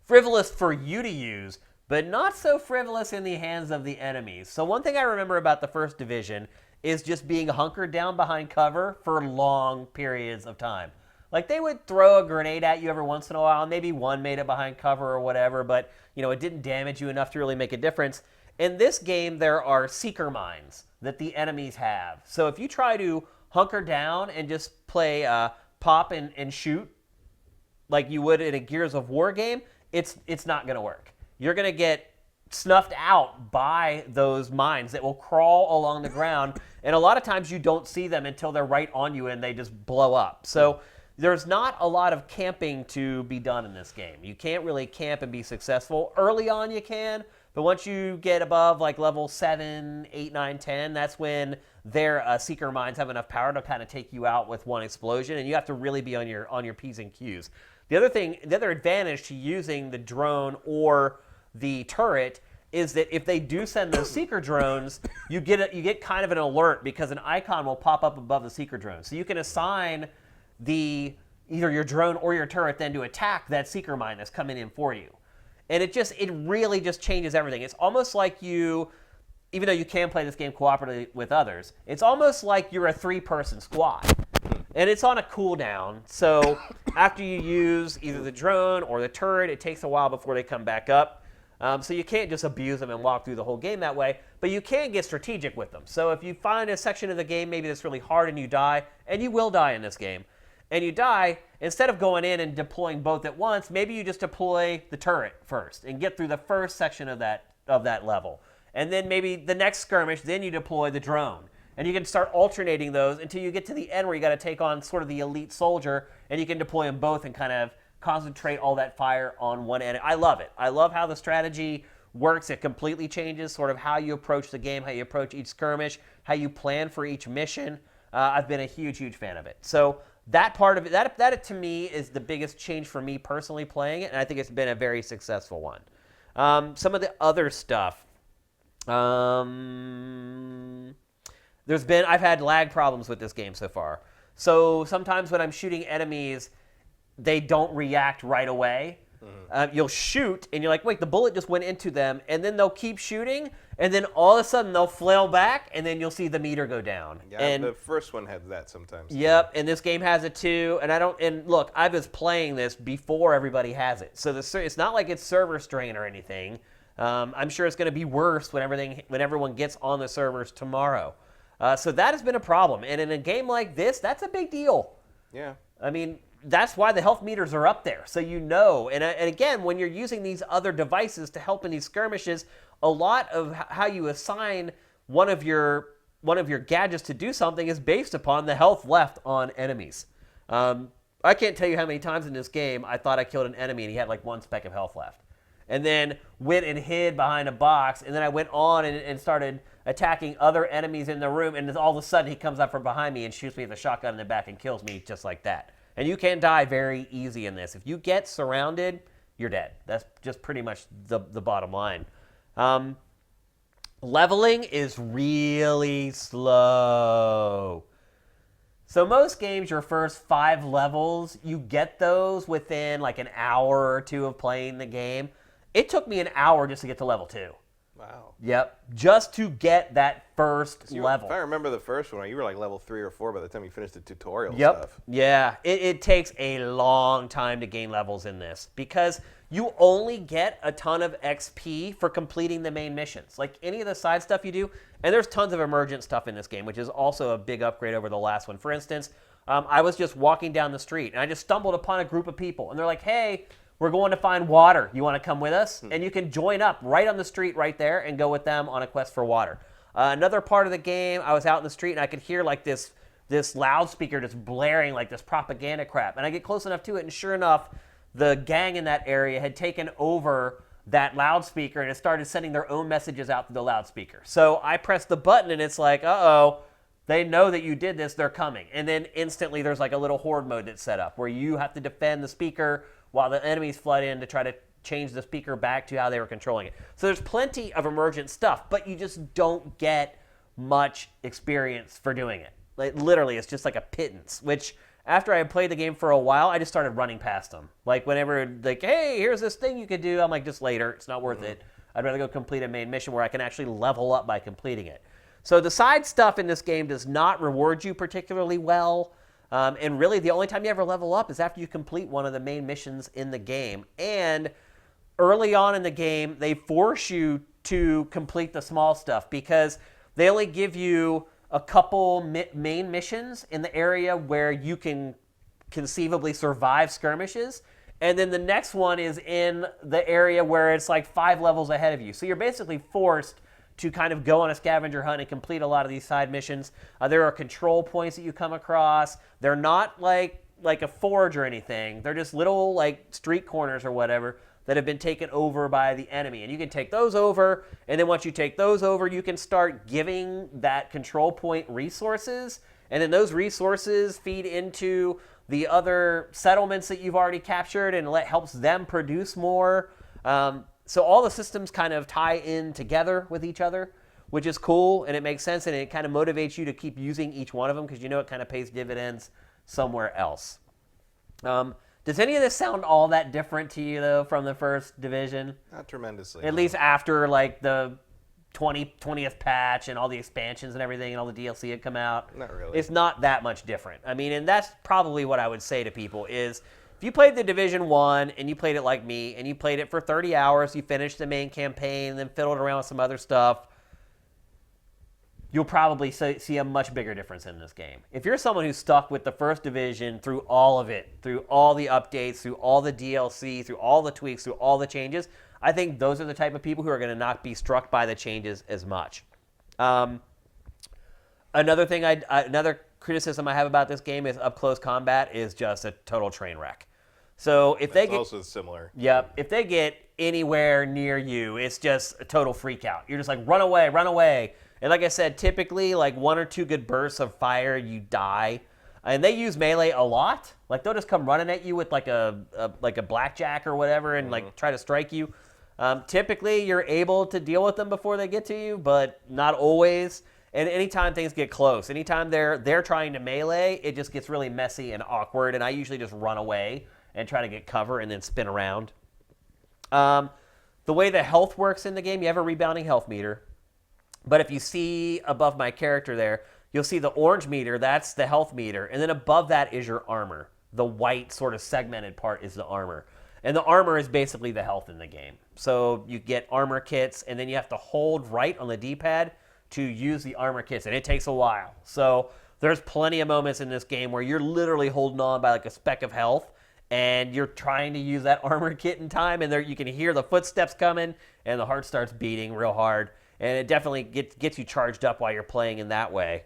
S1: Frivolous for you to use, but not so frivolous in the hands of the enemies. So one thing I remember about the First Division is just being hunkered down behind cover for long periods of time. Like, they would throw a grenade at you every once in a while. Maybe one made it behind cover or whatever, but it didn't damage you enough to really make a difference. In this game, there are seeker mines that the enemies have. So if you try to hunker down and just play pop and shoot like you would in a Gears of War game, it's not going to work. You're going to get snuffed out by those mines that will crawl along the ground, and a lot of times you don't see them until they're right on you and they just blow up. So there's not a lot of camping to be done in this game. You can't really camp and be successful. Early on you can, but once you get above like level 7, 8, 9, 10, that's when their seeker mines have enough power to kind of take you out with one explosion, and you have to really be on your P's and Q's. The other advantage to using the drone or the turret is that if they do send those seeker drones, you get kind of an alert because an icon will pop up above the seeker drone. So you can assign either your drone or your turret then to attack that seeker mine that's coming in for you. And it really just changes everything. It's almost like even though you can play this game cooperatively with others, it's almost like you're a 3-person squad. And it's on a cooldown, so after you use either the drone or the turret, it takes a while before they come back up. So you can't just abuse them and walk through the whole game that way, but you can get strategic with them. So if you find a section of the game maybe that's really hard and you die, and you will die in this game, and you die, instead of going in and deploying both at once, maybe you just deploy the turret first and get through the first section of that level. And then maybe the next skirmish, then you deploy the drone. And you can start alternating those until you get to the end where you got to take on sort of the elite soldier, and you can deploy them both and kind of concentrate all that fire on one enemy. I love it. I love how the strategy works. It completely changes sort of how you approach the game, how you approach each skirmish, how you plan for each mission. I've been a huge, huge fan of it. So that part of it, that to me is the biggest change for me personally playing it, and I think it's been a very successful one. Some of the other stuff. I've had lag problems with this game so far. So sometimes when I'm shooting enemies, they don't react right away. You'll shoot, and you're like, wait, the bullet just went into them, and then they'll keep shooting, and then all of a sudden they'll flail back, and then you'll see the meter go down.
S2: Yeah,
S1: and
S2: the first one had that sometimes.
S1: Yep, and this game has it too. And look, I was playing this before everybody has it, so it's not like it's server strain or anything. I'm sure it's going to be worse when everyone gets on the servers tomorrow. So that has been a problem, and in a game like this, that's a big deal.
S2: Yeah.
S1: I mean, that's why the health meters are up there, so you know. And again, when you're using these other devices to help in these skirmishes, a lot of how you assign one of your gadgets to do something is based upon the health left on enemies. I can't tell you how many times in this game I thought I killed an enemy and he had like 1 speck of health left. And then went and hid behind a box, and then I went on and started attacking other enemies in the room, and all of a sudden he comes up from behind me and shoots me with a shotgun in the back and kills me just like that. And you can die very easy in this. If you get surrounded, you're dead. That's just pretty much the bottom line. Leveling is really slow. So most games, your first 5 levels, you get those within like an hour or 2 of playing the game. It took me an hour just to get to level 2.
S2: Wow.
S1: Yep, just to get that first level.
S2: If I remember the first one, you were like level 3 or 4 by the time you finished the tutorial stuff.
S1: Yeah, it takes a long time to gain levels in this because you only get a ton of XP for completing the main missions. Like any of the side stuff you do, and there's tons of emergent stuff in this game, which is also a big upgrade over the last one. For instance, I was just walking down the street, and I just stumbled upon a group of people, and they're like, hey, we're going to find water. You want to come with us? And you can join up right on the street right there and go with them on a quest for water. Another part of the game, I was out in the street and I could hear like this loudspeaker just blaring like this propaganda crap. And I get close enough to it, and sure enough, the gang in that area had taken over that loudspeaker and it started sending their own messages out through the loudspeaker. So I pressed the button and it's like, uh-oh, they know that you did this, they're coming. And then instantly there's like a little horde mode that's set up where you have to defend the speaker while the enemies flood in to try to change the speaker back to how they were controlling it. So there's plenty of emergent stuff, but you just don't get much experience for doing it. Like, literally, it's just like a pittance, which after I had played the game for a while, I just started running past them. Like, whenever, like, hey, here's this thing you could do, I'm like, just later. It's not worth it. I'd rather go complete a main mission where I can actually level up by completing it. So the side stuff in this game does not reward you particularly well. And really, the only time you ever level up is after you complete one of the main missions in the game. And early on in the game, they force you to complete the small stuff because they only give you a couple main missions in the area where you can conceivably survive skirmishes. And then the next one is in the area where it's like 5 levels ahead of you. So you're basically forced to kind of go on a scavenger hunt and complete a lot of these side missions. There are control points that you come across. They're not like a forge or anything. They're just little like street corners or whatever that have been taken over by the enemy. And you can take those over, and then once you take those over, you can start giving that control point resources, and then those resources feed into the other settlements that you've already captured, and it helps them produce more. So all the systems kind of tie in together with each other, which is cool, and it makes sense, and it kind of motivates you to keep using each one of them because you know it kind of pays dividends somewhere else. Does any of this sound all that different to you, though, from the first Division?
S2: Not tremendously.
S1: At least after, like, the 20th patch and all the expansions and everything and all the DLC had come out.
S2: Not really.
S1: It's not that much different. I mean, and that's probably what I would say to people is, if you played the Division 1 and you played it like me and you played it for 30 hours, you finished the main campaign and then fiddled around with some other stuff, you'll probably see a much bigger difference in this game. If you're someone who's stuck with the first Division through all of it, through all the updates, through all the DLC, through all the tweaks, through all the changes, I think those are the type of people who are going to not be struck by the changes as much. Another criticism I have about this game is up-close combat is just a total train wreck. So if they
S2: That's
S1: get
S2: also similar.
S1: Yep. If they get anywhere near you, it's just a total freak out. You're just like, run away, run away. And like I said, typically like 1 or 2 good bursts of fire, you die. And they use melee a lot. Like they'll just come running at you with like a blackjack or whatever and like try to strike you. Typically, you're able to deal with them before they get to you, but not always. And anytime things get close, anytime they're trying to melee, it just gets really messy and awkward. And I usually just run away and try to get cover and then spin around. The way the health works in the game, you have a rebounding health meter. But if you see above my character there, you'll see the orange meter, that's the health meter. And then above that is your armor. The white sort of segmented part is the armor. And the armor is basically the health in the game. So you get armor kits, and then you have to hold right on the D-pad to use the armor kits, and it takes a while. So there's plenty of moments in this game where you're literally holding on by like a speck of health, and you're trying to use that armor kit in time, and there you can hear the footsteps coming, and the heart starts beating real hard. And it definitely gets you charged up while you're playing in that way.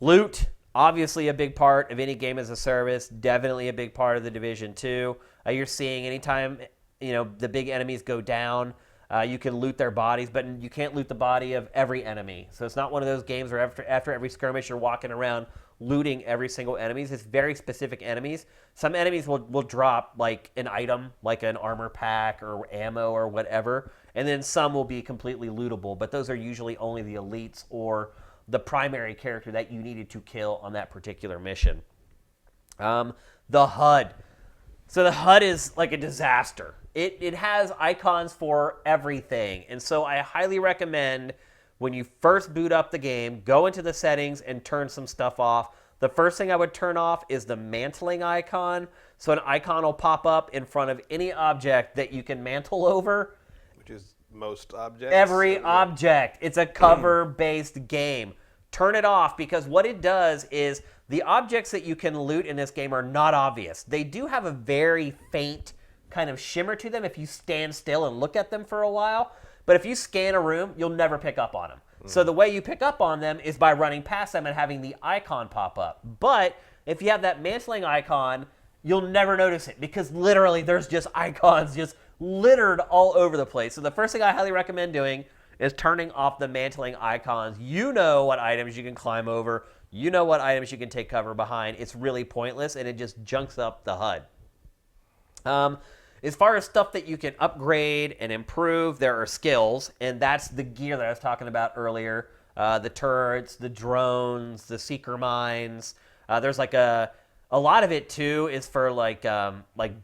S1: Loot, obviously a big part of any game as a service. Definitely a big part of the Division 2. You're seeing anytime the big enemies go down, you can loot their bodies, but you can't loot the body of every enemy. So it's not one of those games where after every skirmish you're walking around looting every single enemies. It's very specific enemies. Some enemies will drop like an item, like an armor pack or ammo or whatever, and then some will be completely lootable, but those are usually only the elites or the primary character that you needed to kill on that particular mission. The HUD. So the HUD is like a disaster. It has icons for everything, and so I highly recommend when you first boot up the game, go into the settings and turn some stuff off. The first thing I would turn off is the mantling icon. So an icon will pop up in front of any object that you can mantle over.
S2: Which is most objects.
S1: Every object. It's a cover-based game. Turn it off because what it does is the objects that you can loot in this game are not obvious. They do have a very faint kind of shimmer to them if you stand still and look at them for a while. But if you scan a room, you'll never pick up on them. So the way you pick up on them is by running past them and having the icon pop up. But if you have that mantling icon, you'll never notice it because literally there's just icons just littered all over the place. So the first thing I highly recommend doing is turning off the mantling icons. You know what items you can climb over. You know what items you can take cover behind. It's really pointless, and it just junks up the HUD. As far as stuff that you can upgrade and improve, there are skills, and that's the gear that I was talking about earlier. The turrets, the drones, the seeker mines. There's like a lot of it, too, is for like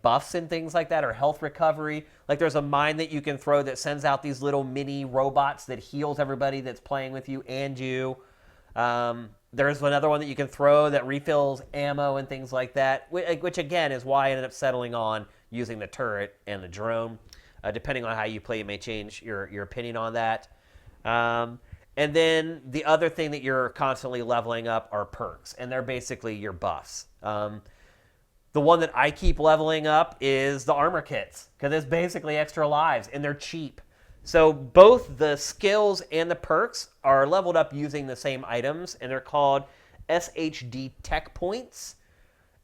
S1: buffs and things like that, or health recovery. Like there's a mine that you can throw that sends out these little mini robots that heals everybody that's playing with you and you. There's another one that you can throw that refills ammo and things like that, which again is why I ended up settling on using the turret and the drone. Depending on how you play, you may change your opinion on that. And then the other thing that you're constantly leveling up are perks, and they're basically your buffs. The one that I keep leveling up is the armor kits, because it's basically extra lives, and they're cheap. So both the skills and the perks are leveled up using the same items, and they're called SHD tech points.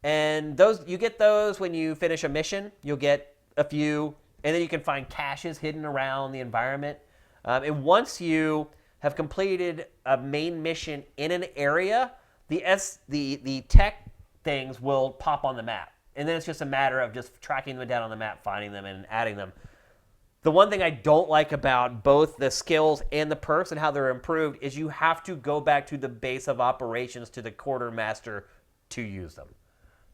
S1: And those you get those when you finish a mission. You'll get a few, and then you can find caches hidden around the environment. And once you have completed a main mission in an area, the tech things will pop on the map. And then it's just a matter of just tracking them down on the map, finding them, and adding them. The one thing I don't like about both the skills and the perks and how they're improved is you have to go back to the base of operations to the quartermaster to use them.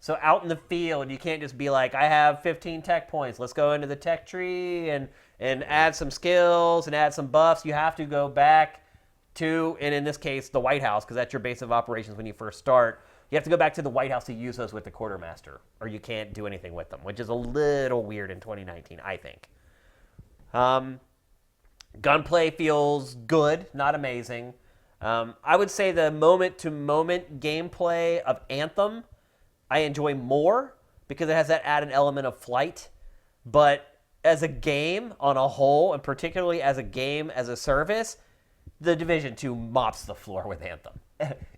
S1: So out in the field, you can't just be like, I have 15 tech points. Let's go into the tech tree and add some skills and add some buffs. You have to go back to, and in this case, the White House, because that's your base of operations when you first start. You have to go back to the White House to use those with the quartermaster, or you can't do anything with them, which is a little weird in 2019, I think. Gunplay feels good, not amazing. I would say the moment-to-moment gameplay of Anthem I enjoy more because it has that added element of flight. But as a game on a whole, and particularly as a game as a service, the Division 2 mops the floor with Anthem.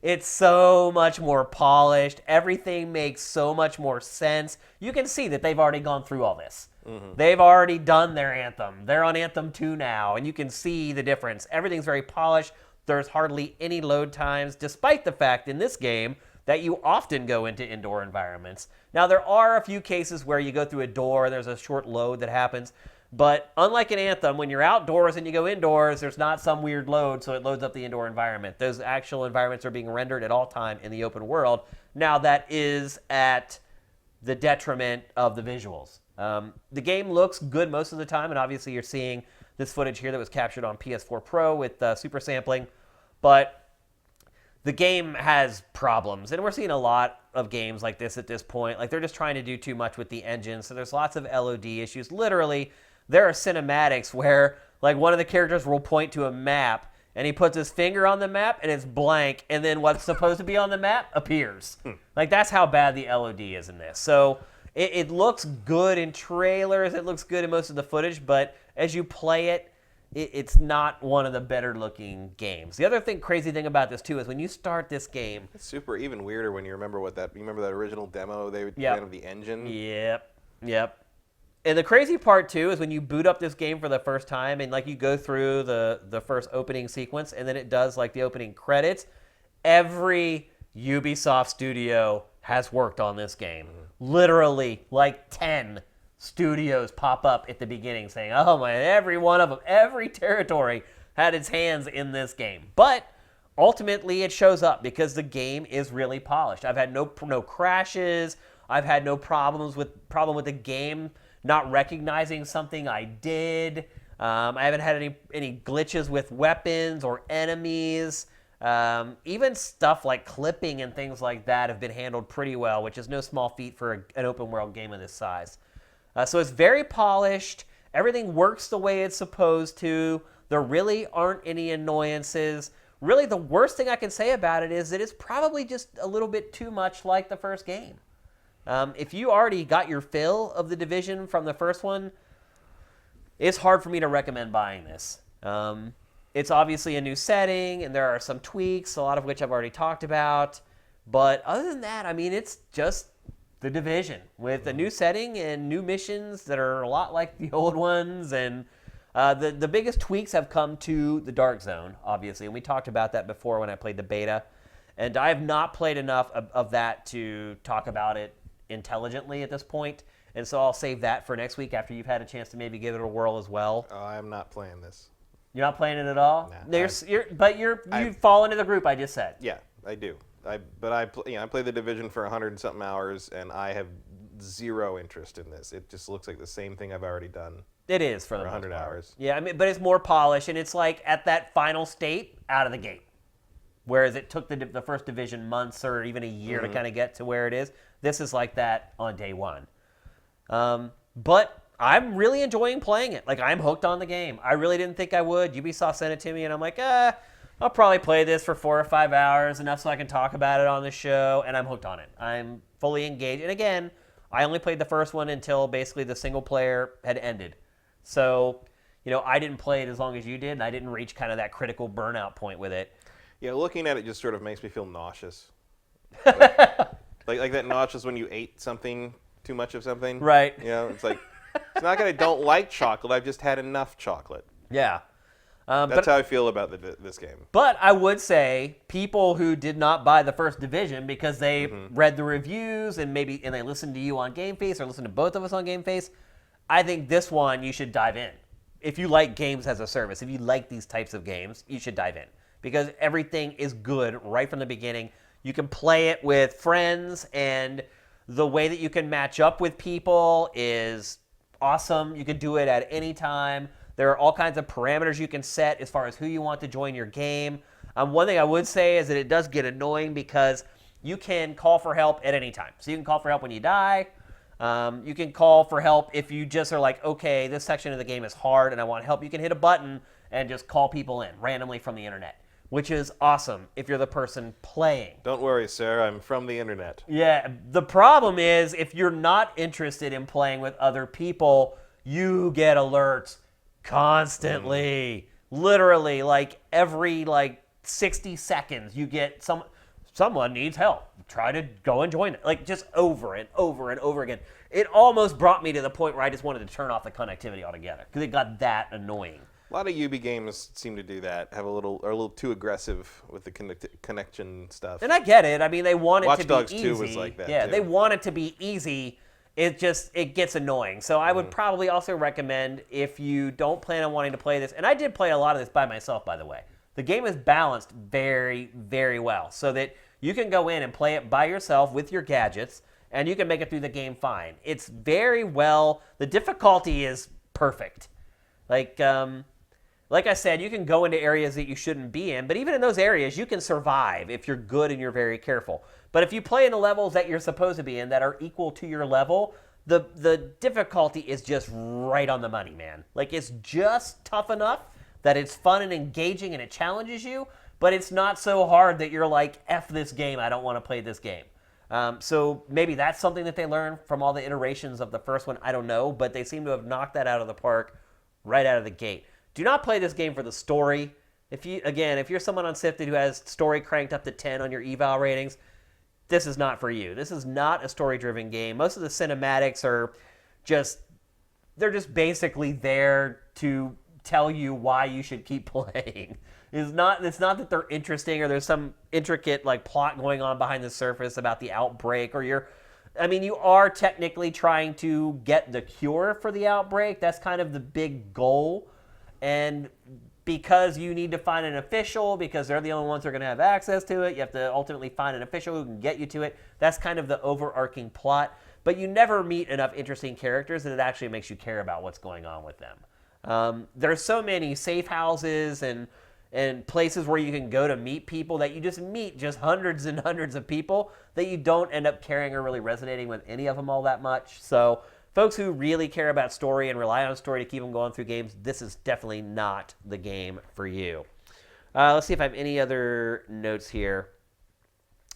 S1: It's so much more polished. Everything makes so much more sense. You can see that they've already gone through all this. Mm-hmm. They've already done their Anthem. They're on Anthem 2 now, and you can see the difference. Everything's very polished. There's hardly any load times, despite the fact in this game that you often go into indoor environments. Now, there are a few cases where you go through a door and there's a short load that happens, but unlike in Anthem, when you're outdoors and you go indoors, there's not some weird load, so it loads up the indoor environment. Those actual environments are being rendered at all time in the open world. Now, that is at the detriment of the visuals. The game looks good most of the time, and obviously you're seeing this footage here that was captured on PS4 Pro with super sampling, but the game has problems, and we're seeing a lot of games like this at this point. Like, they're just trying to do too much with the engine, so there's lots of LOD issues. Literally, there are cinematics where, like, one of the characters will point to a map, and he puts his finger on the map, and it's blank, and then what's supposed to be on the map appears. Like, that's how bad the LOD is in this. So it looks good in trailers. It looks good in most of the footage, but as you play it, it's not one of the better-looking games. The other crazy thing about this, too, is when you start this game...
S2: It's super even weirder when you remember that original demo they ran of the engine?
S1: Yep. And the crazy part, too, is when you boot up this game for the first time and, like, you go through the first opening sequence and then it does, like, the opening credits, every Ubisoft studio has worked on this game. Literally, like 10 studios pop up at the beginning saying, oh, man, every one of them, every territory had its hands in this game. But ultimately, it shows up because the game is really polished. I've had no crashes. I've had no problem with the game not recognizing something I did. I haven't had any glitches with weapons or enemies. Even stuff like clipping and things like that have been handled pretty well, which is no small feat for an open world game of this size. So it's very polished. Everything works the way it's supposed to. There really aren't any annoyances. Really, the worst thing I can say about it is that it's probably just a little bit too much like the first game. If you already got your fill of The Division from the first one, it's hard for me to recommend buying this. It's obviously a new setting, and there are some tweaks, a lot of which I've already talked about. But other than that, I mean, it's just The Division with a new setting and new missions that are a lot like the old ones. And the biggest tweaks have come to the Dark Zone, obviously. And we talked about that before when I played the beta. And I have not played enough of that to talk about it intelligently at this point. And so I'll save that for next week after you've had a chance to maybe give it a whirl as well.
S2: Oh, I'm not playing this.
S1: You're not playing it at all?
S2: Nah,
S1: you fall into the group I just said.
S2: Yeah, I do. I played The Division for 100 and something hours, and I have zero interest in this. It just looks like the same thing I've already done.
S1: It is for
S2: 100 hours.
S1: Yeah, I mean, but it's more polished, and it's like at that final state out of the gate. Whereas it took the first Division months or even a year to kind of get to where it is. This is like that on day one. But I'm really enjoying playing it. Like, I'm hooked on the game. I really didn't think I would. Ubisoft sent it to me, and I'm like, I'll probably play this for 4 or 5 hours, enough so I can talk about it on the show, and I'm hooked on it. I'm fully engaged. And again, I only played the first one until basically the single player had ended. So, I didn't play it as long as you did, and I didn't reach kind of that critical burnout point with it.
S2: Yeah, looking at it just sort of makes me feel nauseous. like that nauseous when you ate something, too much of something.
S1: Right.
S2: It's like, it's not that I don't like chocolate, I've just had enough chocolate.
S1: Yeah.
S2: That's how I feel about this game.
S1: But I would say people who did not buy the first Division because they read the reviews and they listened to you on GameFace or listened to both of us on GameFace, I think this one you should dive in. If you like games as a service, if you like these types of games, you should dive in. Because everything is good right from the beginning. You can play it with friends, and the way that you can match up with people is awesome. You can do it at any time. There are all kinds of parameters you can set as far as who you want to join your game. One thing I would say is that it does get annoying because you can call for help at any time. So you can call for help when you die. You can call for help if you just are like, okay, this section of the game is hard and I want help. You can hit a button and just call people in randomly from the internet, which is awesome if you're the person playing.
S2: Don't worry, sir. I'm from the internet.
S1: Yeah. The problem is if you're not interested in playing with other people, you get alerts constantly. Literally, like every 60 seconds, you get someone needs help. Try to go and join it. Like, just over and over and over again. It almost brought me to the point where I just wanted to turn off the connectivity altogether because it got that annoying.
S2: A lot of UB games seem to do that. Are a little too aggressive with the connection stuff.
S1: And I get it. I mean, they want it
S2: Watch
S1: to
S2: Dogs
S1: be easy.
S2: 2 was like that.
S1: Yeah,
S2: too.
S1: they want it to be easy. It gets annoying. So I would probably also recommend, if you don't plan on wanting to play this, and I did play a lot of this by myself, by the way. The game is balanced very, very well, so that you can go in and play it by yourself with your gadgets, and you can make it through the game fine. It's very well. The difficulty is perfect. Like I said, you can go into areas that you shouldn't be in, but even in those areas, you can survive if you're good and you're very careful. But if you play in the levels that you're supposed to be in that are equal to your level, the difficulty is just right on the money, man. Like, it's just tough enough that it's fun and engaging and it challenges you, but it's not so hard that you're like, F this game, I don't want to play this game. So maybe that's something that they learned from all the iterations of the first one, I don't know, but they seem to have knocked that out of the park right out of the gate. Do not play this game for the story. If you're someone on SIFTD who has story cranked up to 10 on your eval ratings, this is not for you. This is not a story-driven game. Most of the cinematics are just basically there to tell you why you should keep playing. It's not that they're interesting or there's some intricate like plot going on behind the surface about the outbreak, or you are technically trying to get the cure for the outbreak. That's kind of the big goal. And because you need to find an official, because they're the only ones who are going to have access to it, you have to ultimately find an official who can get you to it. That's kind of the overarching plot. But you never meet enough interesting characters that it actually makes you care about what's going on with them. There's so many safe houses and places where you can go to meet people that you just meet just hundreds and hundreds of people that you don't end up caring or really resonating with any of them all that much. So folks who really care about story and rely on story to keep them going through games, this is definitely not the game for you. Let's see if I have any other notes here.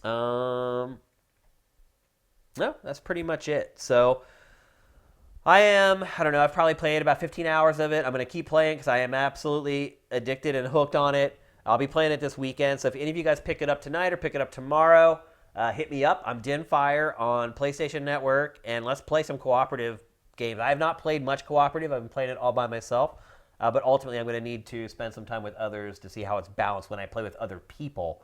S1: No, that's pretty much it. So I've probably played about 15 hours of it. I'm going to keep playing because I am absolutely addicted and hooked on it. I'll be playing it this weekend. So if any of you guys pick it up tonight or pick it up tomorrow, hit me up. I'm Dinfire on PlayStation Network, and let's play some cooperative games. I have not played much cooperative. I've been playing it all by myself, but ultimately I'm going to need to spend some time with others to see how it's balanced when I play with other people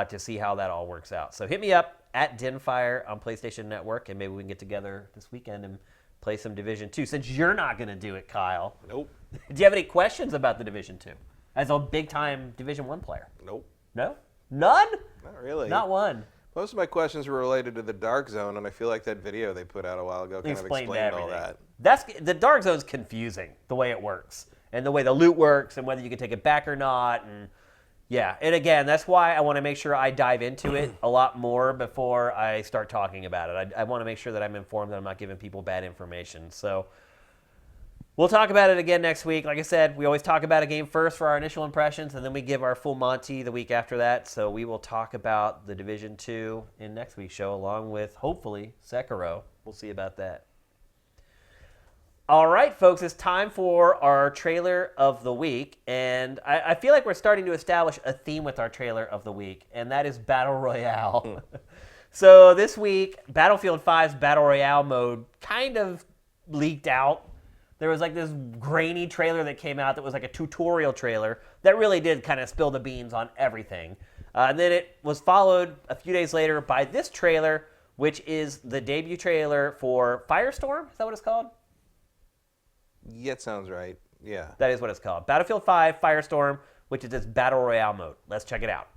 S1: to see how that all works out. So hit me up at Dinfire on PlayStation Network, and maybe we can get together this weekend and play some Division 2, since you're not going to do it, Kyle.
S2: Nope.
S1: Do you have any questions about the Division 2 as a big-time Division 1 player?
S2: Nope.
S1: No? None?
S2: Not really.
S1: Not one.
S2: Most of my questions were related to the Dark Zone, and I feel like that video they put out a while ago kind of explained all that.
S1: The Dark Zone's confusing, the way it works, and the way the loot works, and whether you can take it back or not, and yeah. And again, that's why I want to make sure I dive into it a lot more before I start talking about it. I want to make sure that I'm informed, that I'm not giving people bad information. So we'll talk about it again next week. Like I said, we always talk about a game first for our initial impressions, and then we give our full Monty the week after that. So we will talk about the Division 2 in next week's show, along with, hopefully, Sekiro. We'll see about that. All right, folks, it's time for our trailer of the week. And I feel like we're starting to establish a theme with our trailer of the week, and that is Battle Royale. So this week, Battlefield 5's Battle Royale mode kind of leaked out. There was like this grainy trailer that came out that was like a tutorial trailer that really did kind of spill the beans on everything. And then it was followed a few days later by this trailer, which is the debut trailer for Firestorm. Is that what it's called?
S2: Yeah, it sounds right. Yeah.
S1: That is what it's called. Battlefield 5 Firestorm, which is its Battle Royale mode. Let's check it out.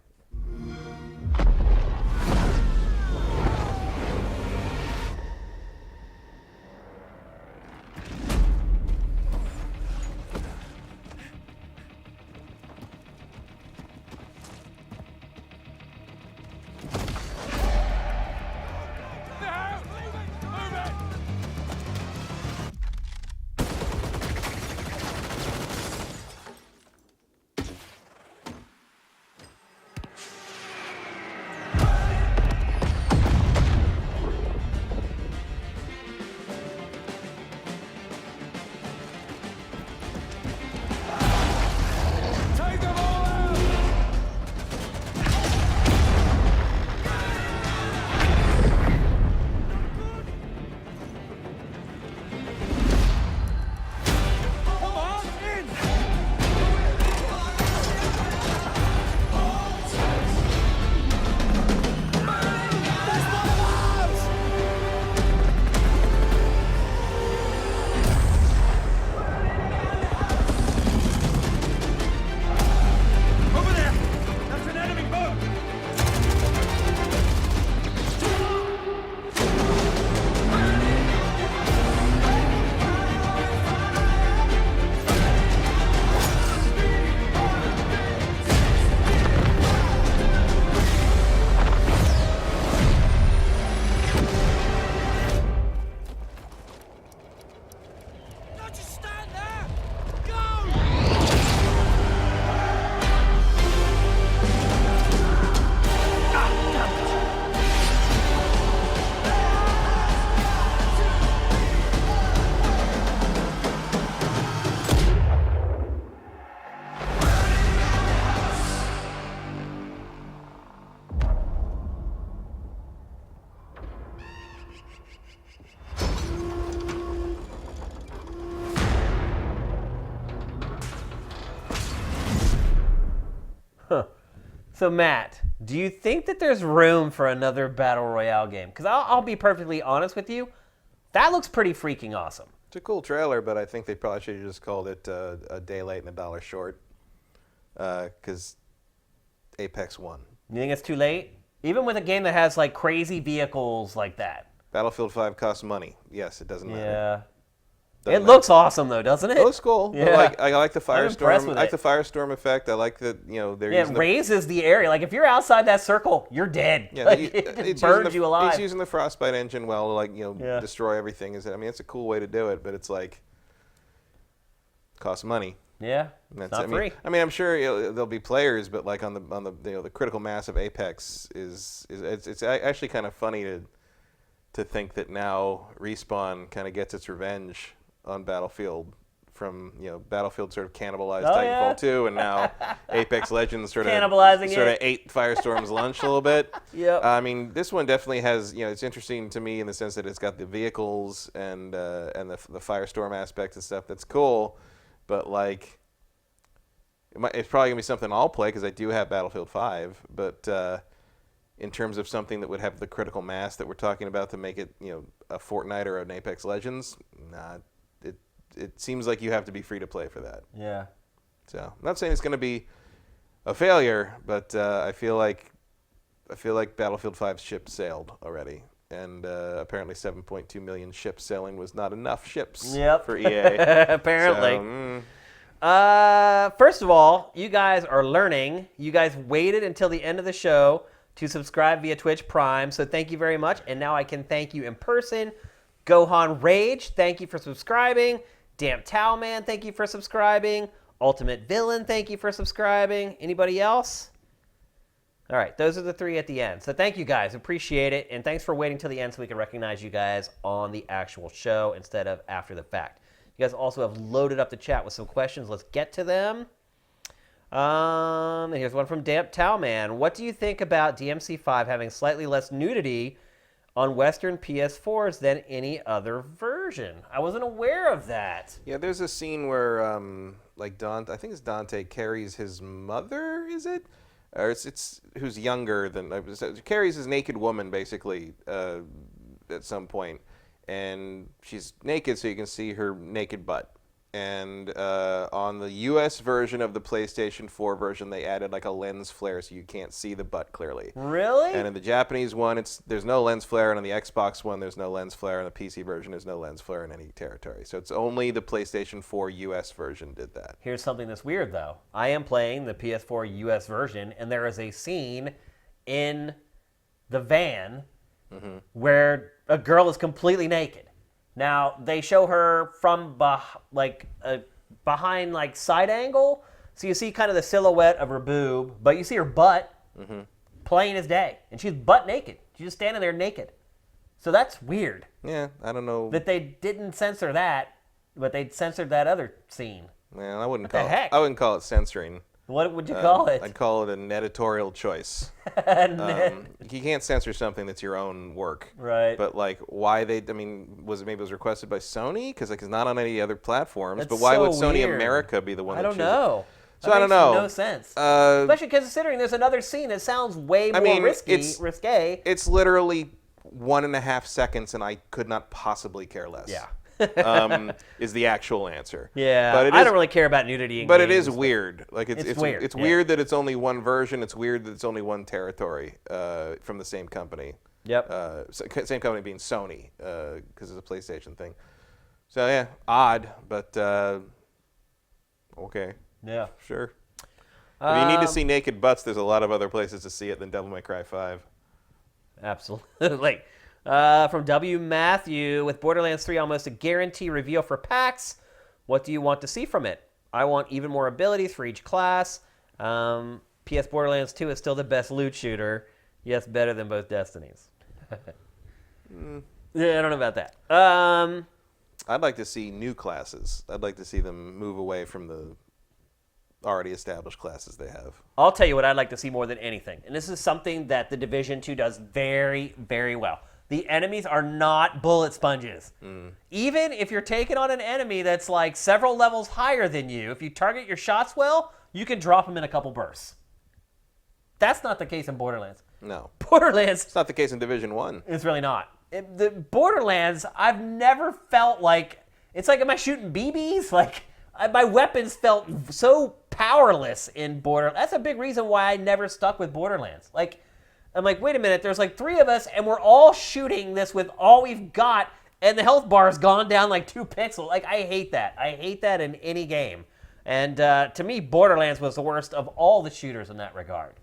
S1: So, Matt, do you think that there's room for another Battle Royale game? Because I'll be perfectly honest with you. That looks pretty freaking awesome.
S2: It's a cool trailer, but I think they probably should have just called it a day late and a dollar short. Because Apex won.
S1: You think it's too late? Even with a game that has like crazy vehicles like that.
S2: Battlefield 5 costs money. Yes, it doesn't matter.
S1: Yeah.
S2: Doesn't
S1: It looks awesome though, doesn't it?
S2: It looks cool.
S1: Yeah.
S2: I like the
S1: impressed
S2: firestorm.
S1: with
S2: I like
S1: it.
S2: the firestorm effect. I like that they're
S1: Yeah,
S2: using
S1: it raises the area. Like if you're outside that circle, you're dead.
S2: Yeah,
S1: Like,
S2: it's
S1: it
S2: using
S1: just burns
S2: the-
S1: you alive.
S2: He's using the frostbite engine well to like
S1: Yeah.
S2: destroy everything. I mean, it's a cool way to do it, but it's like costs money.
S1: Yeah,
S2: And
S1: it's not
S2: I mean,
S1: free.
S2: I mean, I'm sure there'll be players, but like on the the critical mass of Apex is it's actually kind of funny to think that now Respawn kind of gets its revenge on Battlefield from Battlefield sort of cannibalized
S1: Oh,
S2: Titanfall
S1: yeah?
S2: 2, and now Apex Legends sort of
S1: Cannibalizing it.
S2: ate Firestorm's lunch a little bit.
S1: Yep.
S2: I mean, this one definitely has it's interesting to me in the sense that it's got the vehicles and the Firestorm aspect and stuff. That's cool, but like it's probably gonna be something I'll play because I do have Battlefield 5, but. In terms of something that would have the critical mass that we're talking about to make it, a Fortnite or an Apex Legends, nah, it seems like you have to be free to play for that.
S1: Yeah.
S2: So, I'm not saying it's going to be a failure, but I feel like Battlefield 5's ship sailed already, and apparently 7.2 million ships sailing was not enough ships for EA.
S1: Apparently. First of all, you guys are learning. You guys waited until the end of the show to subscribe via Twitch Prime, so thank you very much. And now I can thank you in person. Gohan Rage, thank you for subscribing. Damn Towel Man, thank you for subscribing. Ultimate Villain, thank you for subscribing. Anybody else? All right, those are the three at the end. So thank you guys, appreciate it. And thanks for waiting till the end so we can recognize you guys on the actual show instead of after the fact. You guys also have loaded up the chat with some questions. Let's get to them. Here's one from Damp Towel Man. What do you think about DMC5 having slightly less nudity on Western PS4s than any other version? I wasn't aware of that.
S2: Yeah, there's a scene where like Dante, I think it's Dante, carries his mother. Is it? Or it's who's younger than carries his naked woman basically at some point, and she's naked so you can see her naked butt. And on the US version of the PlayStation 4 version, they added like a lens flare so you can't see the butt clearly.
S1: Really?
S2: And in the Japanese one, there's no lens flare, and on the Xbox one, there's no lens flare, and the PC version, there's no lens flare in any territory. So it's only the PlayStation 4 US version did that.
S1: Here's something that's weird, though. I am playing the PS4 US version, and there is a scene in the van where a girl is completely naked. Now, they show her from behind like side angle, so you see kind of the silhouette of her boob, but you see her butt plain as day, and she's butt naked. She's just standing there naked. So that's weird.
S2: Yeah, I don't know.
S1: That they didn't censor that, but they censored that other scene.
S2: Well, I wouldn't
S1: heck?
S2: I wouldn't call it censoring.
S1: What would you call it?
S2: I'd call it an editorial choice. You can't censor something that's your own work.
S1: Right.
S2: But like, why maybe it was requested by Sony? Because like it's not on any other platforms.
S1: That's
S2: But why
S1: so
S2: would Sony
S1: weird.
S2: America be the one
S1: I
S2: that
S1: don't
S2: chooses it?
S1: know.
S2: So
S1: That
S2: I don't
S1: makes
S2: know.
S1: No sense. Especially considering there's another scene that sounds way more risque.
S2: It's literally 1.5 seconds, and I could not possibly care less.
S1: Yeah.
S2: Is the actual answer.
S1: Yeah,
S2: but
S1: I don't really care about nudity in
S2: But
S1: games,
S2: it is weird. Like it's
S1: weird.
S2: It's
S1: Yeah.
S2: weird that it's only one version. It's weird that it's only one territory from the same company.
S1: Yep.
S2: Same company being Sony because it's a PlayStation thing. So yeah, odd, but okay.
S1: Yeah.
S2: Sure. If you need to see naked butts, there's a lot of other places to see it than Devil May Cry 5.
S1: Absolutely. From W. Matthew, with Borderlands 3 almost a guarantee reveal for PAX, what do you want to see from it? I want even more abilities for each class. PS Borderlands 2 is still the best loot shooter. Yes, better than both Destinies. Yeah, I don't know about that.
S2: I'd like to see new classes. I'd like to see them move away from the already established classes they have.
S1: I'll tell you what I'd like to see more than anything, and this is something that the Division 2 does very, very well. The enemies are not bullet sponges. Even if you're taking on an enemy that's like several levels higher than you, if you target your shots well, you can drop them in a couple bursts. That's not the case in Borderlands.
S2: No.
S1: Borderlands...
S2: It's not the case in Division 1.
S1: It's really not. The Borderlands, I've never felt like... It's like, am I shooting BBs? Like, my weapons felt so powerless in Borderlands. That's a big reason why I never stuck with Borderlands. Like, I'm like, wait a minute, there's like 3 of us, and we're all shooting this with all we've got, and the health bar has gone down like 2 pixels. Like, I hate that. I hate that in any game. And to me, Borderlands was the worst of all the shooters in that regard.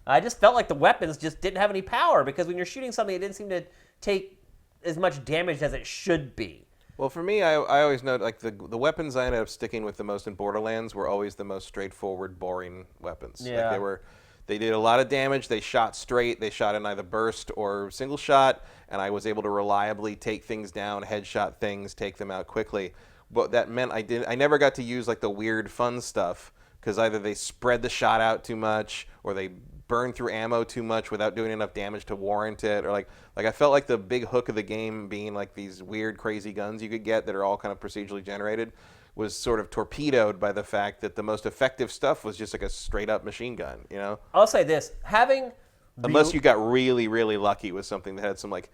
S1: I just felt like the weapons just didn't have any power, because when you're shooting something, it didn't seem to take as much damage as it should be.
S2: Well, for me, I always know, like, the weapons I ended up sticking with the most in Borderlands were always the most straightforward, boring weapons.
S1: Yeah.
S2: Like, they did a lot of damage, they shot straight, they shot in either burst or single shot, and I was able to reliably take things down, headshot things, take them out quickly. But that meant I never got to use, like, the weird fun stuff, because either they spread the shot out too much, or they burn through ammo too much without doing enough damage to warrant it, or like I felt like the big hook of the game being like these weird crazy guns you could get that are all kind of procedurally generated was sort of torpedoed by the fact that the most effective stuff was just like a straight up machine gun, you know?
S1: I'll say this,
S2: unless you got really, really lucky with something that had some like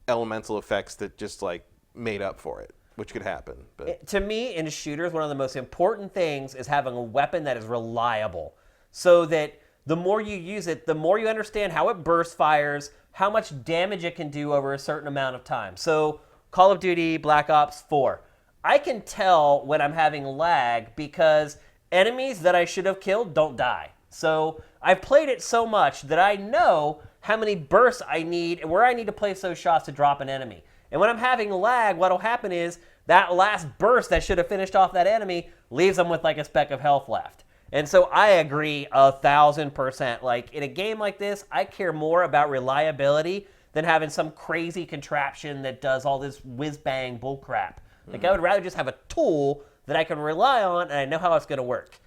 S2: elemental effects that just like made up for it, which could happen. But
S1: to me, in shooters, one of the most important things is having a weapon that is reliable, so that the more you use it, the more you understand how it burst fires, how much damage it can do over a certain amount of time. So Call of Duty Black Ops 4. I can tell when I'm having lag because enemies that I should have killed don't die. So I've played it so much that I know how many bursts I need and where I need to place those shots to drop an enemy. And when I'm having lag, what'll happen is that last burst that should have finished off that enemy leaves them with like a speck of health left. And so I agree 1,000%. Like, in a game like this, I care more about reliability than having some crazy contraption that does all this whiz-bang bullcrap. Like, I would rather just have a tool that I can rely on and I know how it's going to work.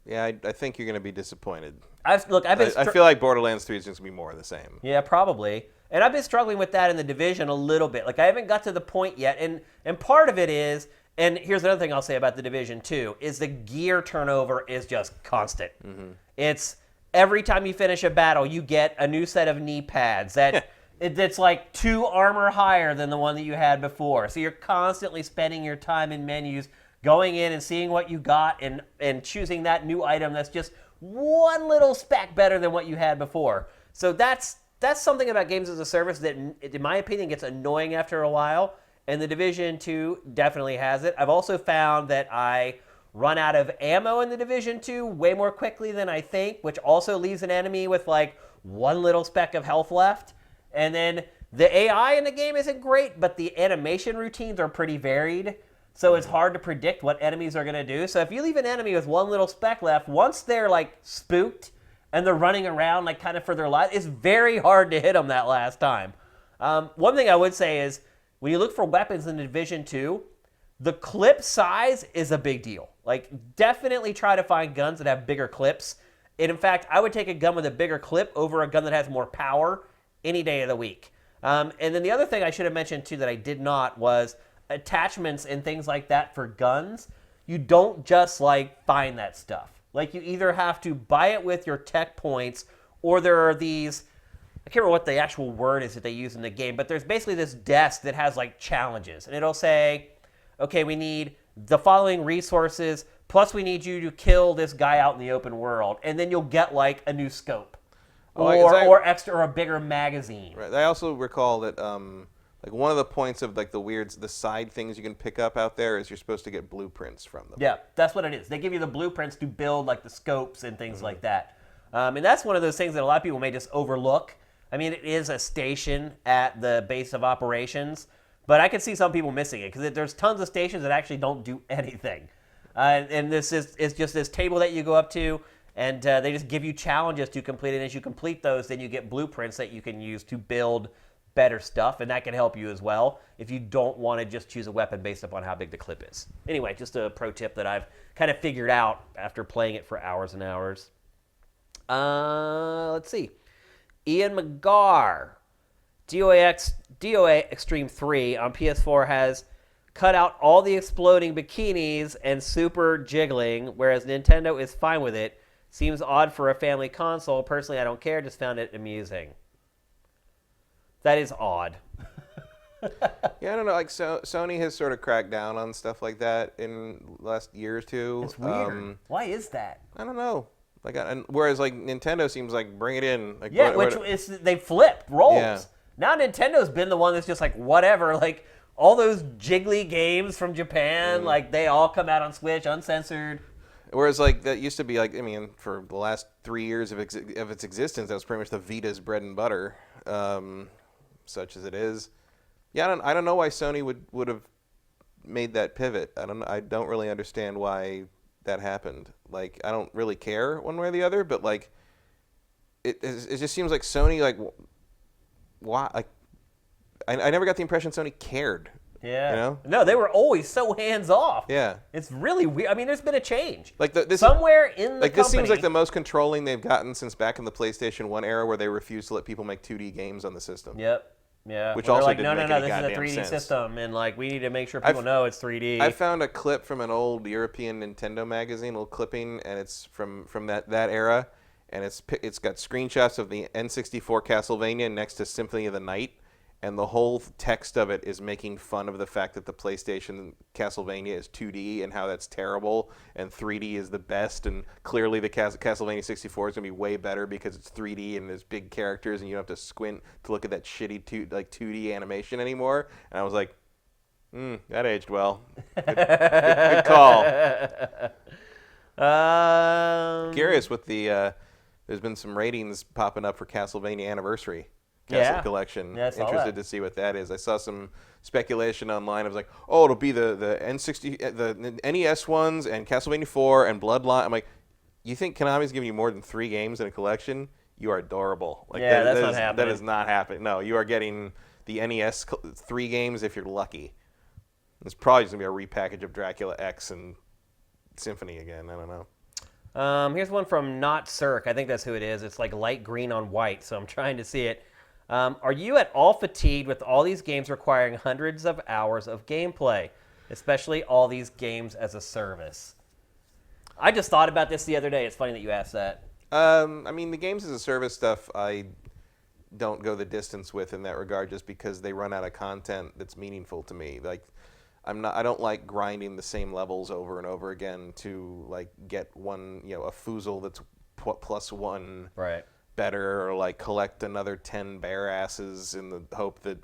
S2: Yeah, I think you're going to be disappointed.
S1: I
S2: feel like Borderlands 3 is just going to be more of the same.
S1: Yeah, probably. And I've been struggling with that in the Division a little bit. Like, I haven't got to the point yet. And part of it is... And here's another thing I'll say about the Division 2, is the gear turnover is just constant. Mm-hmm. It's every time you finish a battle, you get a new set of knee pads that's like 2 armor higher than the one that you had before. So you're constantly spending your time in menus, going in and seeing what you got and choosing that new item that's just one little speck better than what you had before. So that's something about games as a service that, in my opinion, gets annoying after a while. And the Division 2 definitely has it. I've also found that I run out of ammo in the Division 2 way more quickly than I think, which also leaves an enemy with like one little speck of health left. And then the AI in the game isn't great, but the animation routines are pretty varied. So it's hard to predict what enemies are going to do. So if you leave an enemy with one little speck left, once they're like spooked and they're running around like kind of for their life, it's very hard to hit them that last time. One thing I would say is, when you look for weapons in Division 2, the clip size is a big deal. Like, definitely try to find guns that have bigger clips. And in fact, I would take a gun with a bigger clip over a gun that has more power any day of the week. And then the other thing I should have mentioned, too, that I did not was attachments and things like that for guns. You don't just, like, find that stuff. Like, you either have to buy it with your tech points, or there are these... I can't remember what the actual word is that they use in the game, but there's basically this desk that has like challenges. And it'll say, okay, we need the following resources, plus we need you to kill this guy out in the open world. And then you'll get like a new scope or extra or a bigger magazine.
S2: Right. I also recall that like one of the points of like the side things you can pick up out there is you're supposed to get blueprints from them.
S1: Yeah, that's what it is. They give you the blueprints to build like the scopes and things like that. And that's one of those things that a lot of people may just overlook. I mean, it is a station at the base of operations, but I can see some people missing it because there's tons of stations that actually don't do anything. And this is just this table that you go up to, and they just give you challenges to complete. And as you complete those, then you get blueprints that you can use to build better stuff, and that can help you as well if you don't want to just choose a weapon based upon how big the clip is. Anyway, just a pro tip that I've kind of figured out after playing it for hours and hours. Let's see. Ian McGar, DOA Extreme 3 on PS4 has cut out all the exploding bikinis and super jiggling, whereas Nintendo is fine with it. Seems odd for a family console. Personally, I don't care. Just found it amusing. That is odd.
S2: Yeah, I don't know. Like, Sony has sort of cracked down on stuff like that in the last year or two.
S1: It's weird. Why is that?
S2: I don't know. Like, whereas like Nintendo seems like bring it in. Like,
S1: yeah, which is they flip roles.
S2: Yeah.
S1: Now Nintendo's been the one that's just like whatever. Like all those jiggly games from Japan, like they all come out on Switch uncensored.
S2: Whereas like that used to be like, I mean, for the last 3 years of its existence, that was pretty much the Vita's bread and butter, such as it is. Yeah, I don't know why Sony would have made that pivot. I don't really understand why that happened. Like, I don't really care one way or the other, but like it just seems like Sony, like, why? Like, I never got the impression Sony cared.
S1: Yeah.
S2: You know?
S1: No, they were always so hands off.
S2: Yeah.
S1: It's really weird. I mean, there's been a change.
S2: Like this
S1: somewhere in the
S2: like
S1: company,
S2: this seems like the most controlling they've gotten since back in the PlayStation 1 era, where they refused to let people make 2D games on the system.
S1: Yep. Yeah.
S2: Which
S1: well,
S2: also
S1: like,
S2: didn't make
S1: no,
S2: any
S1: this is a
S2: goddamn
S1: 3D
S2: sense.
S1: system, and like we need to make sure people know it's 3D.
S2: I found a clip from an old European Nintendo magazine, a little clipping, and it's from that era, and it's got screenshots of the N64 Castlevania next to Symphony of the Night. And the whole text of it is making fun of the fact that the PlayStation Castlevania is 2D and how that's terrible, and 3D is the best, and clearly the Castlevania 64 is going to be way better because it's 3D and there's big characters and you don't have to squint to look at that shitty 2D animation anymore. And I was like, that aged well. Good call. Curious with the there's been some ratings popping up for Castlevania Anniversary. Collection.
S1: Yeah, I saw
S2: Interested
S1: that.
S2: to see what that is. I saw some speculation online. I was like, oh, it'll be the N60, the NES ones, and Castlevania 4 and Bloodline. I'm like, you think Konami's giving you more than 3 games in a collection? You are adorable. Like,
S1: yeah, that's not happening.
S2: That is not happening. No, you are getting the NES 3 games if you're lucky. It's probably just going to be a repackage of Dracula X and Symphony again. I don't know.
S1: Here's one from Not Cirque. I think that's who it is. It's like light green on white, so I'm trying to see it. Are you at all fatigued with all these games requiring hundreds of hours of gameplay, especially all these games as a service? I just thought about this the other day. It's funny that you asked that.
S2: I mean, the games as a service stuff, I don't go the distance with in that regard, just because they run out of content that's meaningful to me. Like, I don't like grinding the same levels over and over again to like get one, a foozle that's plus one.
S1: Right.
S2: Better, or like collect another 10 bear asses in the hope that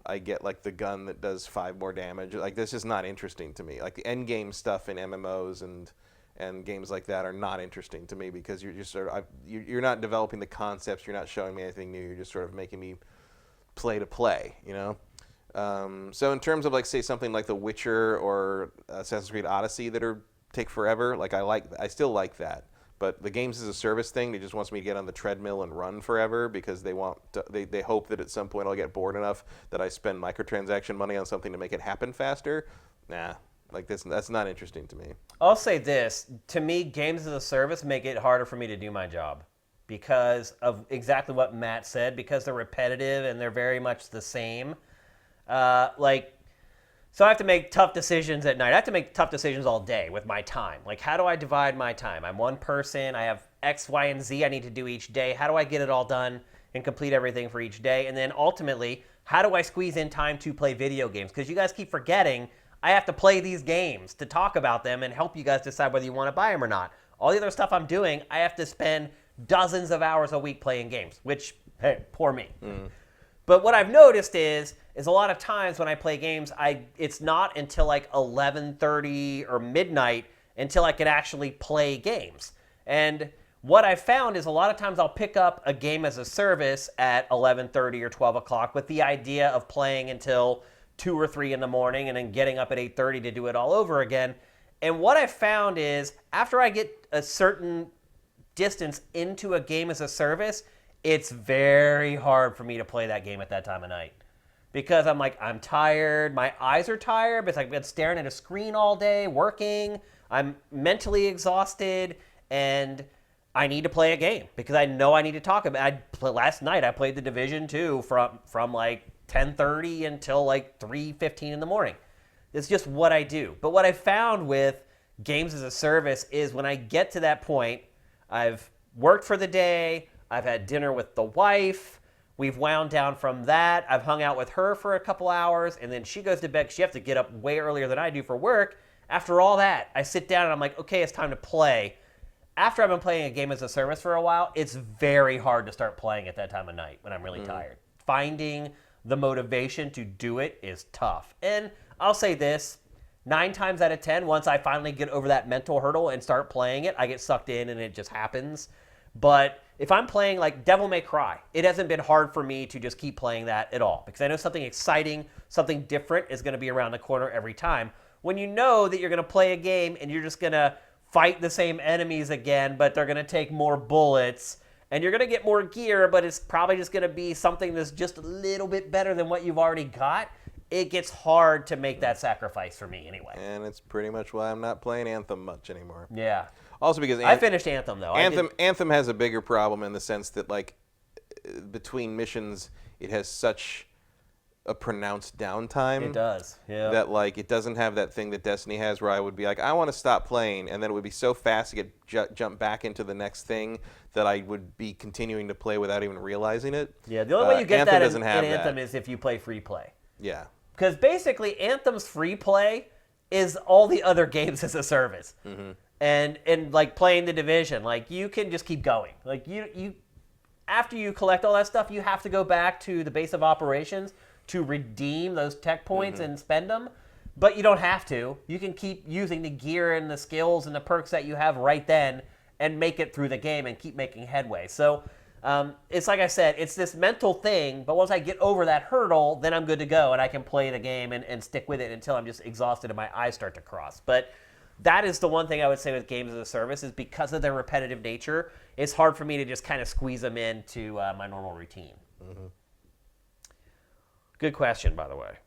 S2: I get like the gun that does 5 more damage. Like, that's just not interesting to me. Like, the end game stuff in MMOs and games like that are not interesting to me, because you're just sort of you're not developing the concepts. You're not showing me anything new. You're just sort of making me play to play. So in terms of like, say, something like The Witcher or Assassin's Creed Odyssey that take forever, like I still like that. But the games as a service thing, they just wants me to get on the treadmill and run forever because they hope that at some point I'll get bored enough that I spend microtransaction money on something to make it happen faster. Nah, like that's not interesting to me.
S1: I'll say this. To me, games as a service make it harder for me to do my job because of exactly what Matt said, because they're repetitive and they're very much the same. So I have to make tough decisions at night. I have to make tough decisions all day with my time. Like, how do I divide my time? I'm one person. I have X, Y, and Z I need to do each day. How do I get it all done and complete everything for each day? And then ultimately, how do I squeeze in time to play video games? Because you guys keep forgetting I have to play these games to talk about them and help you guys decide whether you want to buy them or not. All the other stuff I'm doing, I have to spend dozens of hours a week playing games, which, hey, poor me. But what I've noticed is a lot of times when I play games, it's not until like 11:30 or midnight until I can actually play games. And what I've found is a lot of times I'll pick up a game as a service at 11:30 or 12 o'clock with the idea of playing until 2 or 3 in the morning and then getting up at 8:30 to do it all over again. And what I've found is after I get a certain distance into a game as a service, it's very hard for me to play that game at that time of night. Because I'm tired, my eyes are tired, because I've been staring at a screen all day, working, I'm mentally exhausted, and I need to play a game because I know I need to talk about it. Last night I played The Division 2 from like 10:30 until like 3:15 in the morning. It's just what I do. But what I found with games as a service is when I get to that point, I've worked for the day. I've had dinner with the wife. We've wound down from that. I've hung out with her for a couple hours, and then she goes to bed. She has to get up way earlier than I do for work. After all that, I sit down and I'm like, okay, it's time to play. After I've been playing a game as a service for a while, it's very hard to start playing at that time of night when I'm really tired. Finding the motivation to do it is tough. And I'll say this, 9 times out of 10, once I finally get over that mental hurdle and start playing it, I get sucked in and it just happens. But if I'm playing like Devil May Cry, it hasn't been hard for me to just keep playing that at all because I know something exciting, something different is going to be around the corner every time. When you know that you're going to play a game and you're just going to fight the same enemies again, but they're going to take more bullets, and you're going to get more gear, but it's probably just going to be something that's just a little bit better than what you've already got, it gets hard to make that sacrifice for me anyway.
S2: And it's pretty much why I'm not playing Anthem much anymore.
S1: Yeah.
S2: Also because
S1: I finished Anthem, though.
S2: Anthem has a bigger problem in the sense that, like, between missions, it has such a pronounced downtime.
S1: It does, yeah.
S2: That, like, it doesn't have that thing that Destiny has where I would be like, I want to stop playing, and then it would be so fast to get jump back into the next thing that I would be continuing to play without even realizing it.
S1: Yeah, the only way you get
S2: Anthem
S1: that
S2: doesn't
S1: in
S2: have
S1: Anthem
S2: that.
S1: is if you play free play.
S2: Yeah.
S1: Because basically, Anthem's free play is all the other games as a service. Mm-hmm. And like playing the Division, like you can just keep going. Like you after you collect all that stuff, you have to go back to the base of operations to redeem those tech points and spend them. But you don't have to. You can keep using the gear and the skills and the perks that you have right then and make it through the game and keep making headway. So it's like I said, it's this mental thing, but once I get over that hurdle, then I'm good to go and I can play the game and stick with it until I'm just exhausted and my eyes start to cross. But that is the one thing I would say with games as a service is because of their repetitive nature, it's hard for me to just kind of squeeze them into my normal routine. Mm-hmm. Good question, by the way.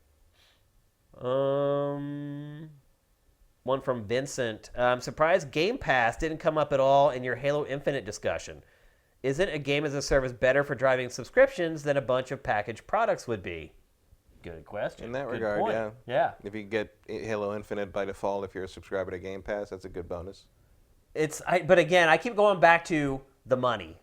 S1: One from Vincent. I'm surprised Game Pass didn't come up at all in your Halo Infinite discussion. Isn't a game as a service better for driving subscriptions than a bunch of packaged products would be? Good question.
S2: In that
S1: Good
S2: regard,
S1: point.
S2: yeah.
S1: Yeah.
S2: If you get Halo Infinite by default, if you're a subscriber to Game Pass, that's a good bonus.
S1: But again, I keep going back to the money.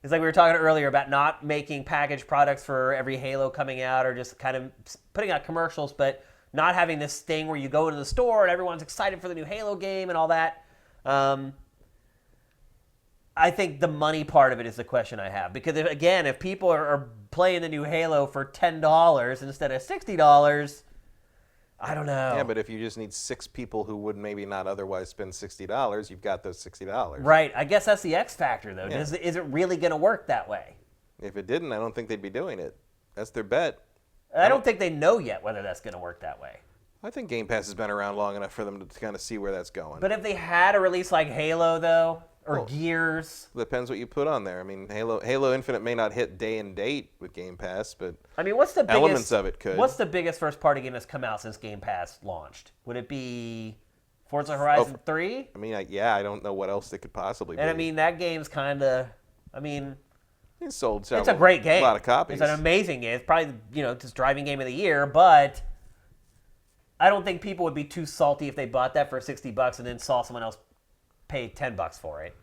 S1: It's like we were talking earlier about not making packaged products for every Halo coming out or just kind of putting out commercials, but not having this thing where you go into the store and everyone's excited for the new Halo game and all that. I think the money part of it is the question I have. Because, if people are playing the new Halo for $10 instead of $60, I don't know.
S2: Yeah, but if you just need 6 people who would maybe not otherwise spend $60, you've got those $60.
S1: Right. I guess that's the X factor, though.
S2: Yeah.
S1: Is it really going to work that way?
S2: If it didn't, I don't think they'd be doing it. That's their bet.
S1: I don't think they know yet whether that's going to work that way.
S2: I think Game Pass has been around long enough for them to kind of see where that's going.
S1: But if they had a release like Halo, though, or Gears.
S2: Depends what you put on there. I mean, Halo Infinite may not hit day and date with Game Pass, but
S1: I mean, what's the biggest,
S2: elements of it could.
S1: What's the biggest first-party game that's come out since Game Pass launched? Would it be Forza Horizon 3?
S2: I mean, I don't know what else it could possibly be.
S1: And I mean, that game's kind of,
S2: it sold
S1: it's a great game.
S2: A lot of copies.
S1: It's an amazing game. It's probably, just driving game of the year, but I don't think people would be too salty if they bought that for $60 and then saw someone else pay $10 for it.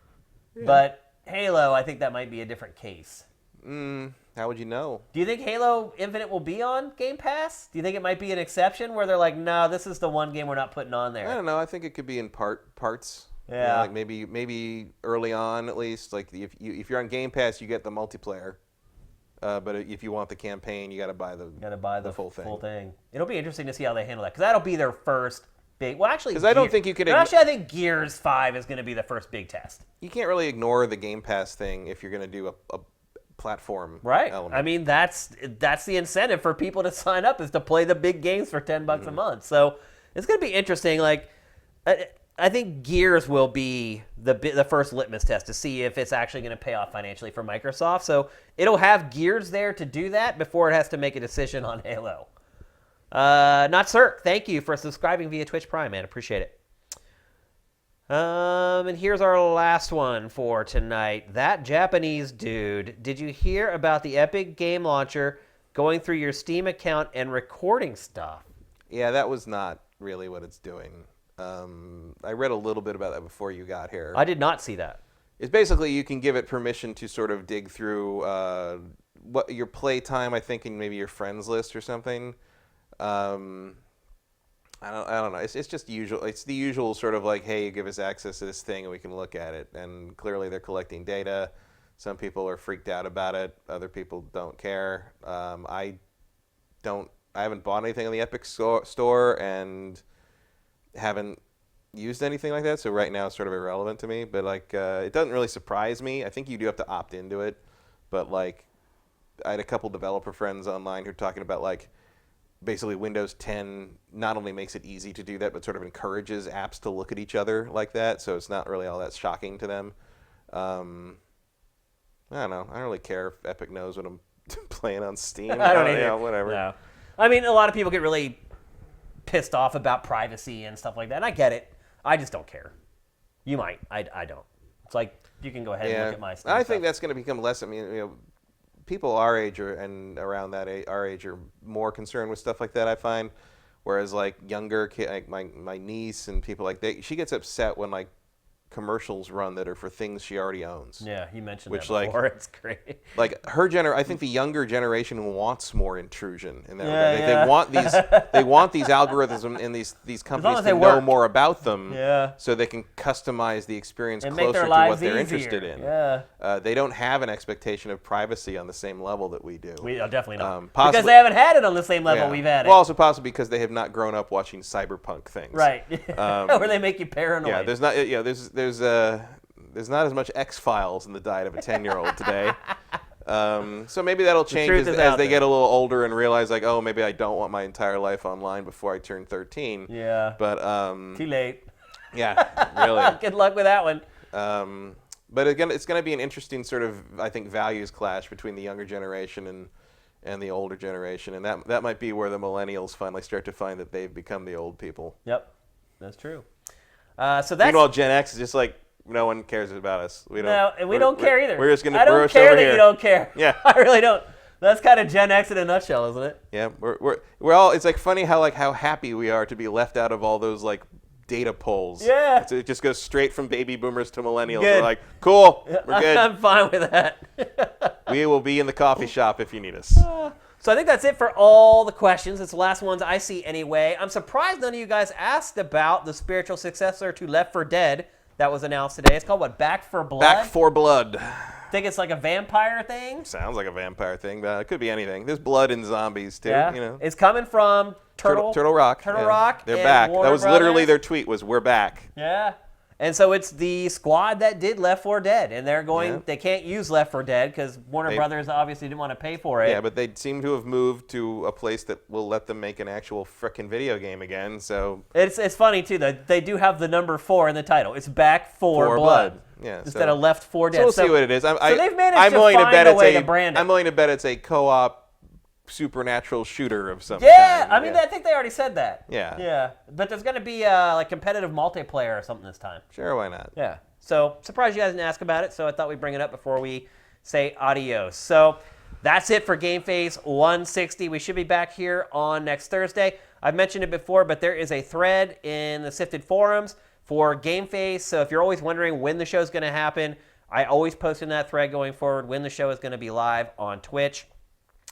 S1: Yeah. But Halo, I think that might be a different case.
S2: How would you know?
S1: Do you think Halo Infinite will be on Game Pass? Do you think it might be an exception where they're like, no, this is the one game we're not putting on there?
S2: I don't know. I think it could be in parts.
S1: Yeah.
S2: Like maybe early on at least. Like if you're on Game Pass, you get the multiplayer. But if you want the campaign, you got to buy the full thing.
S1: It'll be interesting to see how they handle that because that'll be their first big. Well, actually,
S2: because I don't think you could.
S1: Actually, I think Gears 5 is going to be the first big test.
S2: You can't really ignore the Game Pass thing if you're going to do a platform element.
S1: I mean, that's the incentive for people to sign up is to play the big games for $10 a month. So it's going to be interesting. Like, I think Gears will be the first litmus test to see if it's actually going to pay off financially for Microsoft. So it'll have Gears there to do that before it has to make a decision on Halo. Not Cirque, thank you for subscribing via Twitch Prime, man. Appreciate it. And here's our last one for tonight. That Japanese dude. Did you hear about the Epic Game Launcher going through your Steam account and recording stuff?
S2: Yeah, that was not really what it's doing. I read a little bit about that before you got here.
S1: I did not see that.
S2: It's basically you can give it permission to sort of dig through what your play time, I think, in maybe your friends list or something. I don't know. It's just usual. It's the usual sort of like, hey, you give us access to this thing and we can look at it. And clearly they're collecting data. Some people are freaked out about it. Other people don't care. I haven't bought anything on the Epic store and haven't used anything like that. So right now it's sort of irrelevant to me. But like, it doesn't really surprise me. I think you do have to opt into it. But like, I had a couple developer friends online who are talking about like, basically Windows 10 not only makes it easy to do that, but sort of encourages apps to look at each other like that. So it's not really all that shocking to them. I don't know. I don't really care if Epic knows what I'm playing on Steam.
S1: I don't either.
S2: Yeah, whatever.
S1: No. I mean, a lot of people get really pissed off about privacy and stuff like that. And I get it. I just don't care. You might. I don't. It's like, you can go ahead and look at my Steam
S2: I
S1: stuff.
S2: think that's going to become less. I mean, people our age and around that age, our age are more concerned with stuff like that, I find. Whereas like younger kids, like my niece and people like that, she gets upset when like commercials run that are for things she already owns.
S1: Yeah, you mentioned
S2: Which,
S1: that before. It's great.
S2: Like I think the younger generation wants more intrusion in that regard.
S1: Yeah.
S2: They want these algorithms and these companies to know
S1: work.
S2: more about them,
S1: Yeah.
S2: so they can customize the experience
S1: And make
S2: closer
S1: their
S2: to
S1: lives
S2: what they're
S1: easier.
S2: interested in.
S1: Yeah.
S2: They don't have an expectation of privacy on the same level that we do.
S1: We definitely not.
S2: Possibly,
S1: because they haven't had it on the same level we've had it.
S2: Well, also possibly because they have not grown up watching cyberpunk things.
S1: Right. Where they make you paranoid.
S2: Yeah, there's not as much X-Files in the diet of a 10-year-old today. So maybe that'll change as they get a little older and realize like, oh, maybe I don't want my entire life online before I turn 13.
S1: Yeah.
S2: But
S1: too late.
S2: Yeah, really.
S1: Good luck with that one.
S2: But again, it's going to be an interesting sort of, I think, values clash between the younger generation and the older generation, and that might be where the millennials finally start to find that they've become the old people.
S1: Yep, that's true. So that's
S2: meanwhile, Gen X is just like, no one cares about us. We
S1: don't care either.
S2: We're just going to
S1: I don't
S2: brush
S1: care
S2: over
S1: that
S2: here.
S1: you don't care.
S2: Yeah,
S1: I really don't. That's kind of Gen X in a nutshell, isn't it?
S2: Yeah, we're all. It's like funny how happy we are to be left out of all those like data polls.
S1: Yeah.
S2: It just goes straight from baby boomers to millennials.
S1: Good.
S2: We're like, cool, we're good.
S1: I'm fine with that.
S2: We will be in the coffee shop if you need us.
S1: So I think that's it for all the questions. It's the last ones I see anyway. I'm surprised none of you guys asked about the spiritual successor to Left 4 Dead that was announced today. It's called what? Back 4 Blood?
S2: Back 4 Blood.
S1: Think it's like a vampire thing?
S2: Sounds like a vampire thing, but it could be anything. There's blood and zombies too.
S1: Yeah.
S2: You know.
S1: It's coming from
S2: Turtle Rock.
S1: Turtle Rock.
S2: They're
S1: and
S2: back.
S1: Warner
S2: That was literally
S1: Brothers.
S2: their tweet was, "We're back."
S1: Yeah. And so it's the squad that did Left 4 Dead, and they're going.
S2: Yeah.
S1: They can't use Left 4 Dead because Warner Brothers obviously didn't want to pay for it.
S2: Yeah, but they seem to have moved to a place that will let them make an actual frickin' video game again. So
S1: it's funny too that they do have the number 4 in the title. It's Back 4 Blood.
S2: Yeah,
S1: Instead of Left 4 Dead.
S2: So we'll see what it is.
S1: So they've managed to find a way to brand it.
S2: I'm willing to bet it's a co-op supernatural shooter of some
S1: Yeah,
S2: kind.
S1: I mean, I think they already said that.
S2: Yeah.
S1: Yeah, but there's going to be like competitive multiplayer or something this time.
S2: Sure, why not?
S1: Yeah. So surprised you guys didn't ask about it, so I thought we'd bring it up before we say adios. So that's it for GameFace 160. We should be back here on next Thursday. I've mentioned it before, but there is a thread in the SIFTD forums for GameFace. So if you're always wondering when the show is going to happen, I always post in that thread going forward when the show is going to be live on Twitch.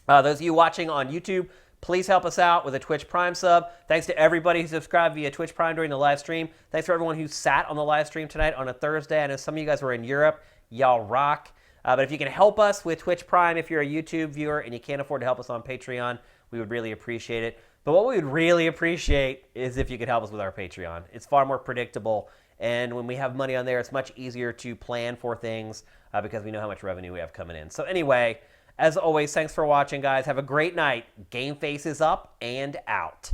S1: Those of you watching on YouTube, please help us out with a Twitch Prime sub. Thanks to everybody who subscribed via Twitch Prime during the live stream. Thanks for everyone who sat on the live stream tonight on a Thursday. I know some of you guys were in Europe. Y'all rock. But if you can help us with Twitch Prime, if you're a YouTube viewer and you can't afford to help us on Patreon, we would really appreciate it. But what we would really appreciate is if you could help us with our Patreon. It's far more predictable. And when we have money on there, it's much easier to plan for things because we know how much revenue we have coming in. So anyway, as always, thanks for watching, guys. Have a great night. GameFace is up and out.